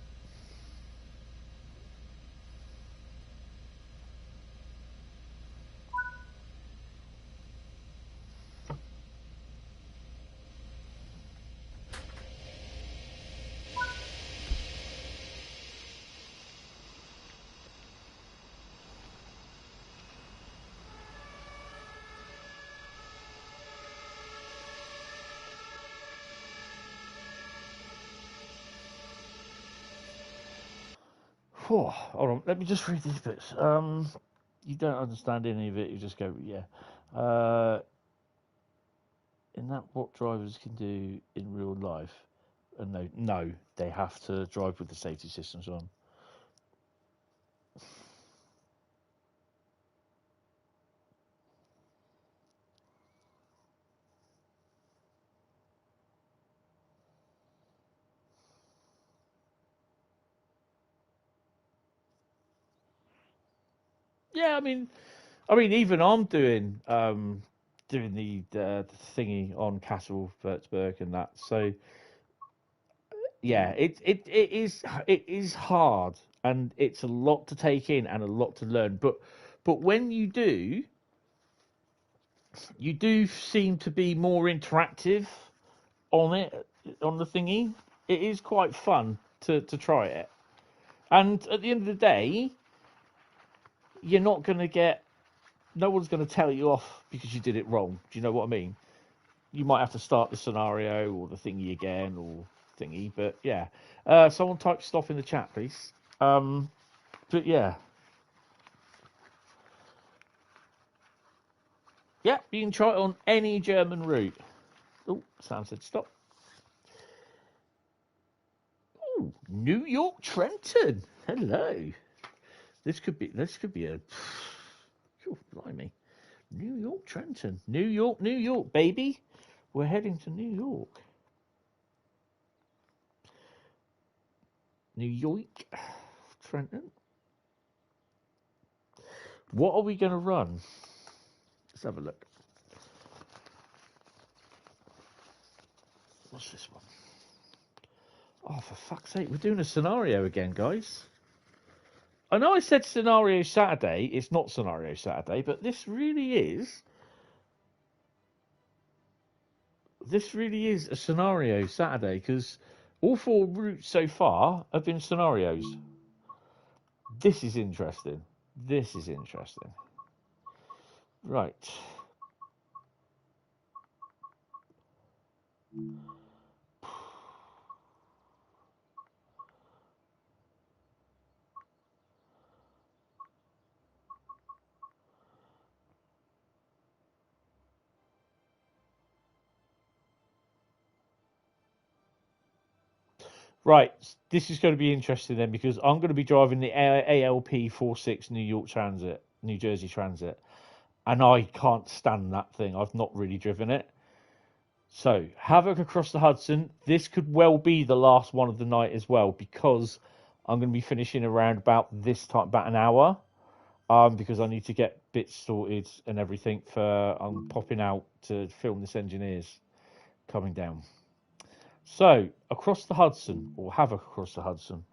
Hold on, let me just read these bits. You don't understand any of it, you just go, yeah. In that, what drivers can do in real life? And no, they have to drive with the safety systems on. Yeah, I mean, even I'm doing the thingy on Castle Würzburg and that. So yeah, it is hard, and it's a lot to take in and a lot to learn. But when you do seem to be more interactive on it, on the thingy. It is quite fun to try it. And at the end of the day, you're not going to get, no one's going to tell you off because you did it wrong. Do you know what I mean? You might have to start the scenario or the thingy again or thingy, but yeah. Someone type stuff in the chat, please. But yeah. Yeah, you can try it on any German route. Oh, Sam said stop. Oh, New York-Trenton. Hello. This could be a. Oh, blimey. New York-Trenton. New York, baby. We're heading to New York. New York, Trenton. What are we going to run? Let's have a look. What's this one? Oh, for fuck's sake, we're doing a scenario again, guys. I know I said scenario Saturday. It's not scenario Saturday, but this really is. This really is a scenario Saturday because all 4 routes so far have been scenarios. This is interesting. This is interesting. Right. Right, this is going to be interesting then because I'm going to be driving the ALP 46 New Jersey Transit, and I can't stand that thing. I've not really driven it. So, Havoc across the Hudson. This could well be the last one of the night as well because I'm going to be finishing around about this time, about an hour, because I need to get bits sorted and everything for I'm popping out to film this Engineers coming down. So, across the Hudson, or Havoc across the Hudson.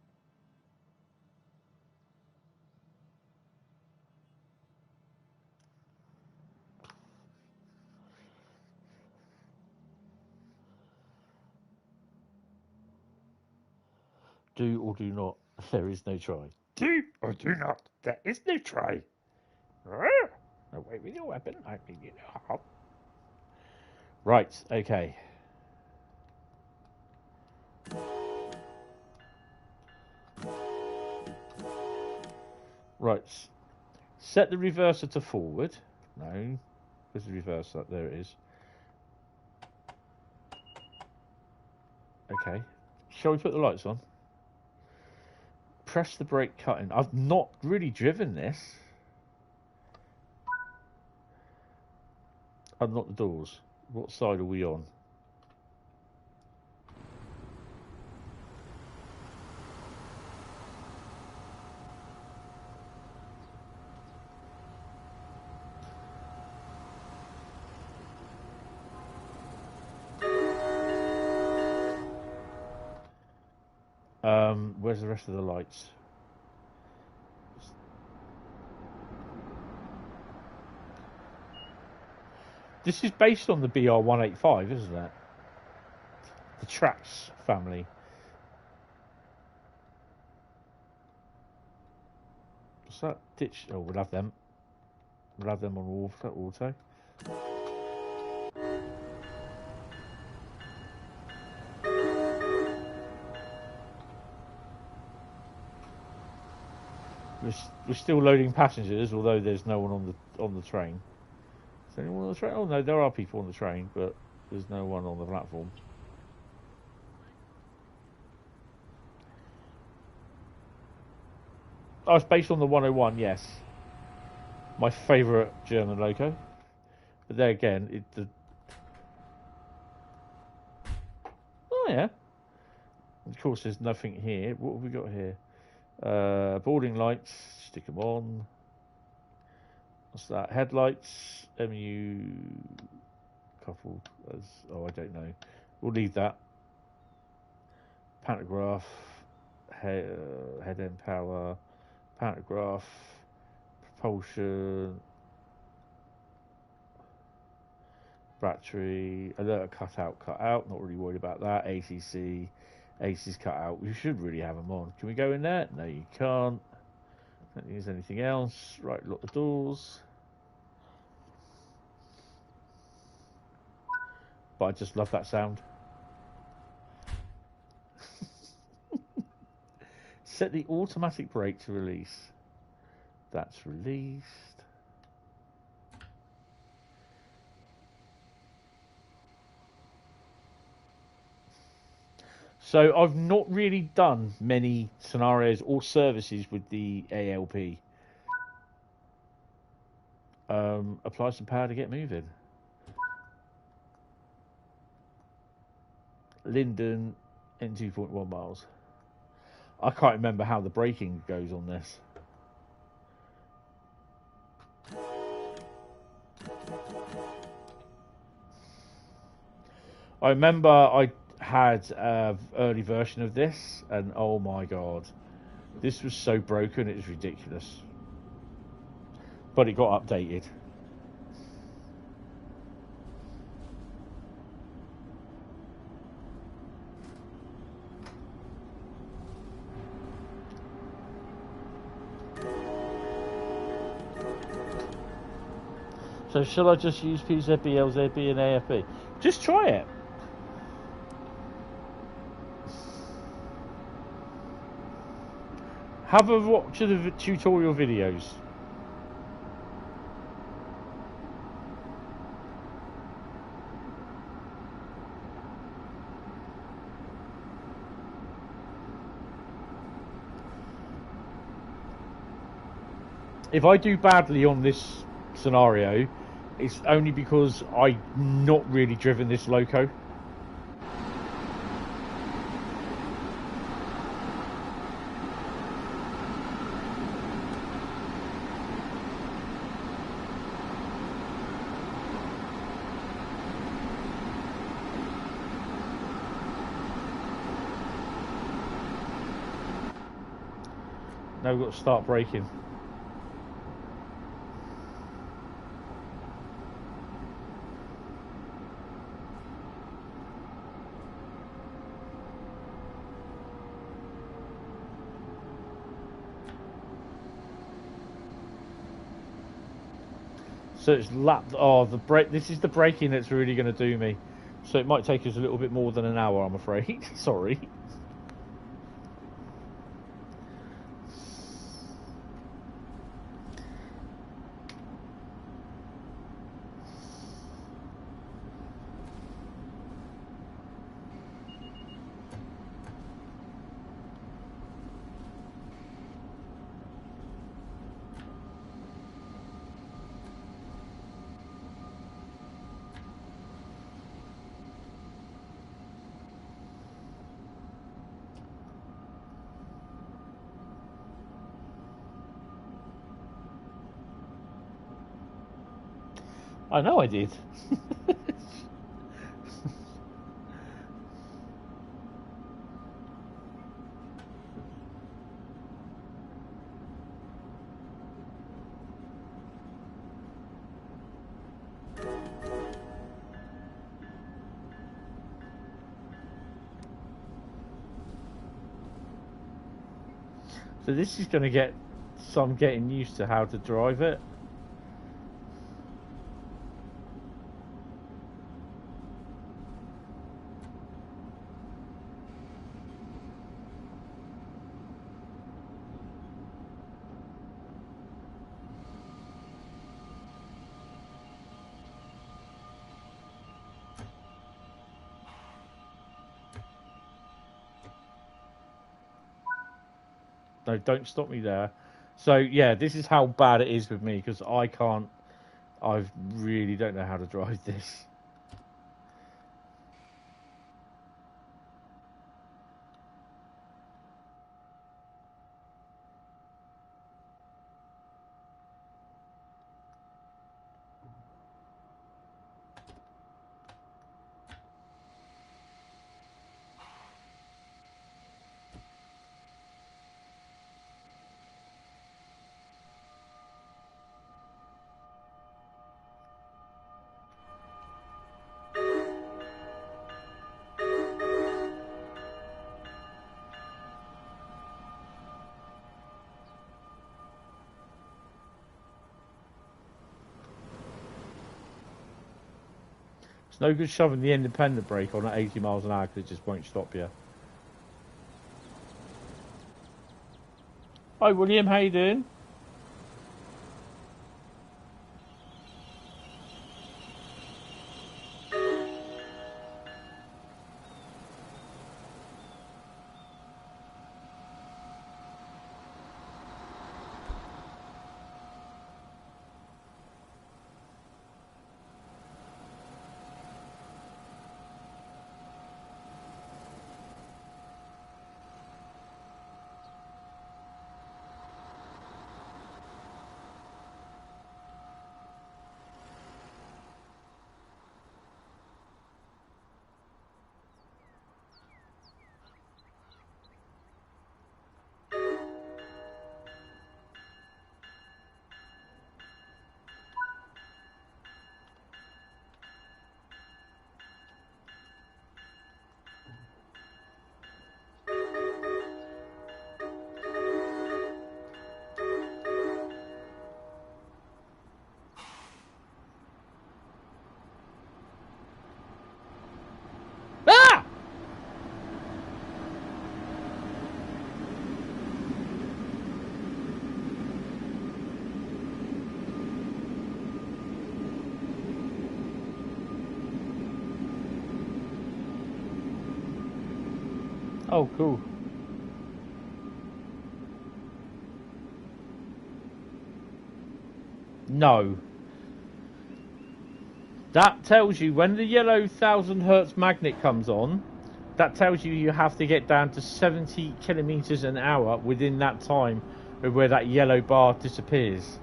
Do or do not. There is no try. Do or do not. There is no try. Away with your weapon. I mean, you know. Right, okay. Right. Set the reverser to forward. No. Where's the reverser? There it is. Okay. Shall we put the lights on? Press the brake cutting. I've not really driven this. Unlock the doors. What side are we on? Where's the rest of the lights? This is based on the BR-185, isn't it? The Trax family. What's that? Ditch. Oh, we'll have them. We'll have them on auto. We're still loading passengers, although there's no one on the train. Is there anyone on the train? Oh no, there are people on the train, but there's no one on the platform. Oh, it's based on the 101, yes. My favourite German loco. But there again, oh yeah. Of course, there's nothing here. What have we got here? Boarding lights, stick them on. What's that? Headlights, MU couple as, oh, I don't know. We'll leave that. pantograph, head end power, pantograph, propulsion, battery, alert cut out, not really worried about that. ACC, AC's cut out. We should really have them on. Can we go in there? No, you can't. Don't think there's anything else. Right, lock the doors. But I just love that sound. Set the automatic brake to release. That's released. So I've not really done many scenarios or services with the ALP. Apply some power to get moving. Linden in 2.1 miles. I can't remember how the braking goes on this. I remember I had an early version of this, and oh my god, this was so broken it was ridiculous. But it got updated. So shall I just use PZB, LZB and AFB? Just try it. Have a watch of the tutorial videos. If I do badly on this scenario, it's only because I've not really driven this loco. Now we've got to start braking. So it's the brake. This is the braking that's really going to do me. So it might take us a little bit more than an hour, I'm afraid. Sorry. I know I did. So this is going to get some getting used to how to drive it. No, don't stop me there. So yeah, this is how bad it is with me because I really don't know how to drive this. No good shoving the independent brake on at 80 miles an hour because it just won't stop you. Hi William, how you doing? Ah! Oh, cool. No. That tells you when the yellow 1000 hertz magnet comes on, that tells you you have to get down to 70 kilometers an hour within that time of where that yellow bar disappears.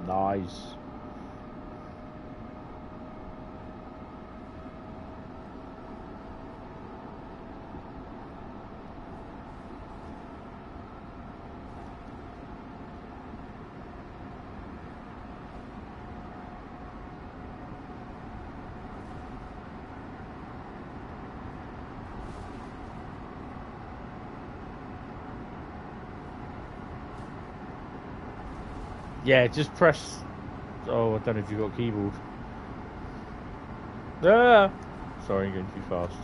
Nice. Yeah, just press. Oh, I don't know if you've got a keyboard. Ah! Sorry, I'm going too fast.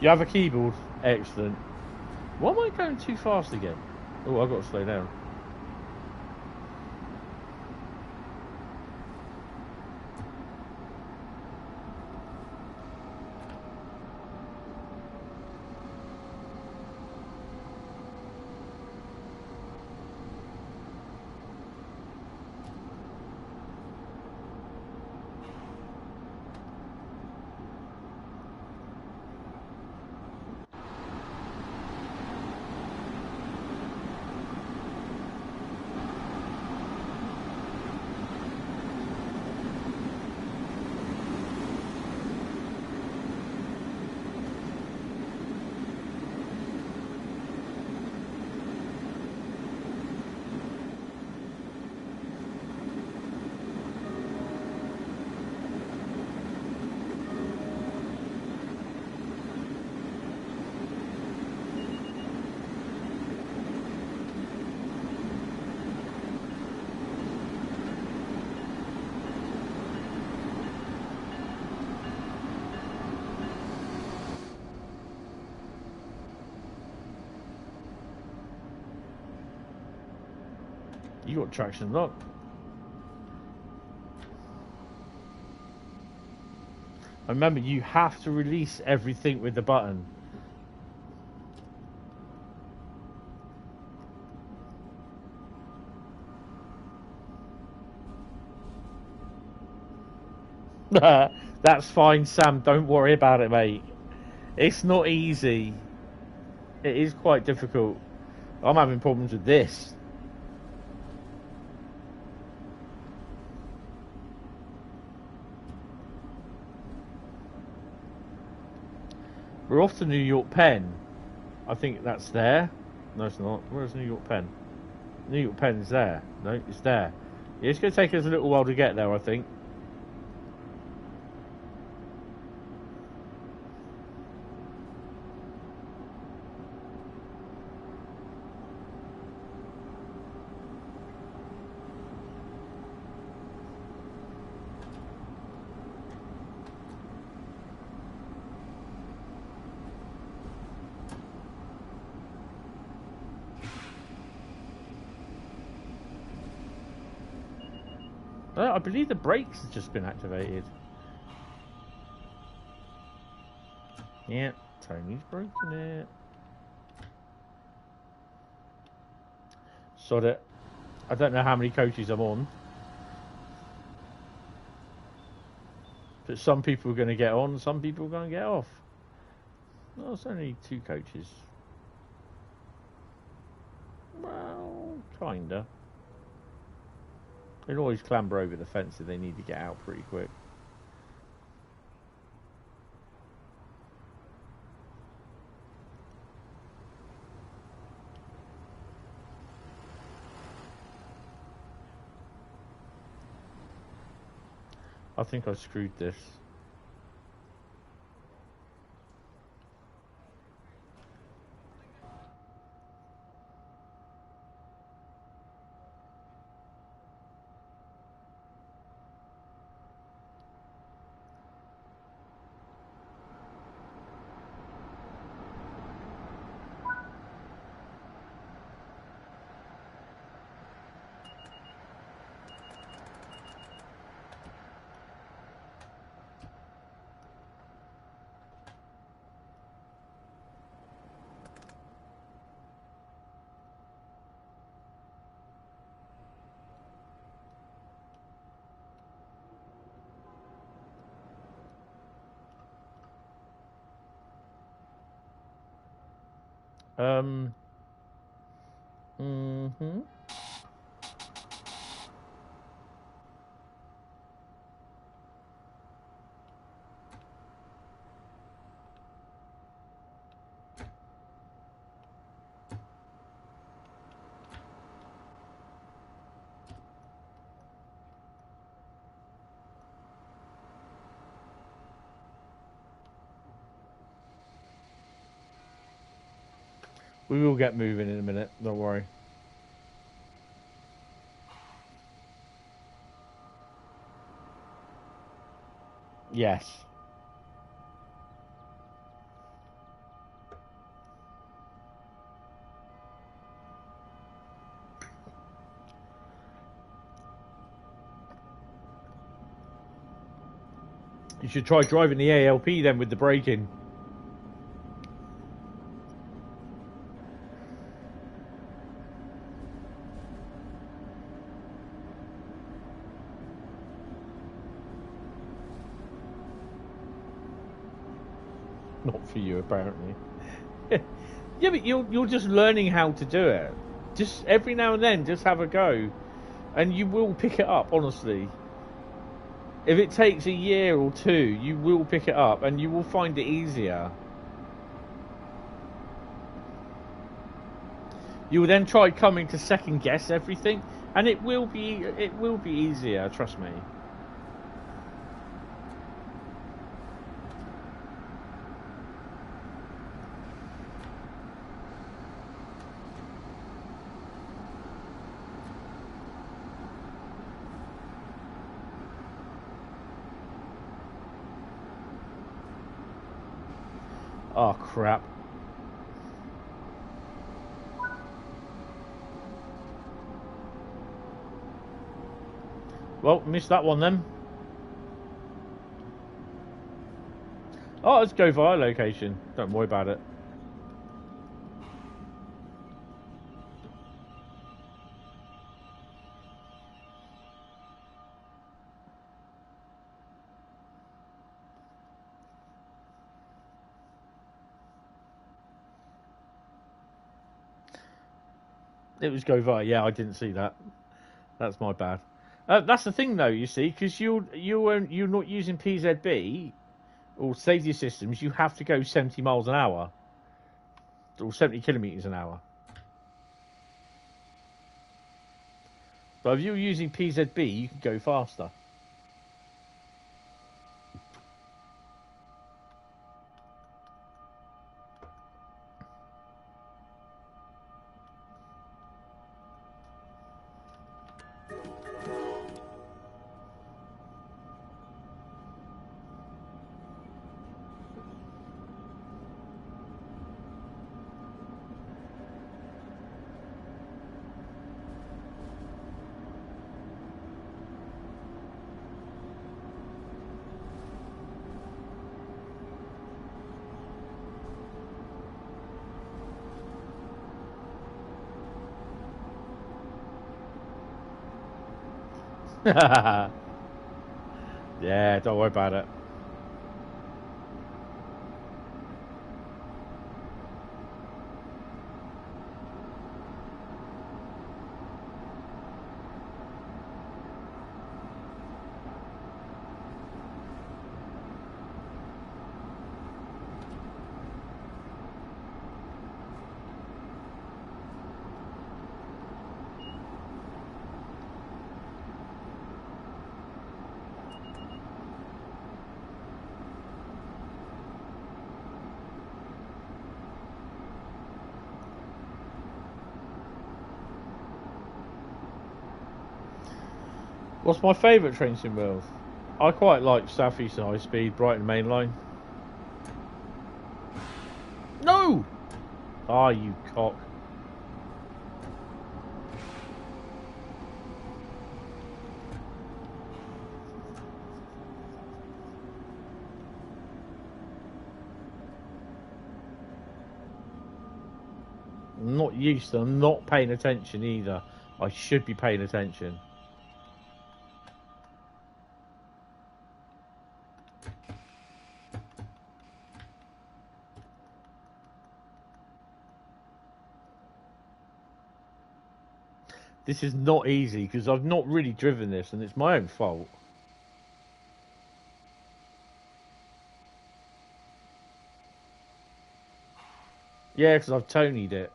You have a keyboard? Excellent. Why am I going too fast again? Oh, I've got to slow down. You got traction lock. Remember, you have to release everything with the button. That's fine, Sam. Don't worry about it, mate. It's not easy. It is quite difficult. I'm having problems with this. We're off to New York Penn. I think that's there. No, it's not. Where's New York Penn? New York Penn's there. No, it's there. Yeah, it's going to take us a little while to get there, I think. I believe the brakes have just been activated. Yeah, Tony's broken it. Sod it. I don't know how many coaches I'm on. But some people are going to get on, some people are going to get off. Well, it's only 2 coaches. Well, kinda. They'll always clamber over the fence if they need to get out pretty quick. I think I screwed this. Mm-hmm. We will get moving in a minute, don't worry. Yes. You should try driving the ALP then with the braking. Not for you, apparently. Yeah, but you're just learning how to do it. Just every now and then, just have a go, and you will pick it up. Honestly, if it takes a year or 2, you will pick it up, and you will find it easier. You will then try coming to second guess everything, and it will be easier. Trust me. Oh, crap. Well, missed that one then. Oh, let's go via location. Don't worry about it. It was go via. Yeah, I didn't see that. That's my bad. That's the thing, though. You see, because you're not using PZB, or safety systems, you have to go 70 miles an hour or 70 kilometers an hour. But if you're using PZB, you can go faster. Yeah, don't worry about it. What's my favourite trains in Wales? I quite like South Eastern High Speed, Brighton Mainline. No! Ah, you cock. I'm not used to, I'm not paying attention either. I should be paying attention. This is not easy because I've not really driven this and it's my own fault. Yeah, because I've Tony'd it.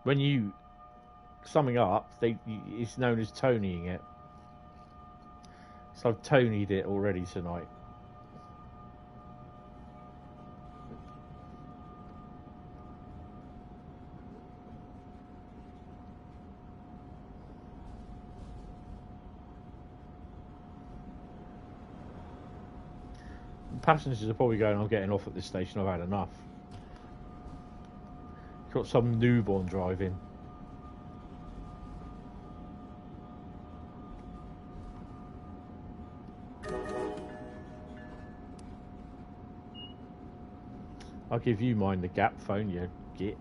When you summing up, it's known as Tonying it. So I've Tony'd it already tonight. Passengers are probably going, I'm getting off at this station, I've had enough. Got some newborn driving. I'll give you mine, the gap phone, you git.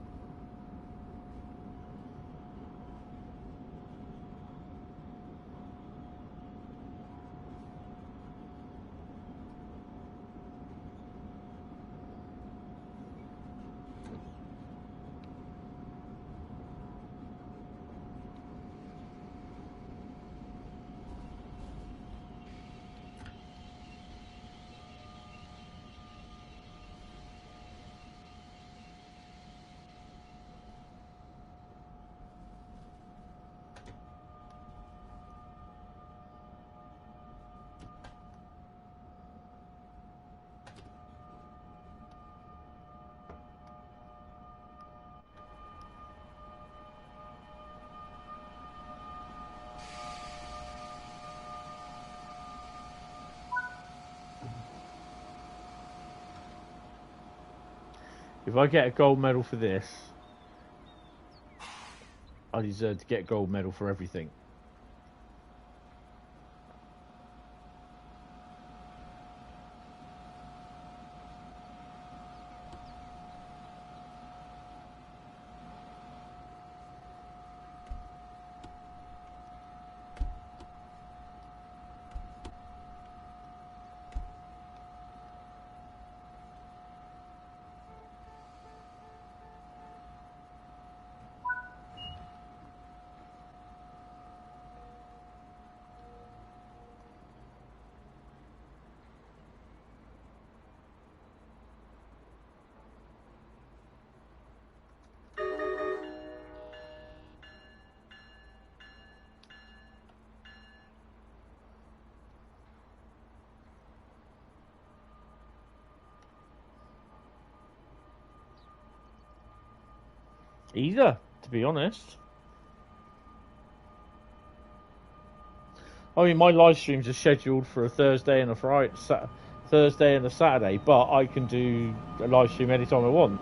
If I get a gold medal for this, I deserve to get a gold medal for everything. Either, to be honest. I mean, my live streams are scheduled for a Thursday and a Friday, Thursday and a Saturday, but I can do a live stream anytime I want.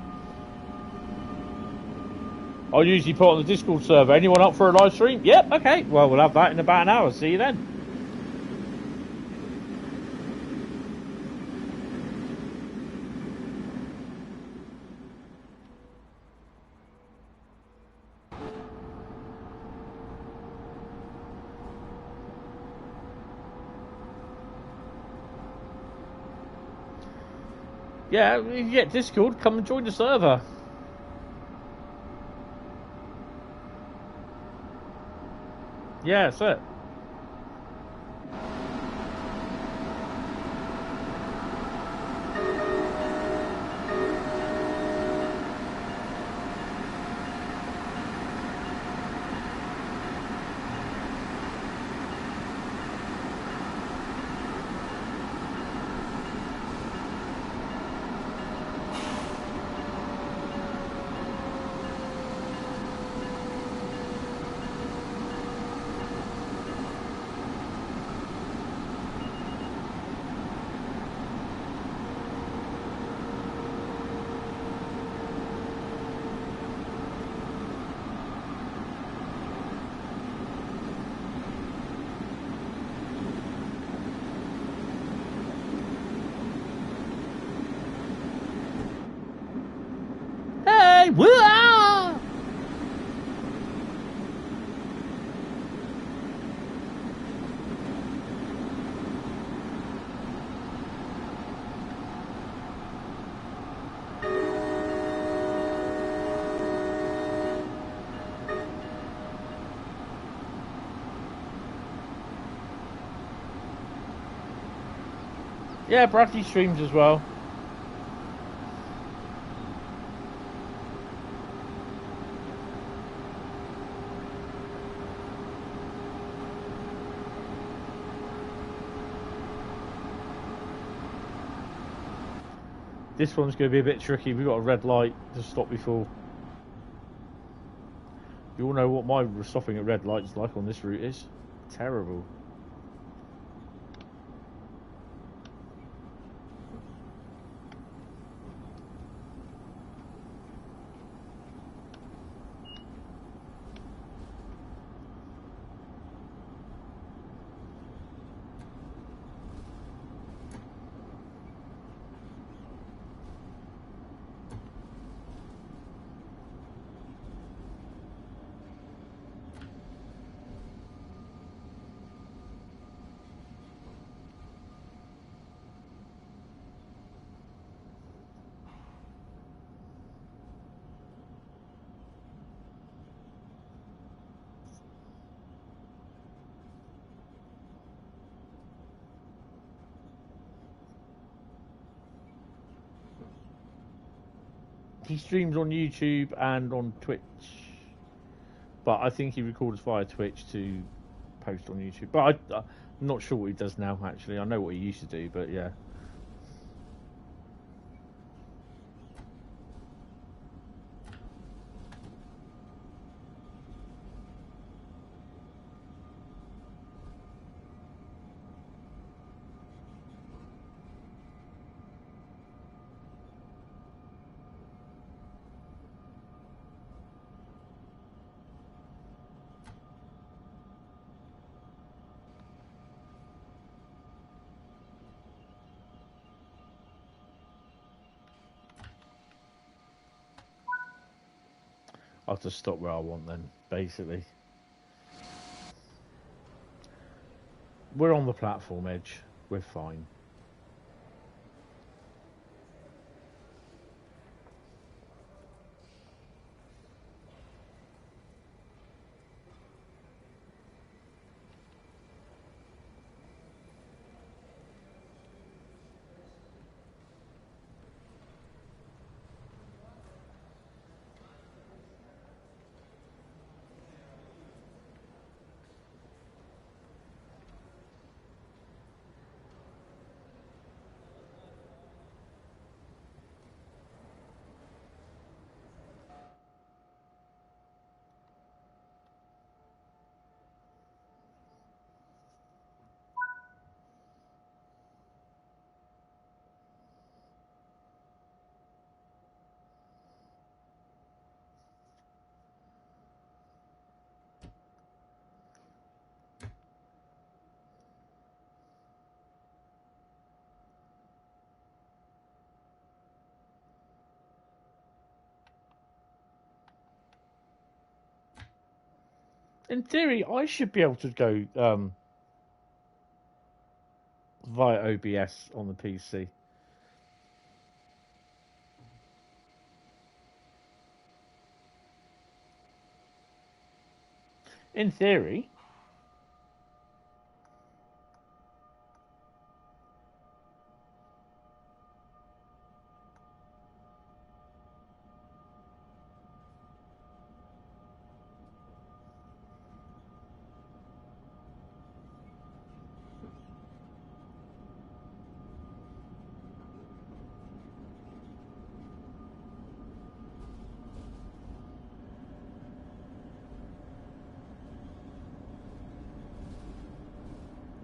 I'll usually put on the Discord server, anyone up for a live stream? Yep, okay. Well, we'll have that in about an hour. See you then. Yeah, if you get Discord, come and join the server. Yeah, that's it. Hey, whoa! Yeah, Bradley streams as well. This one's going to be a bit tricky. We've got a red light to stop before. You all know what my stopping at red lights like on this route is. Terrible. He streams on YouTube and on Twitch, but I think he records via Twitch to post on YouTube. But I'm not sure what he does now, actually. I know what he used to do, but yeah. I'll just stop where I want then, basically. We're on the platform edge. We're fine. In theory, I should be able to go via OBS on the PC. In theory.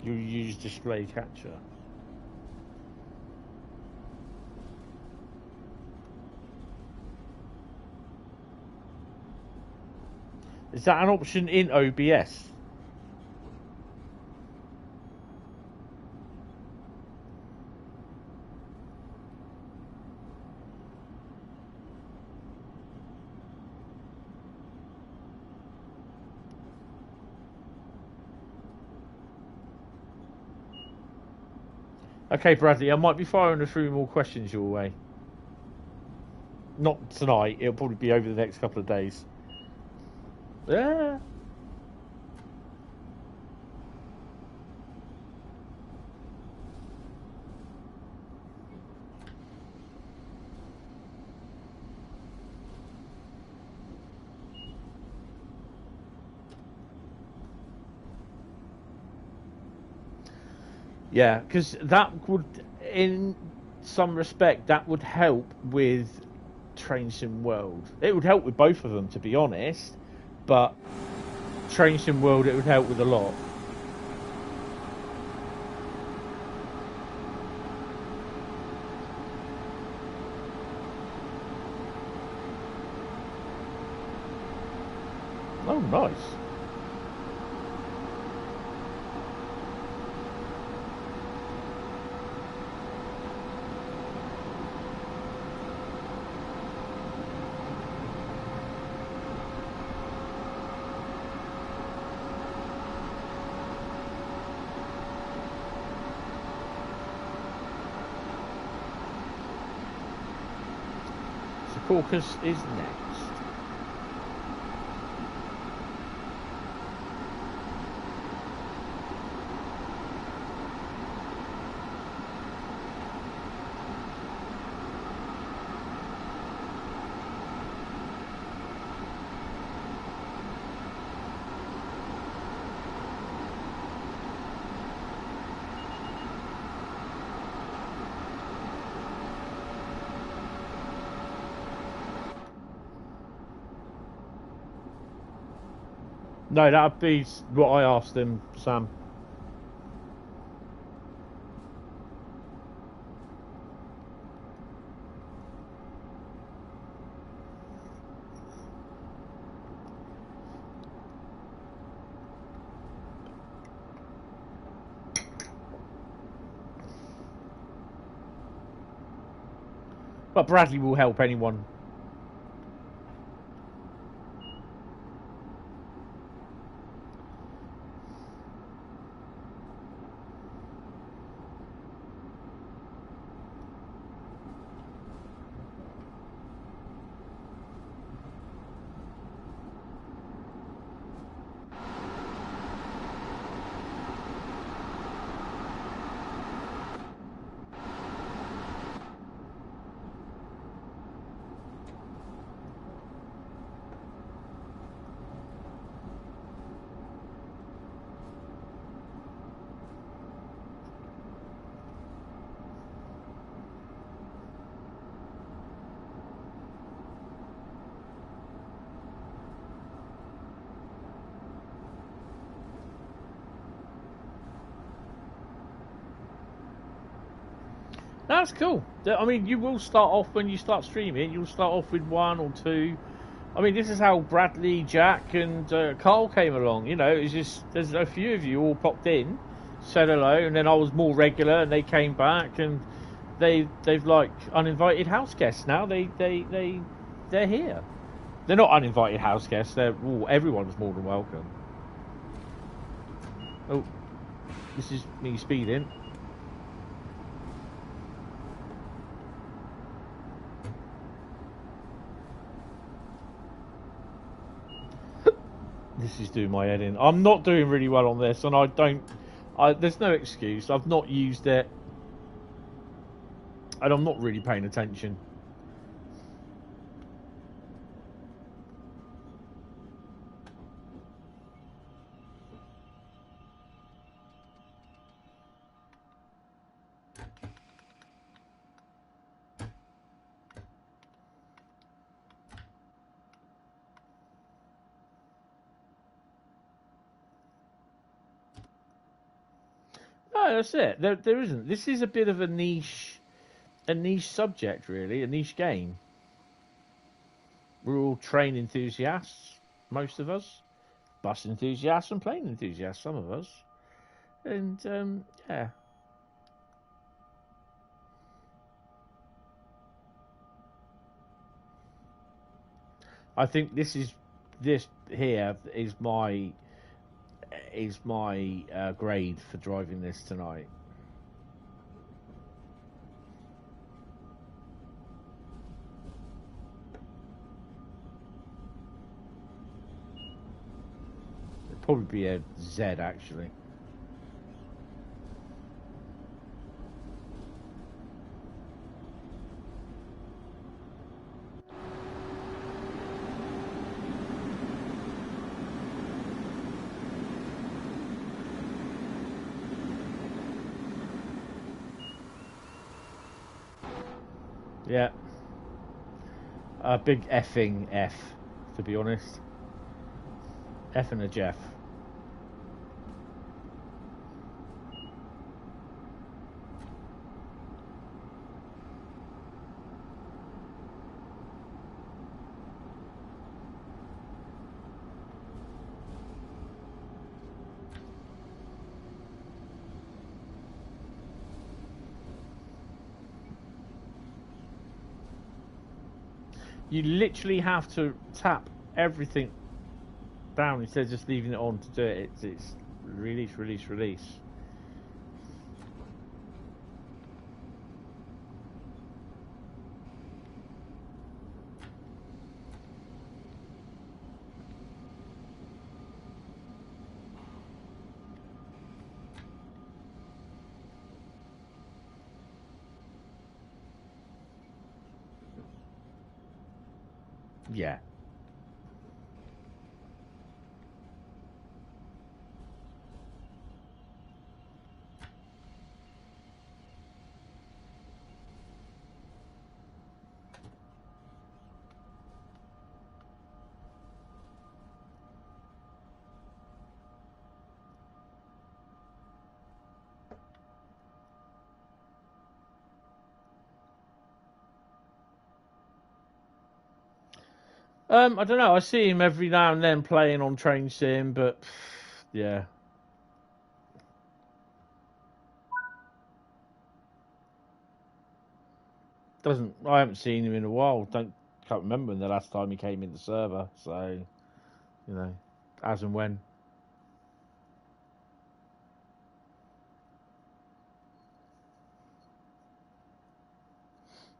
You use display capture. Is that an option in OBS? Okay, Bradley, I might be firing a few more questions your way. Not tonight. It'll probably be over the next couple of days. Yeah. Yeah, because that would, in some respect, that would help with Train Sim World. It would help with both of them, to be honest. But Train Sim World, it would help with a lot. Oh, nice. Caucus is next. No, that'd be what I asked him, Sam. But Bradley will help anyone. That's cool. I mean, you will start off when you start streaming. You'll start off with one or two. I mean, this is how Bradley, Jack, and Carl came along. You know, it's just there's a few of you all popped in, said hello, and then I was more regular, and they came back, and they've like uninvited house guests now. They're here. They're not uninvited house guests. Everyone's more than welcome. Oh, this is me speeding. This is doing my head in. I'm not doing really well on this, and there's no excuse. I've not used it, and I'm not really paying attention. No, that's it. There isn't. This is a bit of a niche subject, really, a niche game. We're all train enthusiasts, most of us, bus enthusiasts and plane enthusiasts, some of us, and yeah. I think this here is my grade for driving this tonight. It'd probably be a Z actually. Yeah. A big effing F, to be honest. F and a Jeff. You literally have to tap everything down instead of just leaving it on to do it. It's release, release, release. Yeah. I don't know. I see him every now and then playing on Train Sim, but yeah. I haven't seen him in a while. Can't remember when the last time he came in the server. So, as and when.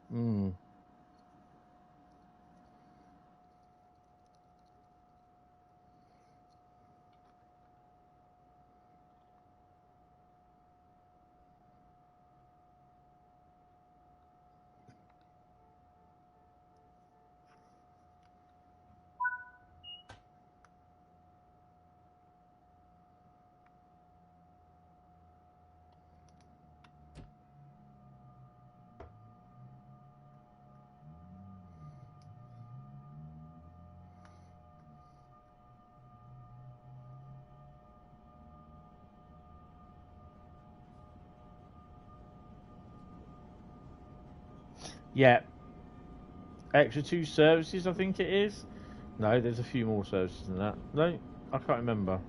Hmm. Yeah. Extra 2 services, I think it is. No, there's a few more services than that. No, I can't remember.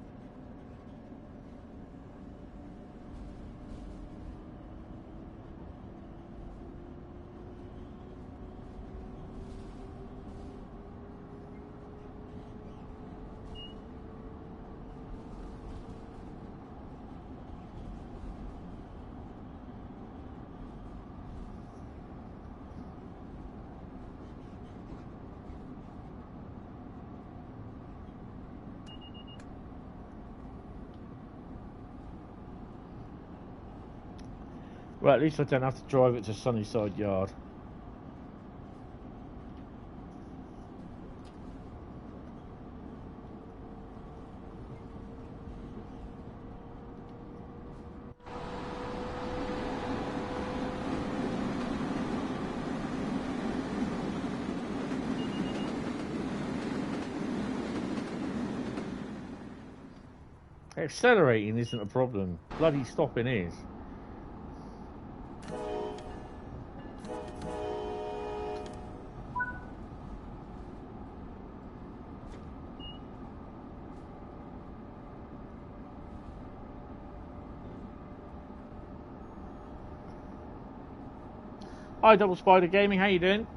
Well, at least I don't have to drive it to Sunnyside Yard. Accelerating isn't a problem. Bloody stopping is. Hi, Double Spider Gaming. How you doing?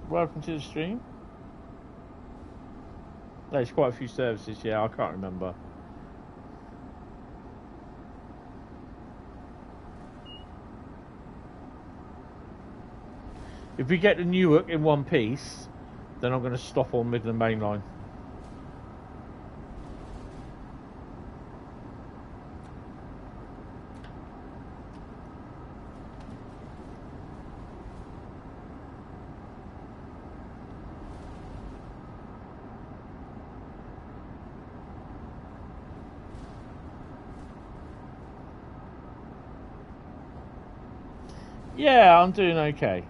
Welcome to the stream. There's quite a few services. Yeah, I can't remember. If we get to Newark in one piece, then I'm going to stop on Midland Mainline. Yeah, I'm doing okay.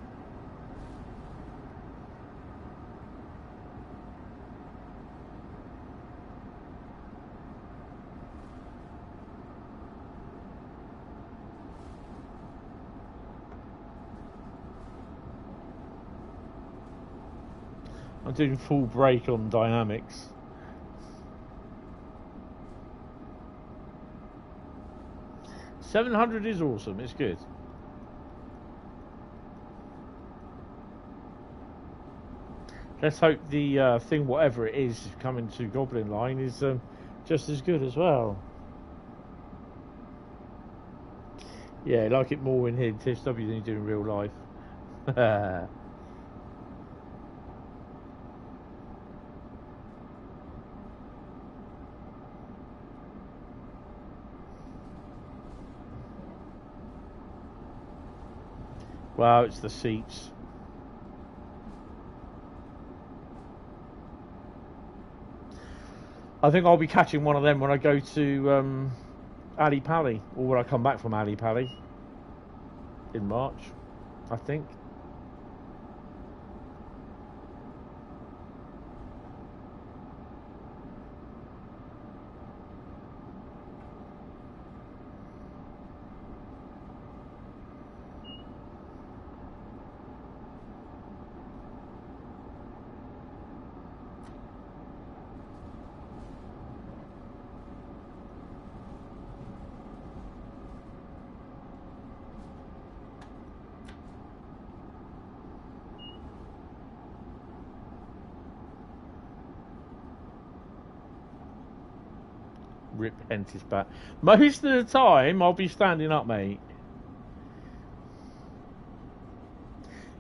I'm doing full brake on dynamics. $700 is awesome. It's good. Let's hope the thing, whatever it is, coming to Goblin Line is just as good as well. Yeah, like it more in Hentis than you do in real life. Wow, it's the seats. I think I'll be catching one of them when I go to Ali Pali, or when I come back from Ali Pali in March, I think. Rip Hentis back. Most of the time, I'll be standing up, mate.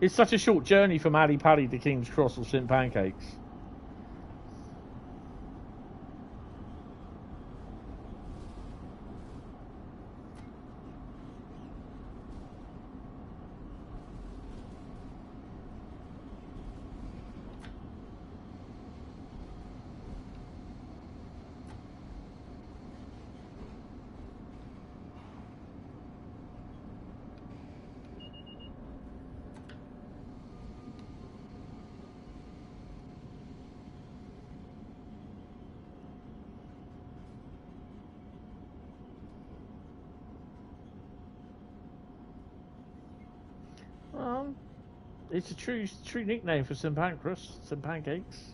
It's such a short journey from Ali Pali to King's Cross or St Pancakes. It's a true nickname for St Pancras, St Pancakes.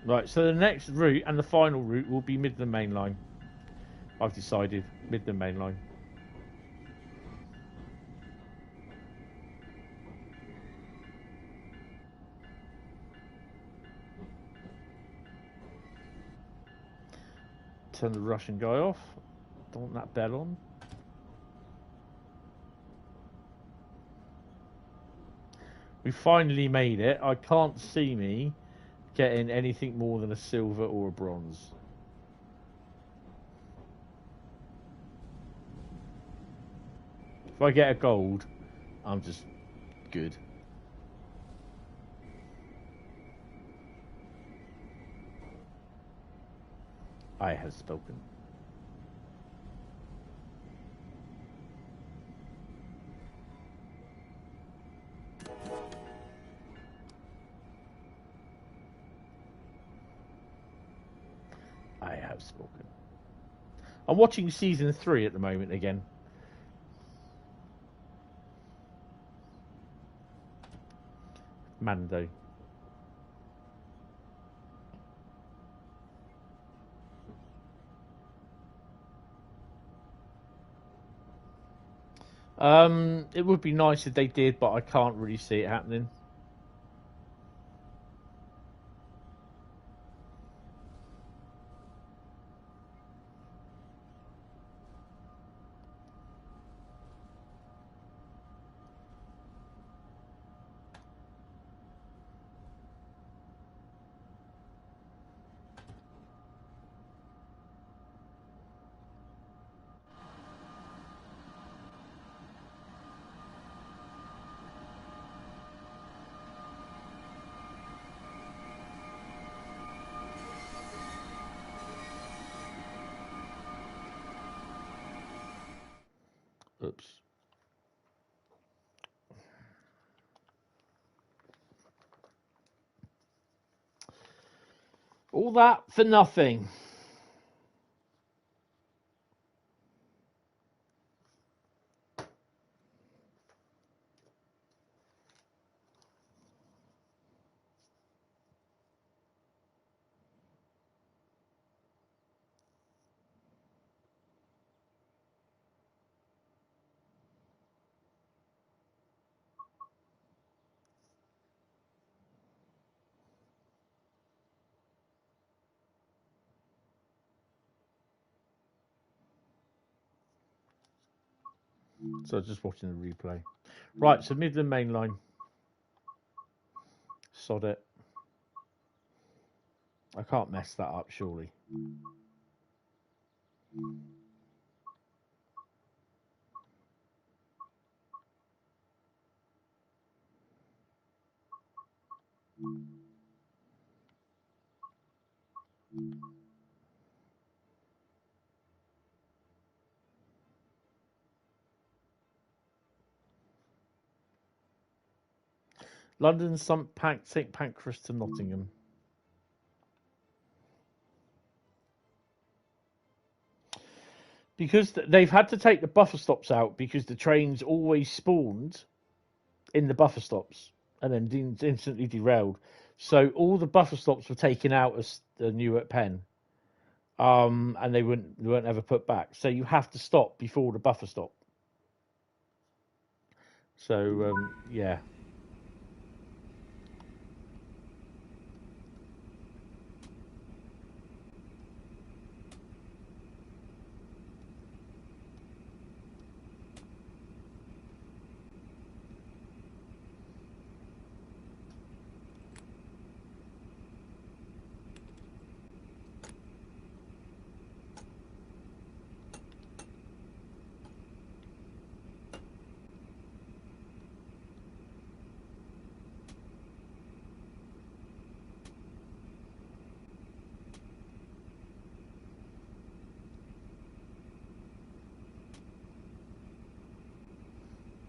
Right, so the next route and the final route will be Midland Mainline. I've decided Midland Mainline. turn the Russian guy off. Don't want that bell on. We finally made it. I can't see me getting anything more than a silver or a bronze. If I get a gold, I'm just good. I have spoken. I have spoken. I'm watching season 3 at the moment again. Mando. It would be nice if they did, but I can't really see it happening. Oops. All that for nothing. So just watching the replay. Right, so Midland Mainline. Sod it. I can't mess that up, surely. London, St Pancras to Nottingham. Because they've had to take the buffer stops out because the trains always spawned in the buffer stops and then instantly derailed. So all the buffer stops were taken out as the Newark Penn, and they weren't ever put back. So you have to stop before the buffer stop. So yeah.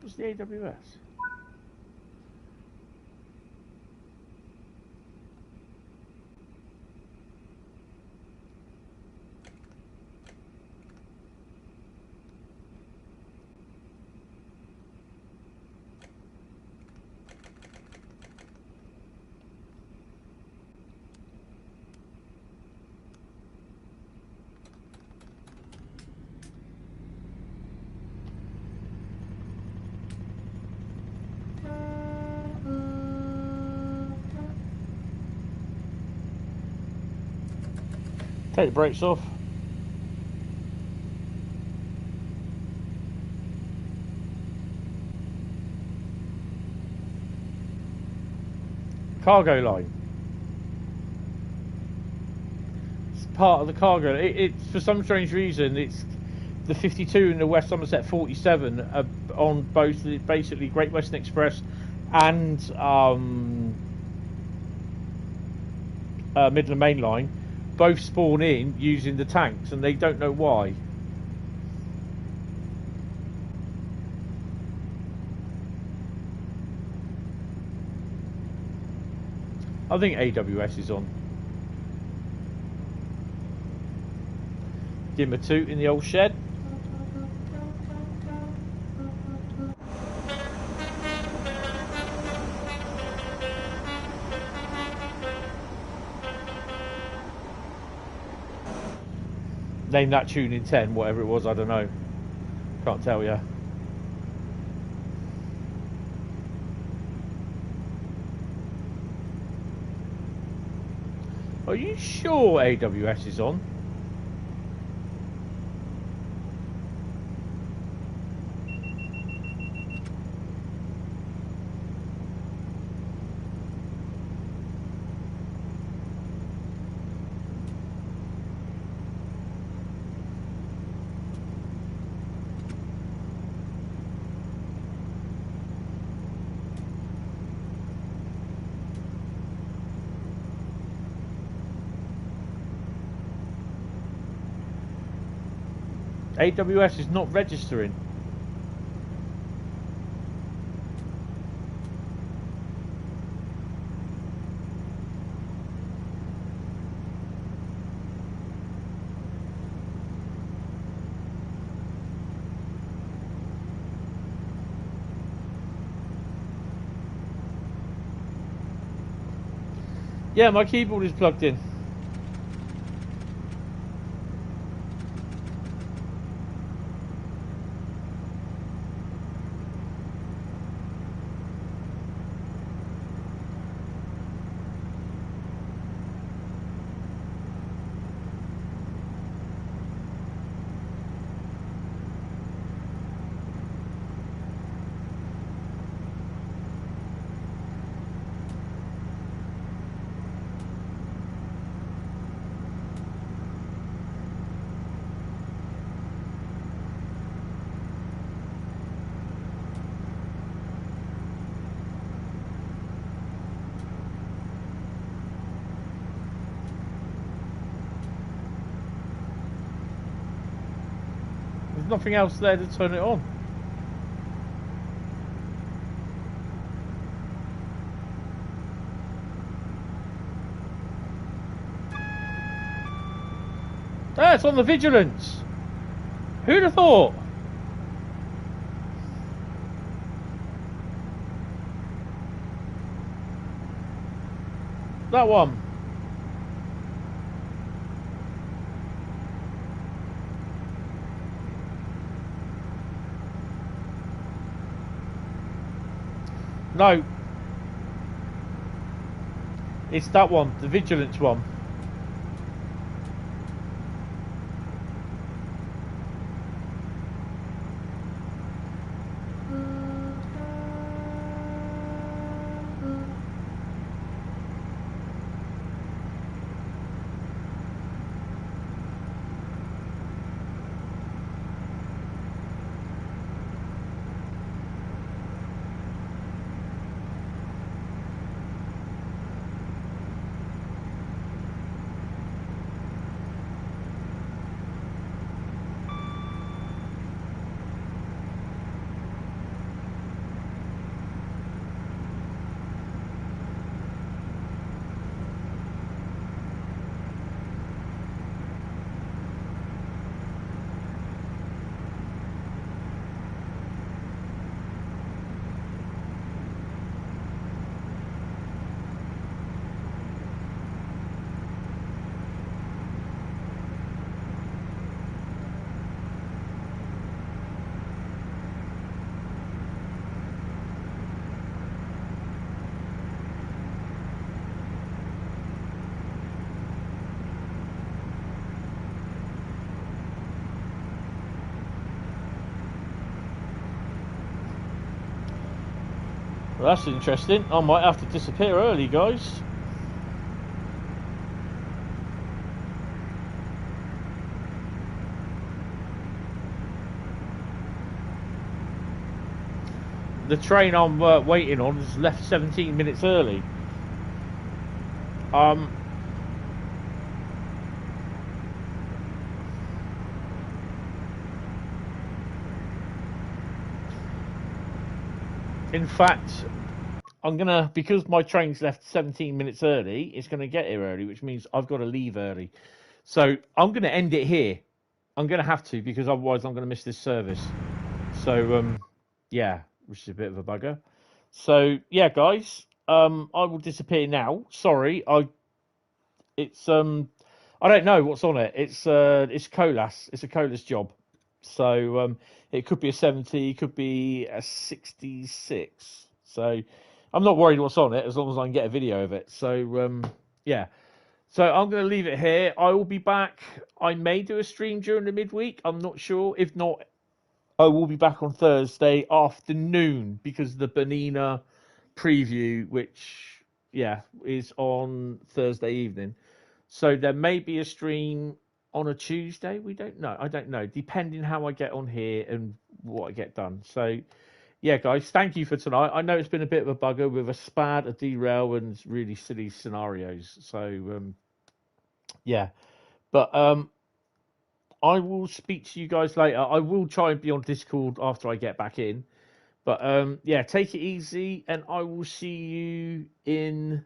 What's the AWS? Take the brakes off. Cargo line. It's part of the cargo. It's for some strange reason, it's the 52 and the West Somerset 47 are on both basically Great Western Express and Midland Mainline. Both spawn in using the tanks, and they don't know why. I think AWS is on. Give him a toot in the old shed. Name that tune in 10, whatever it was, I don't know. Can't tell you. Are you sure AWS is on? AWS is not registering. Yeah, my keyboard is plugged in. There's nothing else there to turn it on. Ah, it's on the vigilance. Who'd have thought? That one. No. It's that one, the vigilance one. Well, that's interesting. I might have to disappear early, guys. The train I'm waiting on has left 17 minutes early. In fact, I'm gonna, because my train's left 17 minutes early, it's gonna get here early, which means I've got to leave early. So I'm gonna end it here. I'm gonna have to, because otherwise I'm gonna miss this service. So yeah, which is a bit of a bugger. So yeah, guys, I will disappear now. Sorry, it's I don't know what's on it. It's Colas. It's a Colas job. So it could be a 70, it could be a 66. So I'm not worried what's on it as long as I can get a video of it. So yeah. So I'm going to leave it here. I will be back. I may do a stream during the midweek. I'm not sure. If not, I will be back on Thursday afternoon because the Bernina preview, which yeah, is on Thursday evening. So there may be a stream on a Tuesday. We don't know. I don't know, depending how I get on here and what I get done. So yeah, guys, thank you for tonight. I know it's been a bit of a bugger with a spad, a derail, and really silly scenarios. So yeah, but I will speak to you guys later. I will try and be on Discord after I get back in. But yeah, take it easy, and I will see you in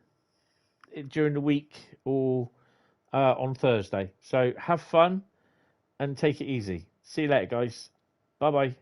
during the week or on Thursday. So have fun and take it easy. See you later, guys. Bye bye.